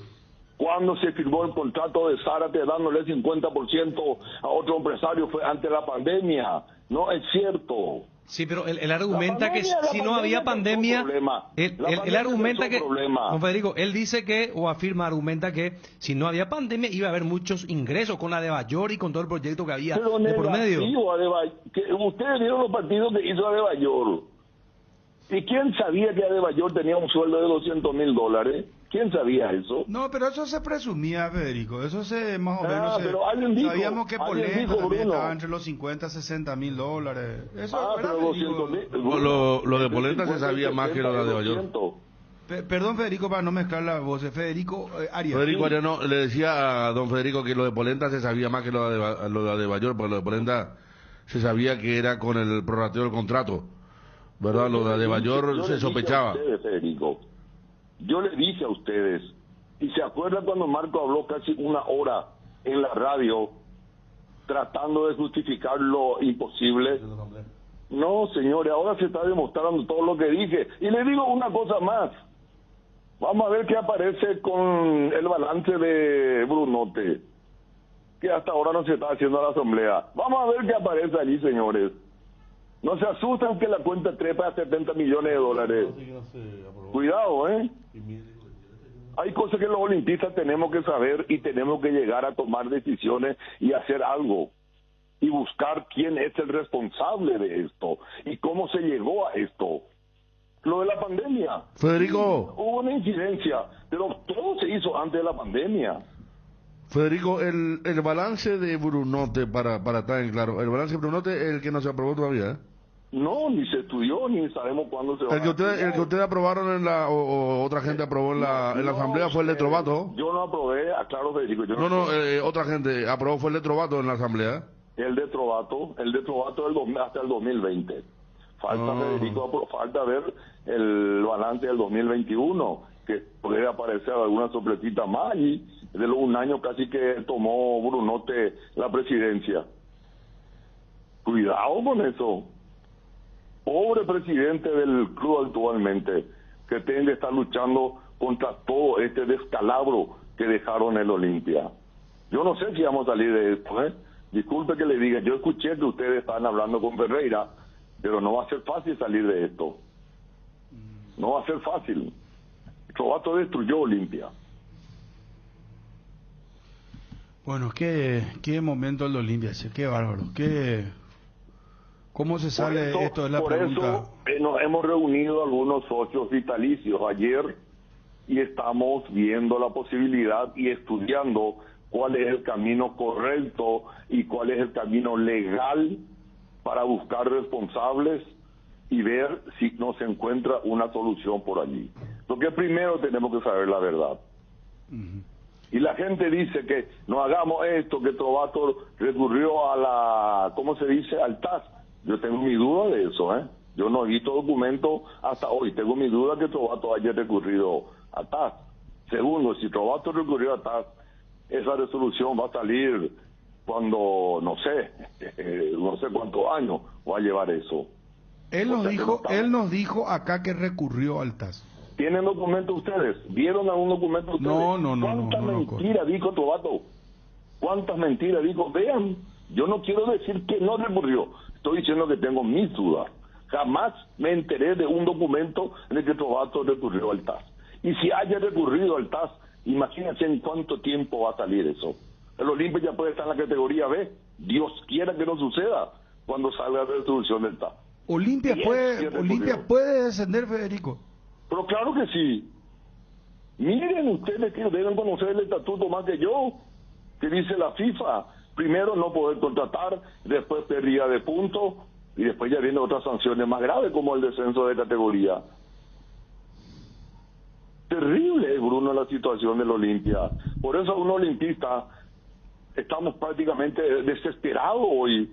Cuando se firmó el contrato de Zárate dándole 50% a otro empresario fue antes de la pandemia. No es cierto. Sí, pero él argumenta que si no había pandemia, él argumenta que, don Federico, él dice que, o argumenta que si no había pandemia iba a haber muchos ingresos con la de Bayor y con todo el proyecto que había pero de por medio. Ustedes vieron los partidos que hizo Adebayor. ¿Y quién sabía que Adebayor tenía un sueldo de $200,000? ¿Quién sabía eso? No, pero eso se presumía, Federico. Eso se más o menos. Pero alguien dijo, sabíamos que Polenta dijo, también estaba entre los 50 y 60 mil dólares. Eso pero 200,000. Lo de Polenta se sabía más que lo de Adebayor. Perdón, Federico, para no mezclar las voces. Federico Arias. Federico Arias, no, le decía a don Federico que lo de Polenta se sabía más que lo de Adebayor, porque lo de Polenta se sabía que era con el prorrateo del contrato, ¿verdad? Lo de Adebayor se sospechaba. Federico, yo le dije a ustedes, y se acuerdan cuando Marco habló casi una hora en la radio tratando de justificar lo imposible. No, señores, ahora se está demostrando todo lo que dije. Y le digo una cosa más. Vamos a ver qué aparece con el balance de Brunote, que hasta ahora no se está haciendo la asamblea. Vamos a ver qué aparece allí, señores. No se asustan que la cuenta trepa a $70 millones. Cuidado, ¿eh? Hay cosas que los olimpistas tenemos que saber y tenemos que llegar a tomar decisiones y hacer algo. Y buscar quién es el responsable de esto y cómo se llegó a esto. Lo de la pandemia. Federico. Hubo una incidencia, pero todo se hizo antes de la pandemia. Federico, el balance de Brunote, para estar en claro, el balance de Brunote es el que no se aprobó todavía, ¿eh? No, ni se estudió, ni sabemos cuándo se va a estudiar. El que ustedes aprobaron o otra gente aprobó en la asamblea fue el de Trovato. Yo no aprobé, aclaro, Federico. Otra gente aprobó fue el de Trovato en la asamblea. El de Trovato hasta el 2020. Falta, Federico, falta ver el balance del 2021, que puede aparecer alguna sorpresita más, y de un año casi que tomó Brunote la presidencia. Cuidado con eso. Pobre presidente del club actualmente, que tiene que estar luchando contra todo este descalabro que dejaron el Olimpia. Yo no sé si vamos a salir de esto, ¿eh? Disculpe que le diga, yo escuché que ustedes estaban hablando con Ferreira, pero no va a ser fácil salir de esto. No va a ser fácil. Trovato destruyó Olimpia. Bueno, qué momento el de Olimpia, qué bárbaro, ¿cómo se sale esto de la pregunta? Por eso nos hemos reunido algunos socios vitalicios ayer y estamos viendo la posibilidad y estudiando cuál es el camino correcto y cuál es el camino legal para buscar responsables y ver si nos encuentra una solución por allí. Porque primero tenemos que saber la verdad. Y la gente dice que no hagamos esto, que Trovato recurrió a la, ¿cómo se dice?, al TAS. Yo tengo mi duda de eso, ¿eh? Yo no he visto documento hasta hoy. Tengo mi duda que Trovato haya recurrido a TAS. Segundo, si Trovato recurrió a TAS, esa resolución va a salir cuando, no sé cuántos años va a llevar eso. Él nos dijo acá que recurrió al TAS. ¿Tienen documentos ustedes? ¿Vieron algún documento ustedes? No. ¿Cuántas mentiras dijo Trovato? ¿Cuántas mentiras dijo? Vean, yo no quiero decir que no recurrió. Estoy diciendo que tengo mis dudas. Jamás me enteré de un documento en el que Trovato recurrió al TAS. Y si haya recurrido al TAS, imagínense en cuánto tiempo va a salir eso. El Olimpia ya puede estar en la categoría B. Dios quiera que no suceda cuando salga la resolución del TAS. Olimpia puede descender, Federico. Pero claro que sí. Miren ustedes que deben conocer el estatuto más que yo, que dice la FIFA. Primero no poder contratar, después pérdida de puntos y después ya vienen otras sanciones más graves como el descenso de categoría. Terrible, Bruno, la situación del Olimpia. Por eso a un olimpista estamos prácticamente desesperados hoy.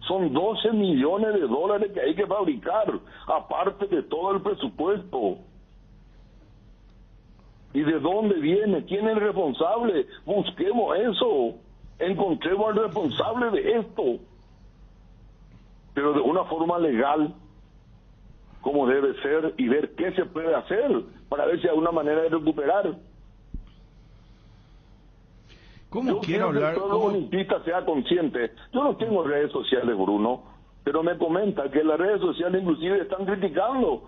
Son 12 millones de dólares que hay que fabricar, aparte de todo el presupuesto. ¿Y de dónde viene? ¿Quién es el responsable? Busquemos eso. Encontremos al responsable de esto. Pero de una forma legal, como debe ser, y ver qué se puede hacer para ver si hay una manera de recuperar. ¿Cómo quiero hablar? Que todo olimpista sea consciente. Yo no tengo redes sociales, Bruno, pero me comenta que las redes sociales inclusive están criticando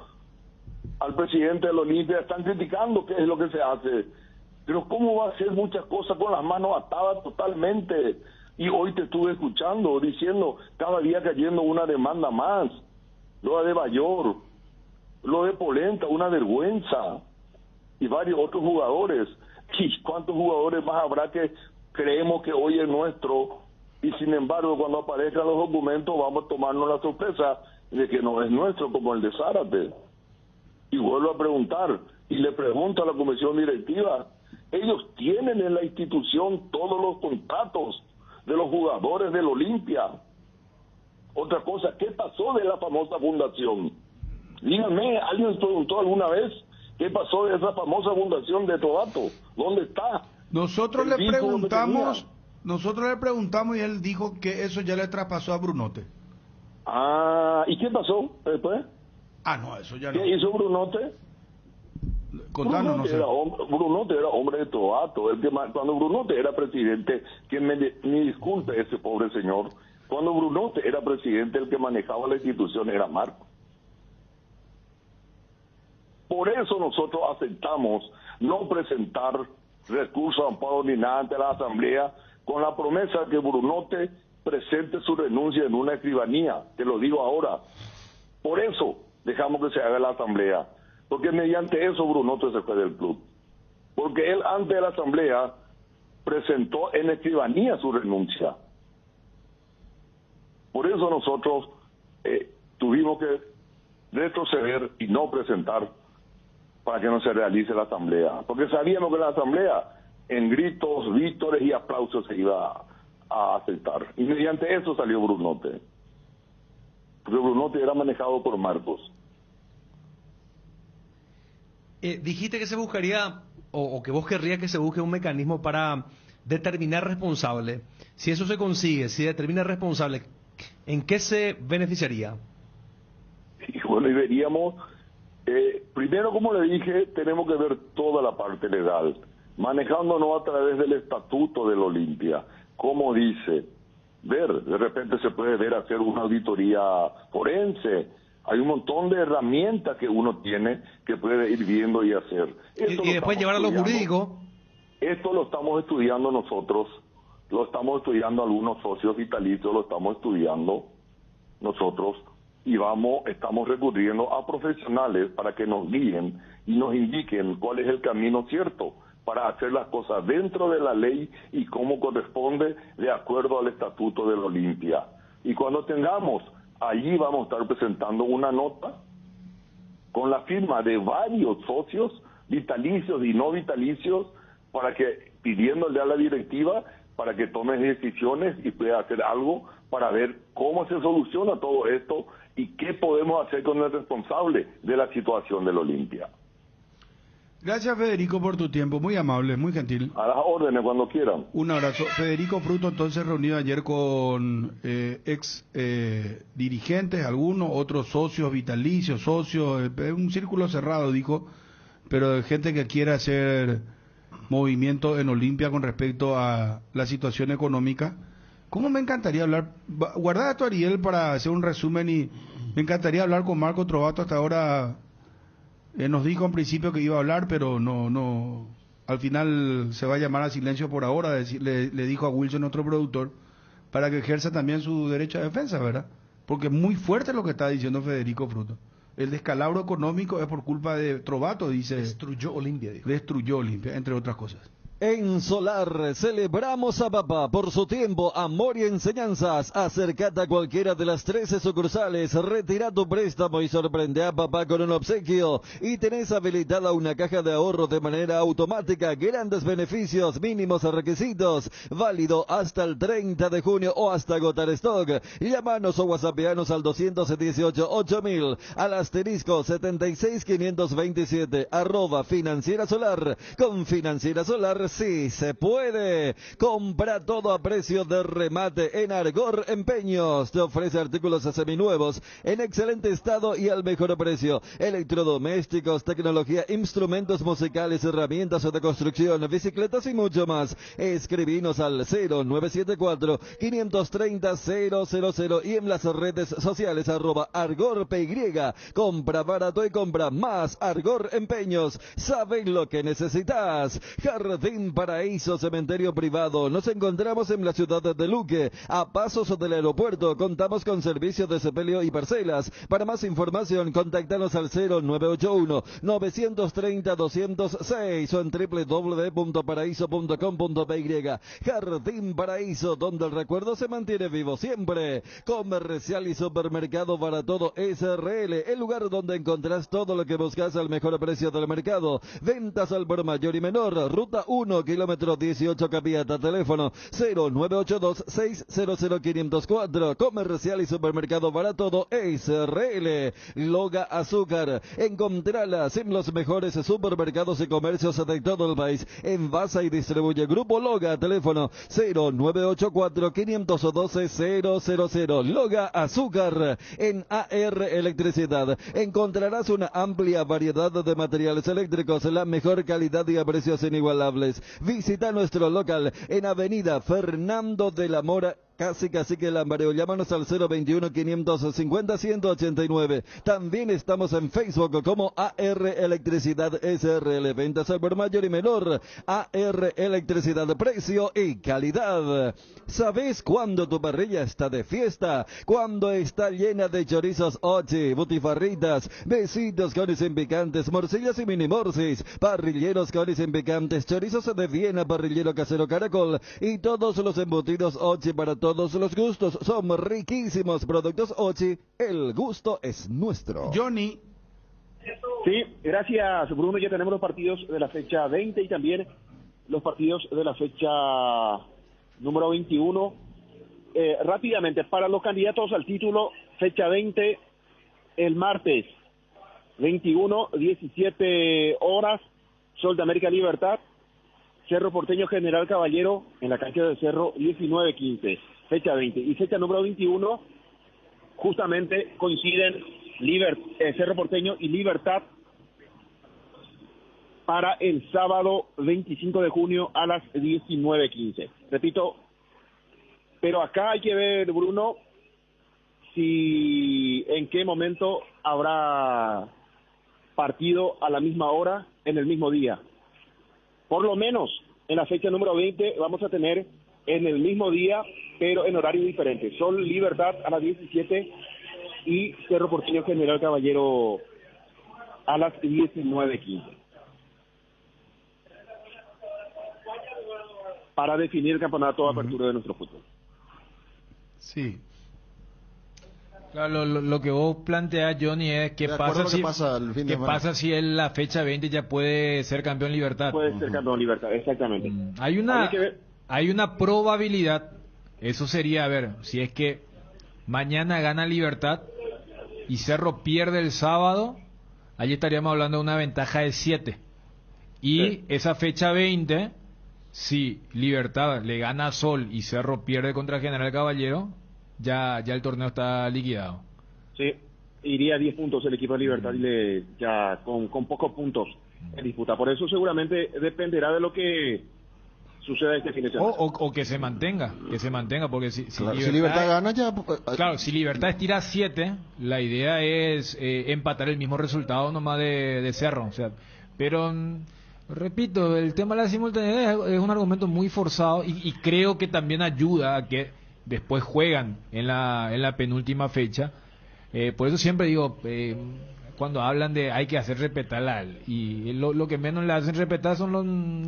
al presidente del Olimpia, están criticando qué es lo que se hace. Pero ¿cómo va a hacer muchas cosas con las manos atadas totalmente? Y hoy te estuve escuchando, diciendo, cada día cayendo una demanda más. Lo de Bayor, lo de Polenta, una vergüenza. Y varios otros jugadores. ¿Y cuántos jugadores más habrá que creemos que hoy es nuestro? Y sin embargo, cuando aparezcan los documentos, vamos a tomarnos la sorpresa de que no es nuestro, como el de Zárate. Y vuelvo a preguntar, y le pregunto a la comisión directiva, ellos tienen en la institución todos los contratos de los jugadores del Olimpia. Otra cosa, ¿qué pasó de la famosa fundación? Díganme, ¿alguien les preguntó alguna vez qué pasó de esa famosa fundación de Tobato? ¿Dónde está? Nosotros le preguntamos y él dijo que eso ya le traspasó a Brunote. Ah, ¿y qué pasó después? Ah, no, eso ya no. ¿Qué hizo Brunote? Contanos, no sé. Brunote era hombre de Tobato. Cuando Brunote era presidente, me disculpe ese pobre señor, cuando Brunote era presidente, el que manejaba la institución era Marco. Por eso nosotros aceptamos no presentar recursos de amparo ni nada ante la Asamblea, con la promesa de que Brunote presente su renuncia en una escribanía, te lo digo ahora. Por eso dejamos que se haga la Asamblea, porque mediante eso Brunote se fue del club. Porque él ante la Asamblea presentó en escribanía su renuncia. Por eso nosotros tuvimos que retroceder y no presentar para que no se realice la Asamblea. Porque sabíamos que la Asamblea en gritos, vítores y aplausos se iba a aceptar. Y mediante eso salió Brunote. Porque Brunote era manejado por Marcos. Dijiste que se buscaría, o que vos querrías que se busque un mecanismo para determinar responsable. Si eso se consigue, si determina responsable, ¿en qué se beneficiaría? Y bueno, y veríamos, primero, como le dije, tenemos que ver toda la parte legal, manejándonos a través del estatuto del Olimpia. Como dice, de repente se puede ver hacer una auditoría forense. Hay un montón de herramientas que uno tiene que puede ir viendo y hacer. Y después llevar a lo jurídico. Esto lo estamos estudiando nosotros, lo estamos estudiando algunos socios vitalicios, lo estamos estudiando nosotros y estamos recurriendo a profesionales para que nos guíen y nos indiquen cuál es el camino cierto para hacer las cosas dentro de la ley y cómo corresponde de acuerdo al estatuto del Olimpia. Y cuando tengamos, allí vamos a estar presentando una nota con la firma de varios socios, vitalicios y no vitalicios, para que, pidiéndole a la directiva, para que tome decisiones y pueda hacer algo para ver cómo se soluciona todo esto y qué podemos hacer con el responsable de la situación del Olimpia. Gracias, Federico, por tu tiempo, muy amable, muy gentil. A las órdenes, cuando quieran. Un abrazo. Federico Fruto, entonces, reunido ayer con dirigentes, algunos, otros socios vitalicios, socios, un círculo cerrado, dijo, pero de gente que quiere hacer movimiento en Olimpia con respecto a la situación económica. ¿Cómo me encantaría hablar? Guardá esto, Ariel, para hacer un resumen, y me encantaría hablar con Marco Trovato. Hasta ahora nos dijo en principio que iba a hablar, pero no, al final se va a llamar a silencio por ahora, le dijo a Wilson, otro productor, para que ejerza también su derecho a defensa, ¿verdad? Porque es muy fuerte lo que está diciendo Federico Fruto. El descalabro económico es por culpa de Trovato, dice. Destruyó Olimpia, dijo. Destruyó Olimpia, entre otras cosas. En Solar celebramos a papá por su tiempo, amor y enseñanzas. Acércate a cualquiera de las 13 sucursales, retira tu préstamo y sorprende a papá con un obsequio. Y tenés habilitada una caja de ahorro de manera automática, grandes beneficios, mínimos requisitos, válido hasta el 30 de junio o hasta agotar stock. Llámanos o whatsappeanos al 218-8000, al asterisco 76527, @Financiera Solar. Con Financiera Solar sí se puede. Compra todo a precio de remate en Argor Empeños. Te ofrece artículos seminuevos en excelente estado y al mejor precio. Electrodomésticos, tecnología, instrumentos musicales, herramientas de construcción, bicicletas y mucho más. Escribinos al 0974-530-000 y en las redes sociales @ArgorPY. Compra barato y compra más. Argor Empeños. Saben lo que necesitas. Jardín Paraíso, cementerio privado. Nos encontramos en la ciudad de Luque, a pasos del aeropuerto. Contamos con servicios de sepelio y parcelas. Para más información, contáctanos al 0981-930-206 o en www.paraíso.com.py. Jardín Paraíso, donde el recuerdo se mantiene vivo siempre. Comercial y supermercado Baratodo SRL, el lugar donde encontrás todo lo que buscas al mejor precio del mercado. Ventas al por mayor y menor. Ruta 1, kilómetro 18, Capiata. Teléfono 0982-600-504. Comercial y supermercado Baratodo SRL. Loga Azúcar. Encontralas en los mejores supermercados y comercios de todo el país. Envasa y distribuye Grupo Loga. Teléfono 0984-512-000. Loga Azúcar. En AR Electricidad encontrarás una amplia variedad de materiales eléctricos, la mejor calidad y a precios inigualables. Visita nuestro local en Avenida Fernando de la Mora, casi que Lambareo. Llámanos al 021-550-189. También estamos en Facebook como AR Electricidad SRL. Ventas al por mayor y menor. AR Electricidad, precio y calidad. ¿Sabes cuándo tu parrilla está de fiesta? Cuando está llena de chorizos Ochi, butifarritas, besitos con y sin picantes, morcillas y mini morcis, parrilleros con y sin picantes, chorizos de Viena, parrillero casero Caracol y todos los embutidos Ochi para todos los gustos. Son riquísimos productos Ochi. El gusto es nuestro. Johnny. Sí, gracias Bruno. Ya tenemos los partidos de la fecha 20 y también los partidos de la fecha número 21. Rápidamente, para los candidatos al título, fecha 20, el martes 21, 17 horas, Sol de América Libertad, Cerro Porteño General Caballero, en la cancha del Cerro, 19-15, fecha 20. Y fecha número 21, justamente coinciden Cerro Porteño y Libertad para el sábado 25 de junio a las 19:15. Repito, pero acá hay que ver, Bruno, si en qué momento habrá partido a la misma hora en el mismo día. Por lo menos en la fecha número 20 vamos a tener en el mismo día, pero en horarios diferentes. Sol Libertad a las 17 y Cerro Porteño General Caballero a las 19:15. Para definir el campeonato de apertura de nuestro fútbol. Sí. Claro, lo que vos planteás, Johnny, es qué pasa si en la fecha 20 ya puede ser campeón Libertad. Puede ser campeón Libertad, exactamente. Hay una probabilidad, eso sería, a ver, si es que mañana gana Libertad y Cerro pierde el sábado, allí estaríamos hablando de una ventaja de 7. Y sí, esa fecha 20, si Libertad le gana a Sol y Cerro pierde contra General Caballero, ya el torneo está liquidado. Sí, iría a 10 puntos el equipo de Libertad y ya con pocos puntos en disputa. Por eso seguramente dependerá de lo que suceda este fin de semana. O que se mantenga, porque si Libertad gana ya... Claro, si Libertad estira 7, la idea es empatar el mismo resultado nomás de Cerro. O sea, pero... repito, el tema de la simultaneidad es un argumento muy forzado y creo que también ayuda a que después juegan en la penúltima fecha. Por eso siempre digo, cuando hablan de hay que hacer respetar y lo que menos le hacen respetar son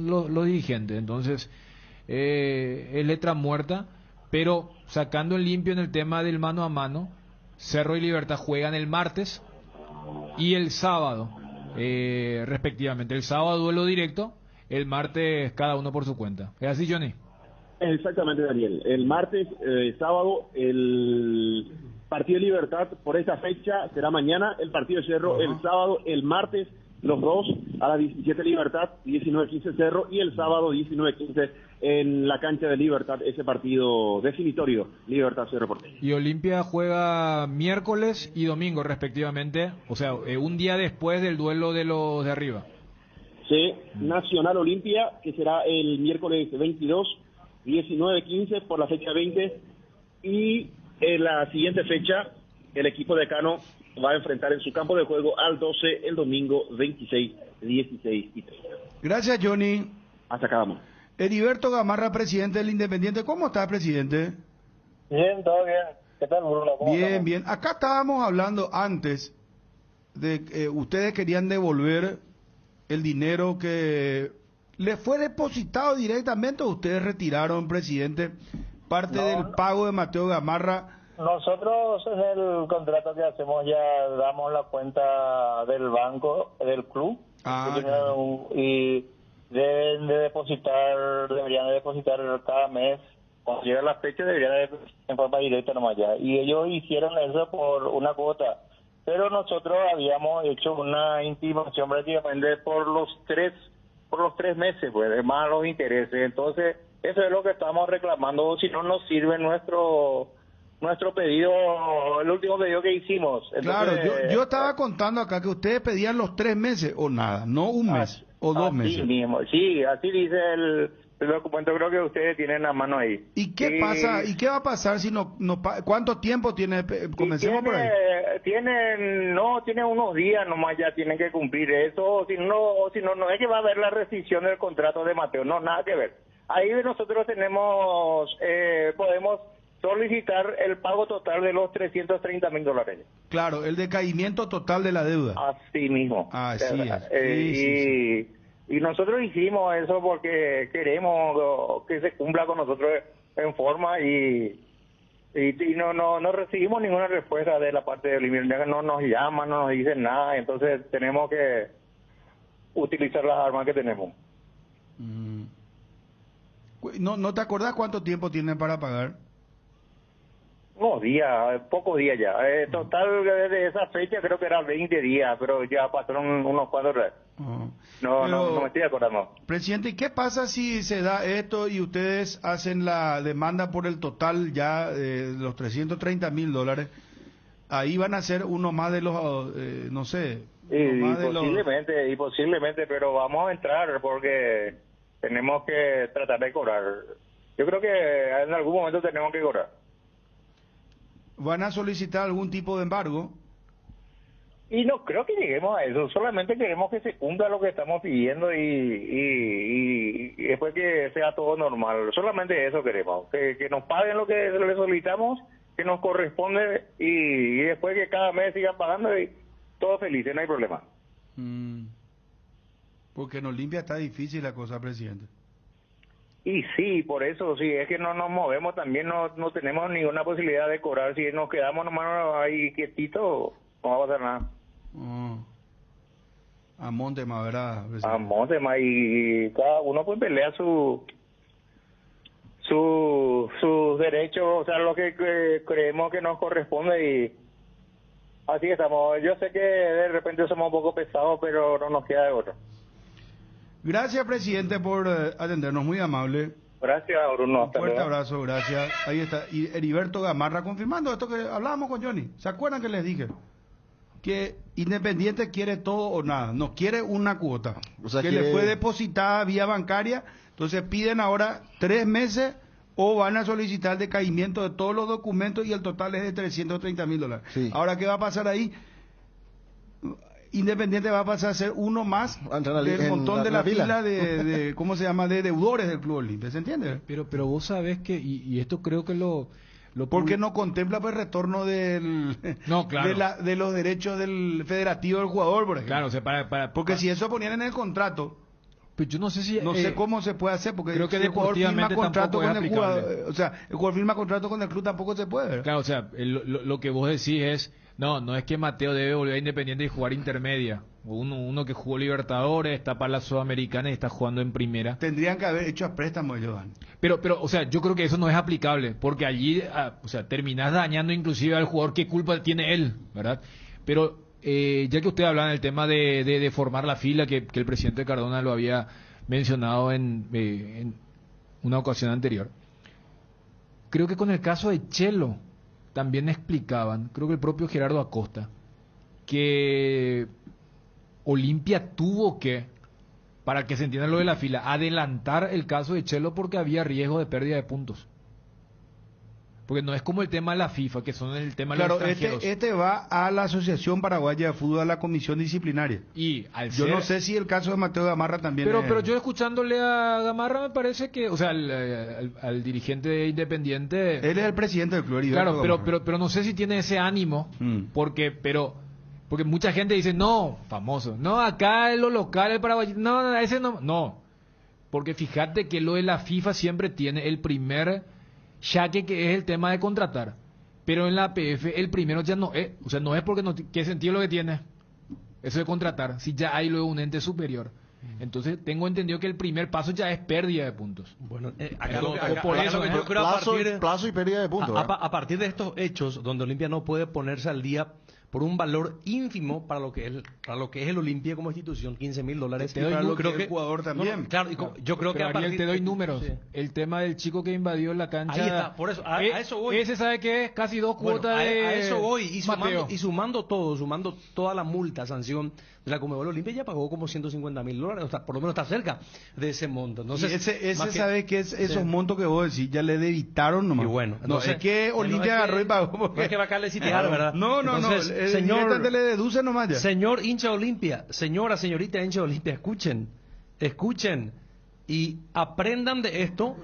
los dirigentes. Entonces, es letra muerta, pero sacando en limpio en el tema del mano a mano, Cerro y Libertad juegan el martes y el sábado, respectivamente. El sábado duelo directo, el martes cada uno por su cuenta. ¿Es así, Johnny? Exactamente, Daniel. El martes, sábado, el partido de Libertad por esa fecha será mañana, el partido de Cerro el sábado, el martes, los dos a las 17 Libertad, 19:15 Cerro, y el sábado 19:15 en la cancha de Libertad, ese partido definitorio, Libertad Cerro Porteño. Y Olimpia juega miércoles y domingo respectivamente, o sea, un día después del duelo de los de arriba. Sí, Nacional Olimpia, que será el miércoles 22, 19:15 por la fecha 20, y en la siguiente fecha el equipo de Cano va a enfrentar en su campo de juego al 12 el domingo 26, 16 y 30. Gracias, Johnny. Hasta acá vamos. Heriberto Gamarra, presidente del Independiente. ¿Cómo está, presidente? Bien, todo bien. ¿Qué tal, Bruno? Bien, bien. Acá estábamos hablando antes de que ustedes querían devolver el dinero que le fue depositado directamente, o ustedes retiraron, presidente, parte del pago de Mateo Gamarra. Nosotros en el contrato que hacemos ya damos la cuenta del banco, del club, y deberían de depositar cada mes. Cuando llega la fecha deberían de en forma directa nomás ya. Y ellos hicieron eso por una cuota. Pero nosotros habíamos hecho una intimación prácticamente por los tres meses, pues, más los intereses. Entonces, eso es lo que estamos reclamando. Si no nos sirve nuestro pedido, el último pedido que hicimos. Entonces, claro, yo estaba contando acá que ustedes pedían los 3 meses o nada, no un mes o 2 meses. Mismo. Sí, así dice el documento, creo que ustedes tienen a mano ahí. ¿Y qué pasa? ¿Y qué va a pasar si no cuánto tiempo tiene? Comencemos por ahí. Tienen unos días nomás, ya tienen que cumplir eso. Si no es que va a haber la rescisión del contrato de Mateo, no, nada que ver. Ahí nosotros podemos solicitar el pago total de los $330,000. Claro, el decaimiento total de la deuda. Así mismo. Así es. Y nosotros hicimos eso porque queremos que se cumpla con nosotros en forma y no recibimos ninguna respuesta de la parte de Olimpia. No nos llaman, no nos dicen nada, entonces tenemos que utilizar las armas que tenemos. ¿No te acordás cuánto tiempo tienen para pagar? Unos días, pocos días ya. Total, desde esa fecha creo que eran 20 días, pero ya pasaron unos cuantos días. No me estoy acordando. Presidente, ¿qué pasa si se da esto y ustedes hacen la demanda por el total ya de los $330,000? Ahí van a ser uno más de los, no sé. Posiblemente, pero vamos a entrar porque tenemos que tratar de cobrar. Yo creo que en algún momento tenemos que cobrar. ¿Van a solicitar algún tipo de embargo? Y no creo que lleguemos a eso, solamente queremos que se cumpla lo que estamos pidiendo y después que sea todo normal, solamente eso queremos, que nos paguen lo que le solicitamos, que nos corresponde y después que cada mes sigan pagando y todos felices, no hay problema. Porque en Olimpia está difícil la cosa, presidente. Y sí, por eso, sí, es que no nos movemos, también no tenemos ninguna posibilidad de cobrar, si nos quedamos nomás ahí quietitos, no va a pasar nada. A Montema, ¿verdad? A Montema, y cada uno pues pelea sus derechos, o sea, lo que creemos que nos corresponde y así estamos. Yo sé que de repente somos un poco pesados, pero no nos queda de otro. Gracias, presidente, por atendernos, muy amable. Gracias, Bruno. Un fuerte abrazo, gracias. Ahí está. Y Heriberto Gamarra confirmando esto que hablábamos con Johnny. ¿Se acuerdan que les dije? Que Independiente quiere todo o nada, no quiere una cuota. O sea, que le fue depositada vía bancaria, entonces piden ahora 3 meses o van a solicitar el decaimiento de todos los documentos y el total es de $330,000. Sí. Ahora, ¿qué va a pasar ahí? Independiente va a pasar a ser uno más del montón de la fila de ¿cómo se llama?, de deudores del Club Olimpia, ¿se entiende? Pero vos sabés que, y esto creo que lo Porque no contempla pues retorno del No, claro. de los derechos del federativo del jugador, por ejemplo. Claro, o sea, porque si eso ponían en el contrato, pues yo no sé si sé cómo se puede hacer, porque creo que si el jugador firma deportivamente contrato tampoco con es el jugador, aplicable. o sea, el jugador firma contrato con el club tampoco se puede, ¿verdad? Claro, o sea, lo que vos decís es, no es que Mateo debe volver a Independiente y jugar intermedia. Uno que jugó Libertadores, está para la Sudamericana y está jugando en primera. Tendrían que haber hecho a préstamo ellos, Dan. Pero, o sea, yo creo que eso no es aplicable, porque allí, o sea, terminás dañando inclusive al jugador, ¿qué culpa tiene él, verdad? Pero, ya que usted hablaba del tema de formar la fila, que el presidente Cardona lo había mencionado en una ocasión anterior, creo que con el caso de Chelo también explicaban, creo que el propio Gerardo Acosta, que Olimpia tuvo que, para que se entienda lo de la fila, adelantar el caso de Chelo porque había riesgo de pérdida de puntos. Porque no es como el tema de la FIFA, que son el tema de los extranjeros. Este va a la Asociación Paraguaya de Fútbol, a la comisión disciplinaria. Y yo no sé si el caso de Mateo Gamarra también pero yo escuchándole a Gamarra me parece que, o sea, al dirigente Independiente... Él es el presidente del club. Claro, pero no sé si tiene ese ánimo, porque mucha gente dice, no, famoso, no, acá en lo local, el Paraguay, no, ese no, porque fíjate que lo de la FIFA siempre tiene el primer yaque, que es el tema de contratar, pero en la APF el primero ya no es, o sea, no es porque no, ¿qué sentido lo que tiene eso de contratar, si ya hay luego un ente superior? Entonces tengo entendido que el primer paso ya es pérdida de puntos. Bueno, plazo y pérdida de puntos. A partir de estos hechos, donde Olimpia no puede ponerse al día por un valor ínfimo para lo que es el Olimpia como institución, $15,000. Te doy creo que el jugador también. Claro, yo creo que a partir te doy números. Sí. El tema del chico que invadió la cancha. Ahí está, por eso, a eso voy. Ese sabe que es casi 2 cuotas de a eso voy, y sumando toda la multa, sanción de la Conmebol, Olimpia ya pagó como $150,000, o sea, por lo menos está cerca de ese monto. Entonces, ese sabe que es esos montos que vos decís, ya le debitaron nomás. Y bueno, entonces, no, es que Olimpia agarró y pagó. No es que va a caerle sitiar, ¿verdad? No, señor, le deduce nomás ya. Señor hincha Olimpia, señorita hincha Olimpia, escuchen y aprendan de esto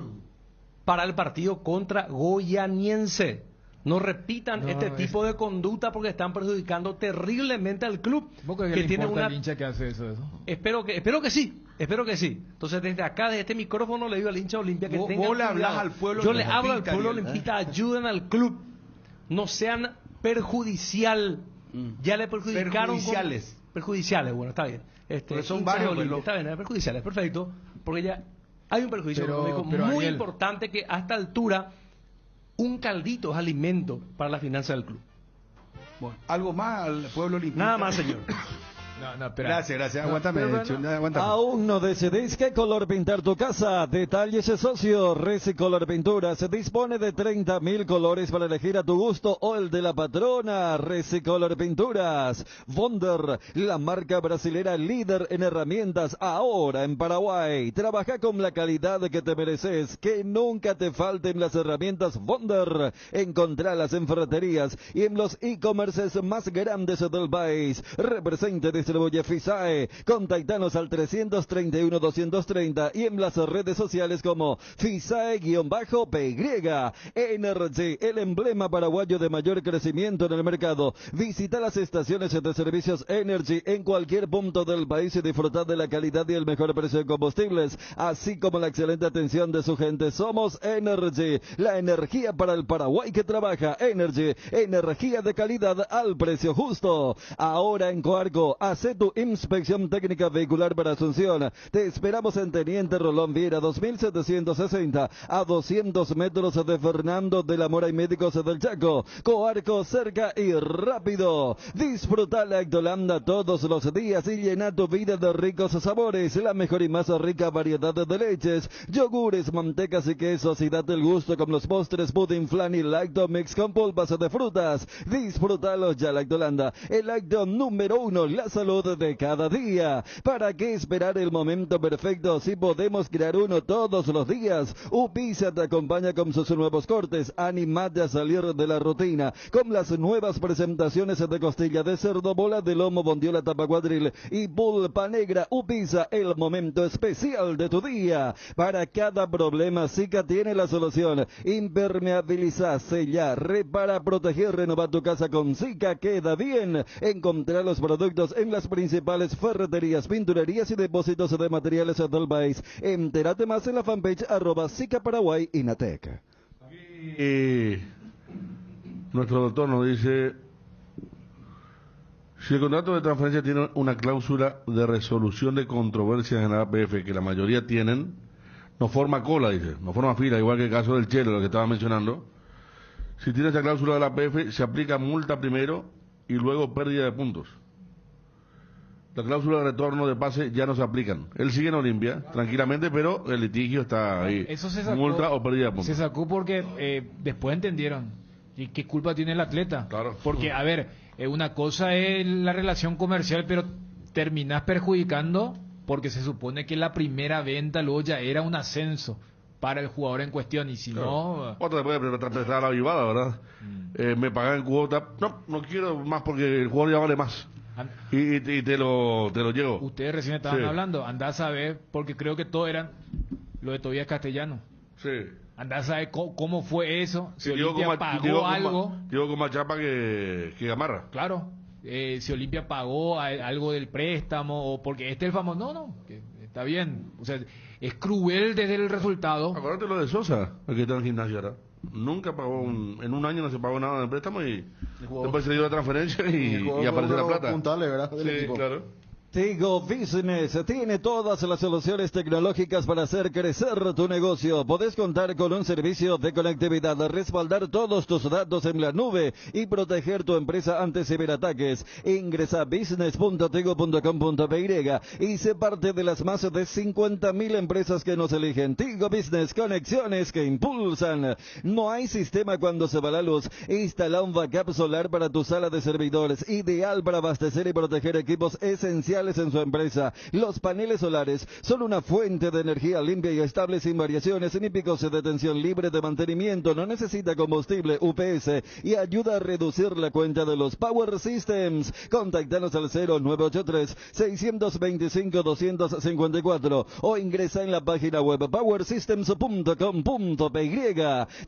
para el partido contra Goianiense. No repitan este tipo de conducta porque están perjudicando terriblemente al club. Que tiene una hincha que hace eso. Espero que sí. Entonces desde acá, desde este micrófono, le digo al hincha Olimpia que tenga vos le hablas al pueblo. Yo le hablo al pueblo olimpista, ayuden al club, no sean perjudicial. Ya le perjudicaron. Perjudiciales, bueno, está bien. Son varios. Está bien, perjudiciales, perfecto. Porque ya hay un perjuicio económico muy importante que a esta altura un caldito es alimento para la finanza del club. Bueno, ¿algo más al pueblo olimpista? Nada más, señor. No, espera. Gracias. Aguántame. ¿Aún no decidís qué color pintar tu casa? Detalles socio. Resicolor Pinturas dispone de 30.000 colores para elegir a tu gusto o el de la patrona. Resicolor Pinturas. Wonder, la marca brasilera líder en herramientas ahora en Paraguay. Trabaja con la calidad que te mereces. Que nunca te falten las herramientas Wonder. Encontralas en ferreterías y en los e-commerces más grandes del país. Represente distribuye Fisae. Contactanos al 331-230 y en las redes sociales como Fisae-PY. Energy, el emblema paraguayo de mayor crecimiento en el mercado. Visita las estaciones de servicios Energy en cualquier punto del país y disfrutar de la calidad y el mejor precio de combustibles, así como la excelente atención de su gente. Somos Energy, la energía para el Paraguay que trabaja. Energy, energía de calidad al precio justo. Ahora en Coarco, haz tu inspección técnica vehicular para Asunción. Te esperamos en Teniente Rolón Viera 2760 a 200 metros de Fernando de la Mora y Médicos del Chaco. Coarco, cerca y rápido. Disfruta la Lactolanda todos los días y llena tu vida de ricos sabores. La mejor y más rica variedad de leches, yogures, mantecas y quesos, y date el gusto con los postres, pudding, flan y Lactomix con pulpas de frutas. Disfrútalos ya. Lactolanda, el lácteo número 1, la salud salud de cada día. ¿Para qué esperar el momento perfecto si podemos crear uno todos los días? Upisa te acompaña con sus nuevos cortes. Animate a salir de la rutina con las nuevas presentaciones de costilla de cerdo, bola de lomo, bondiola, tapa cuadril y pulpa negra. Upisa, el momento especial de tu día. Para cada problema, Sika tiene la solución. Impermeabiliza, sella, repara, proteger, renova tu casa con Sika. Queda bien. Encontrar los productos en las principales ferreterías, pinturerías y depósitos de materiales del país. Entérate más en la fanpage @Sika Paraguay Inatec. Nuestro doctor nos dice: si el contrato de transferencia tiene una cláusula de resolución de controversias en la APF, que la mayoría tienen, no forma cola, dice, no forma fila, igual que el caso del Chelo, lo que estaba mencionando. Si tiene esa cláusula de la APF, se aplica multa primero y luego pérdida de puntos. La cláusula de retorno de pase ya no se aplican. Él sigue en Olimpia, tranquilamente, pero el litigio está ahí. Eso se sacó, multa o pérdida de puntos. Se sacó porque después entendieron. ¿Y qué culpa tiene el atleta? Claro. Porque, a ver, una cosa es la relación comercial, pero terminás perjudicando porque se supone que la primera venta luego ya era un ascenso para el jugador en cuestión, y si no... Otra te puede prestar la vivada, ¿verdad? Me pagan cuota, no quiero más porque el jugador ya vale más. Y te lo llevo. Ustedes recién estaban hablando, andá a saber, porque creo que todo eran lo de Tobías Castellano. Sí. Andá a saber cómo fue eso, si digo Olimpia pagó algo. Digo con más chapa que Gamarra. Claro, si Olimpia pagó algo del préstamo, o porque este es el famoso... No, que está bien. O sea, es cruel desde el resultado. Acuérdate lo de Sosa, el que está en el gimnasio ahora. Nunca pagó, en un año no se pagó nada de préstamo y después se dio la transferencia y apareció la plata. Puntales, ¿verdad? Sí, claro. Tigo Business tiene todas las soluciones tecnológicas para hacer crecer tu negocio. Podés contar con un servicio de conectividad, respaldar todos tus datos en la nube y proteger tu empresa ante ciberataques. Ingresa a business.tigo.com.py y sé parte de las más de 50.000 empresas que nos eligen. Tigo Business, conexiones que impulsan. No hay sistema cuando se va la luz. Instala un backup solar para tu sala de servidores, ideal para abastecer y proteger equipos esenciales en su empresa. Los paneles solares son una fuente de energía limpia y estable sin variaciones ni picos de tensión, libre de mantenimiento, no necesita combustible UPS y ayuda a reducir la cuenta de los Power Systems. Contactanos al 0983-625-254 o ingresa en la página web powersystems.com.py.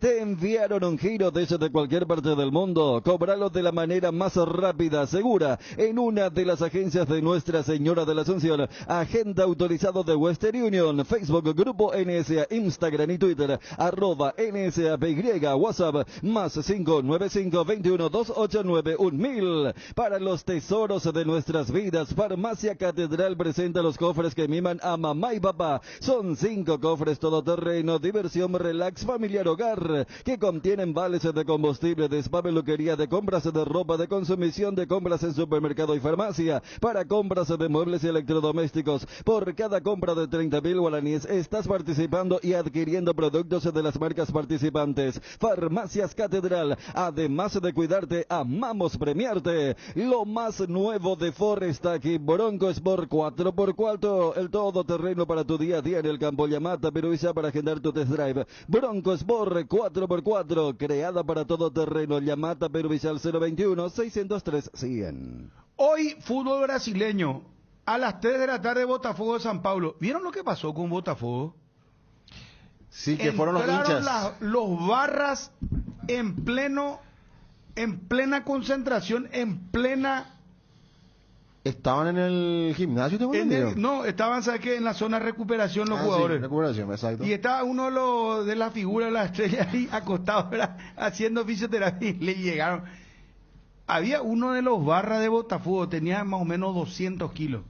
Te enviaron un giro desde cualquier parte del mundo. Cóbralo de la manera más rápida, segura, en una de las agencias de Nuestra Señora de la Asunción. Agente autorizado de Western Union. Facebook, Grupo NSA, Instagram y Twitter, @NSAPY, WhatsApp, más 595-21-289-1000. Para los tesoros de nuestras vidas, Farmacia Catedral presenta los cofres que miman a mamá y papá. Son 5 cofres todoterreno, diversión, relax, familiar, hogar, que contienen vales de combustible, de spa, peluquería, de compras de ropa, de consumición, de compras en supermercado y farmacia, para compras de muebles y electrodomésticos. Por cada compra de 30.000 guaraníes estás participando y adquiriendo productos de las marcas participantes. Farmacias Catedral, además de cuidarte, amamos premiarte. Lo más nuevo de Ford está aquí, Bronco Sport 4x4, el todoterreno para tu día a día en el campo. Llamata Peruisa para agendar tu test drive. Bronco Sport 4x4, creada para todoterreno. Llamata Peruisa al 021-603-100. Hoy, fútbol brasileño. A las 3 de la tarde, Botafogo de San Paulo. ¿Vieron lo que pasó con Botafogo? Sí, que fueron los hinchas. Los barras en plena concentración, Estaban en el gimnasio, ¿te no, estaban, ¿sabes qué? En la zona de recuperación los jugadores. Sí, recuperación, exacto. Y estaba uno de las figuras de la estrella ahí acostado, ¿verdad? Haciendo fisioterapia y le llegaron. Había uno de los barras de Botafogo, tenía más o menos 200 kilos.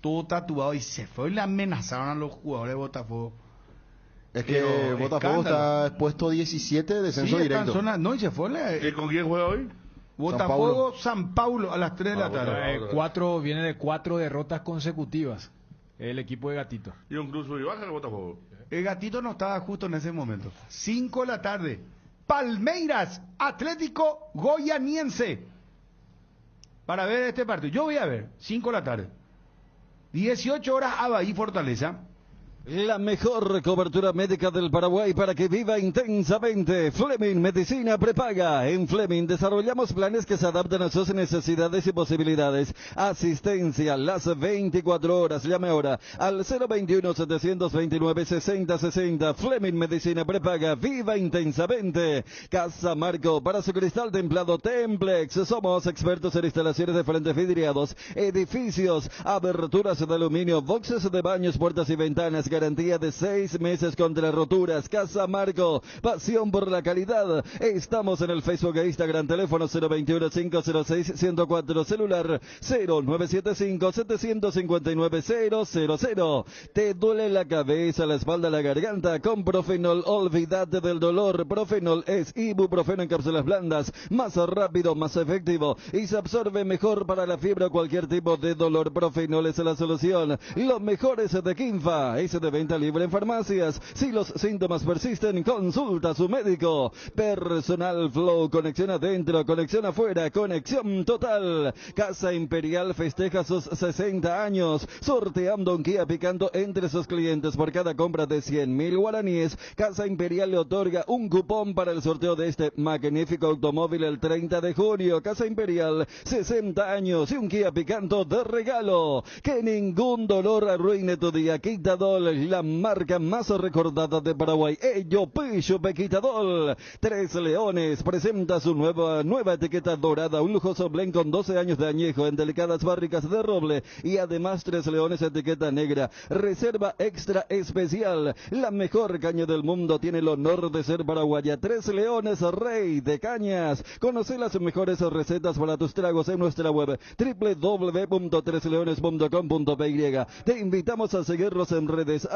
Todo tatuado y se fue y le amenazaron a los jugadores de Botafogo. Es que Botafogo está expuesto 17 de descenso directo. Y se fue. ¿Y con quién juega hoy? Botafogo San Paulo a las 3 de la tarde. Viene de 4 derrotas consecutivas. El equipo de Gatito. ¿Y un cruzo y baja el Botafogo? El Gatito no estaba justo en ese momento. 5 de la tarde. Palmeiras, Atlético Goianiense. para ver este partido. Yo voy a ver, 5 de la tarde. 18 horas Abahí Fortaleza. La mejor cobertura médica del Paraguay para que viva intensamente. Fleming Medicina Prepaga. En Fleming desarrollamos planes que se adaptan a sus necesidades y posibilidades. Asistencia las 24 horas. Llame ahora al 021-729-6060. Fleming Medicina Prepaga. Viva intensamente. Casa Marco para su cristal templado Templex. Somos expertos en instalaciones de frentes vidriados, edificios, aberturas de aluminio, boxes de baños, puertas y ventanas. Garantía de 6 meses contra roturas. Casa Marco, pasión por la calidad. Estamos en el Facebook e Instagram. Teléfono 021-506-104. Celular 0975-759-000. ¿Te duele la cabeza, la espalda, la garganta? Con Profenol, olvídate del dolor. Profenol es ibuprofeno en cápsulas blandas. Más rápido, más efectivo y se absorbe mejor para la fiebre o cualquier tipo de dolor. Profenol es la solución. Lo mejor es de Kinfa. Es de venta libre en farmacias. Si los síntomas persisten, consulta a su médico. Personal Flow, conexión adentro, conexión afuera, conexión total. Casa Imperial festeja sus 60 años, sorteando un Kia Picanto entre sus clientes. Por cada compra de 100.000 guaraníes, Casa Imperial le otorga un cupón para el sorteo de este magnífico automóvil el 30 de junio. Casa Imperial, 60 años y un Kia Picanto de regalo. Que ningún dolor arruine tu día. Quitadol, la marca más recordada de Paraguay. Ello Pecho Pequitadol. Tres Leones presenta su nueva etiqueta dorada, un lujoso blend con 12 años de añejo en delicadas barricas de roble y además Tres Leones etiqueta negra. Reserva extra especial. La mejor caña del mundo tiene el honor de ser paraguaya. Tres Leones, rey de cañas. Conoce las mejores recetas para tus tragos en nuestra web www.tresleones.com.py. Te invitamos a seguirnos en redes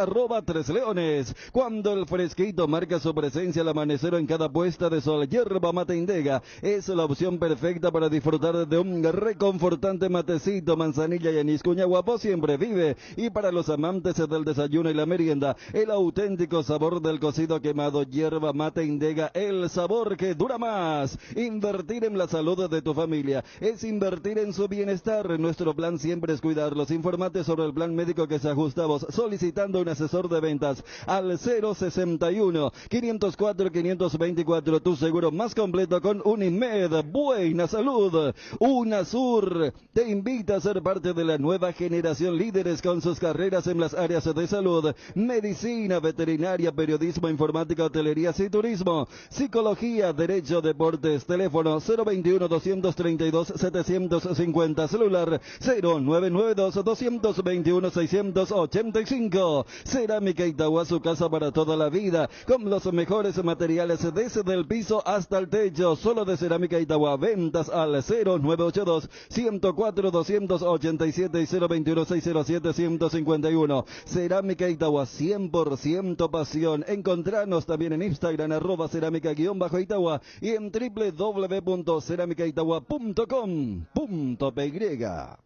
@Tres Leones. Cuando el fresquito marca su presencia al amanecer o en cada puesta de sol, Yerba Mate Indega es la opción perfecta para disfrutar de un reconfortante matecito, manzanilla y anís. Cuñaguapo siempre vive. Y para los amantes del desayuno y la merienda, el auténtico sabor del cocido quemado. Yerba Mate Indega, el sabor que dura más. Invertir en la salud de tu familia es invertir en su bienestar. Nuestro plan siempre es cuidarlos. Informate sobre el plan médico que se ajusta a vos solicitando un asesor de ventas al 061-504-524. Tu seguro más completo con Unimed. Buena salud. UNASUR te invita a ser parte de la nueva generación líderes con sus carreras en las áreas de salud, medicina, veterinaria, periodismo, informática, hotelería y turismo, psicología, derecho, deportes. Teléfono 021-232-750. Celular 0992-221-685. Cerámica Itagua, su casa para toda la vida, con los mejores materiales desde el piso hasta el techo. Solo de Cerámica Itagua. Ventas al 0982-104-287 y 021-607-151. Cerámica Itagua, 100% pasión. Encontranos también en Instagram @cerámica_Itagua y en www.ceramicaitagua.com.py.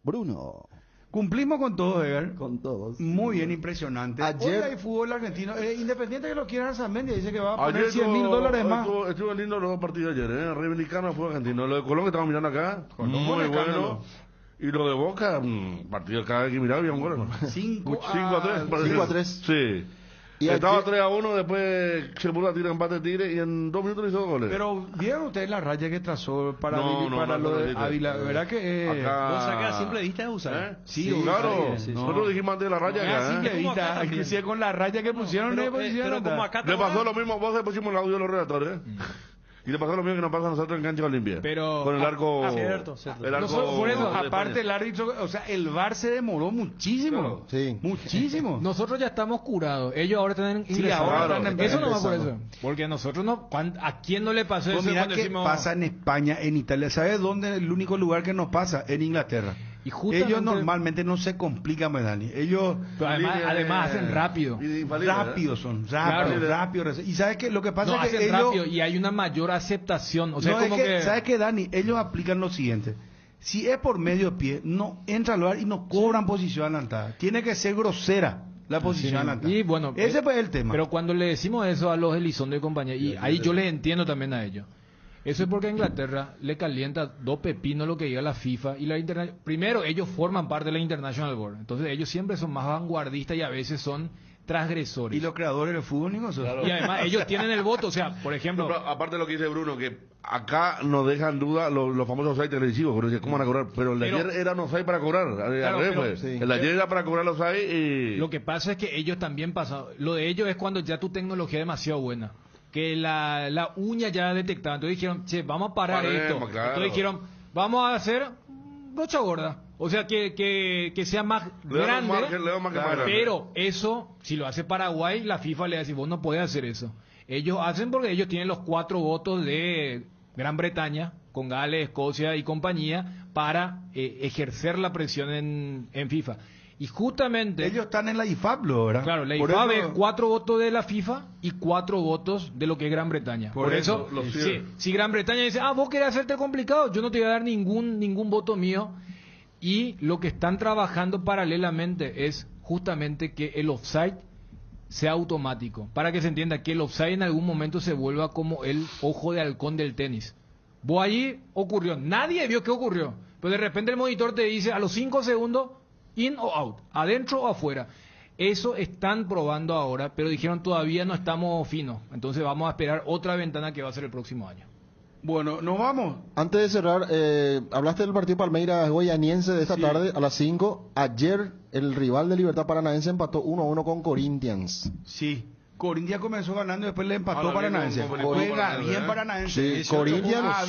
Bruno. Cumplimos con todo, Edgar. Con todos. Muy bien, impresionante. Ayer- Hoy hay fútbol argentino. Independiente que lo quiera Arzamendi, dice que va a poner Ayer $100.000 más. Estuvo lindo los dos partidos ayer, Reivindicano fue argentino. Lo de Colón que estamos mirando acá, Colón, muy buen bueno. escándalo. Y lo de Boca, partido cada vez que miraba había un gol, ¿no? 5-3. 5-3. Sí. Y Estaba ayer- 3-1, después se puso a tirar empate Tigre y en 2 minutos hizo 2 goles. Pero ¿vieron ustedes la raya que trazó para, No, para no lo de viste. Ávila? ¿Verdad que Acá- Vos acá a simple vista es usar. Sí, Sí, claro. sí, sí. Nosotros dijimos antes de la raya Ah, acá, simple Como acá vista, también. inclusive con la raya que pusieron, no pusieron pero como nada. acá Le pasó lo mismo, vos pusimos el audio de los redactores, Y le pasó lo mismo que nos pasa a nosotros en Cancha Olimpia. Pero- con el arco... cierto. El arco Nosotros, por eso, de aparte España. el árbitro, o sea, el VAR se demoró muchísimo. Sí. Muchísimo. Nosotros ya estamos curados. Ellos ahora están Sí, ingresados. ahora están Eso no va por empezando. eso. Porque nosotros no... ¿A quién no le pasó Pues eso mira cuando qué decimos... pasa en España, en Italia. ¿Sabes dónde el único lugar que nos pasa? En Inglaterra. Y justamente- Ellos normalmente no se complican, pues, Dani. Ellos Pero además hacen rápido. rápidos son, rápidos. Y sabes que lo que pasa No, es que hacen ellos... rápido y hay una mayor aceptación. O sea, No, como es que, que... ¿sabes qué, Dani? Ellos aplican lo siguiente. Si es por medio pie, no entra al lugar y no cobran posición adelantada. Tiene que ser grosera la posición adelantada. Y bueno, ese fue el tema. Pero cuando le decimos eso a los Elizondo y compañía, y ahí yo les entiendo también a ellos. Eso es porque a Inglaterra le calienta dos pepinos lo que diga la FIFA y la International. Primero, ellos forman parte de la International Board, entonces ellos siempre son más vanguardistas y a veces son transgresores. Y los creadores del fútbol, Nico. Y además ellos tienen el voto, o sea, por ejemplo... Pero aparte de lo que dice Bruno, que acá nos dejan duda los famosos offside televisivos, pero ¿cómo van a cobrar? Pero el de ayer era no offside para cobrar, Claro, el de ayer era para cobrar los offside y... Lo que pasa es que ellos también pasan, lo de ellos es cuando ya tu tecnología es demasiado buena, que la uña ya detectaba, entonces dijeron, che, vamos a parar esto, claro. entonces dijeron, vamos a hacer brocha gorda, o sea que sea más grande, pero eso, si lo hace Paraguay, la FIFA le va a decir, vos no podés hacer eso. Ellos hacen porque ellos tienen los 4 votos de Gran Bretaña, con Gales, Escocia y compañía, para ejercer la presión en FIFA. Y justamente... Ellos están en la IFAB, ¿verdad? Claro, la IFAB es 4 votos de la FIFA y 4 votos de lo que es Gran Bretaña. Por eso si Gran Bretaña dice, vos querés hacerte complicado, yo no te voy a dar ningún voto mío. Y lo que están trabajando paralelamente es justamente que el offside sea automático. Para que se entienda que el offside en algún momento se vuelva como el ojo de halcón del tenis. Vos allí ocurrió, nadie vio qué ocurrió. Pero de repente el monitor te dice a los 5 segundos, in o out, adentro o afuera. Eso están probando ahora, pero dijeron todavía no estamos finos. Entonces vamos a esperar otra ventana que va a ser el próximo año. Bueno, nos vamos. Antes de cerrar, hablaste del partido Palmeiras-Goianiense de esta tarde a las 5. Ayer el rival de Libertad Paranaense empató 1-1 con Corinthians. Sí. Corinthians comenzó ganando y después le empató Paranaense. Juega bien Paranaense. Sí, Corinthians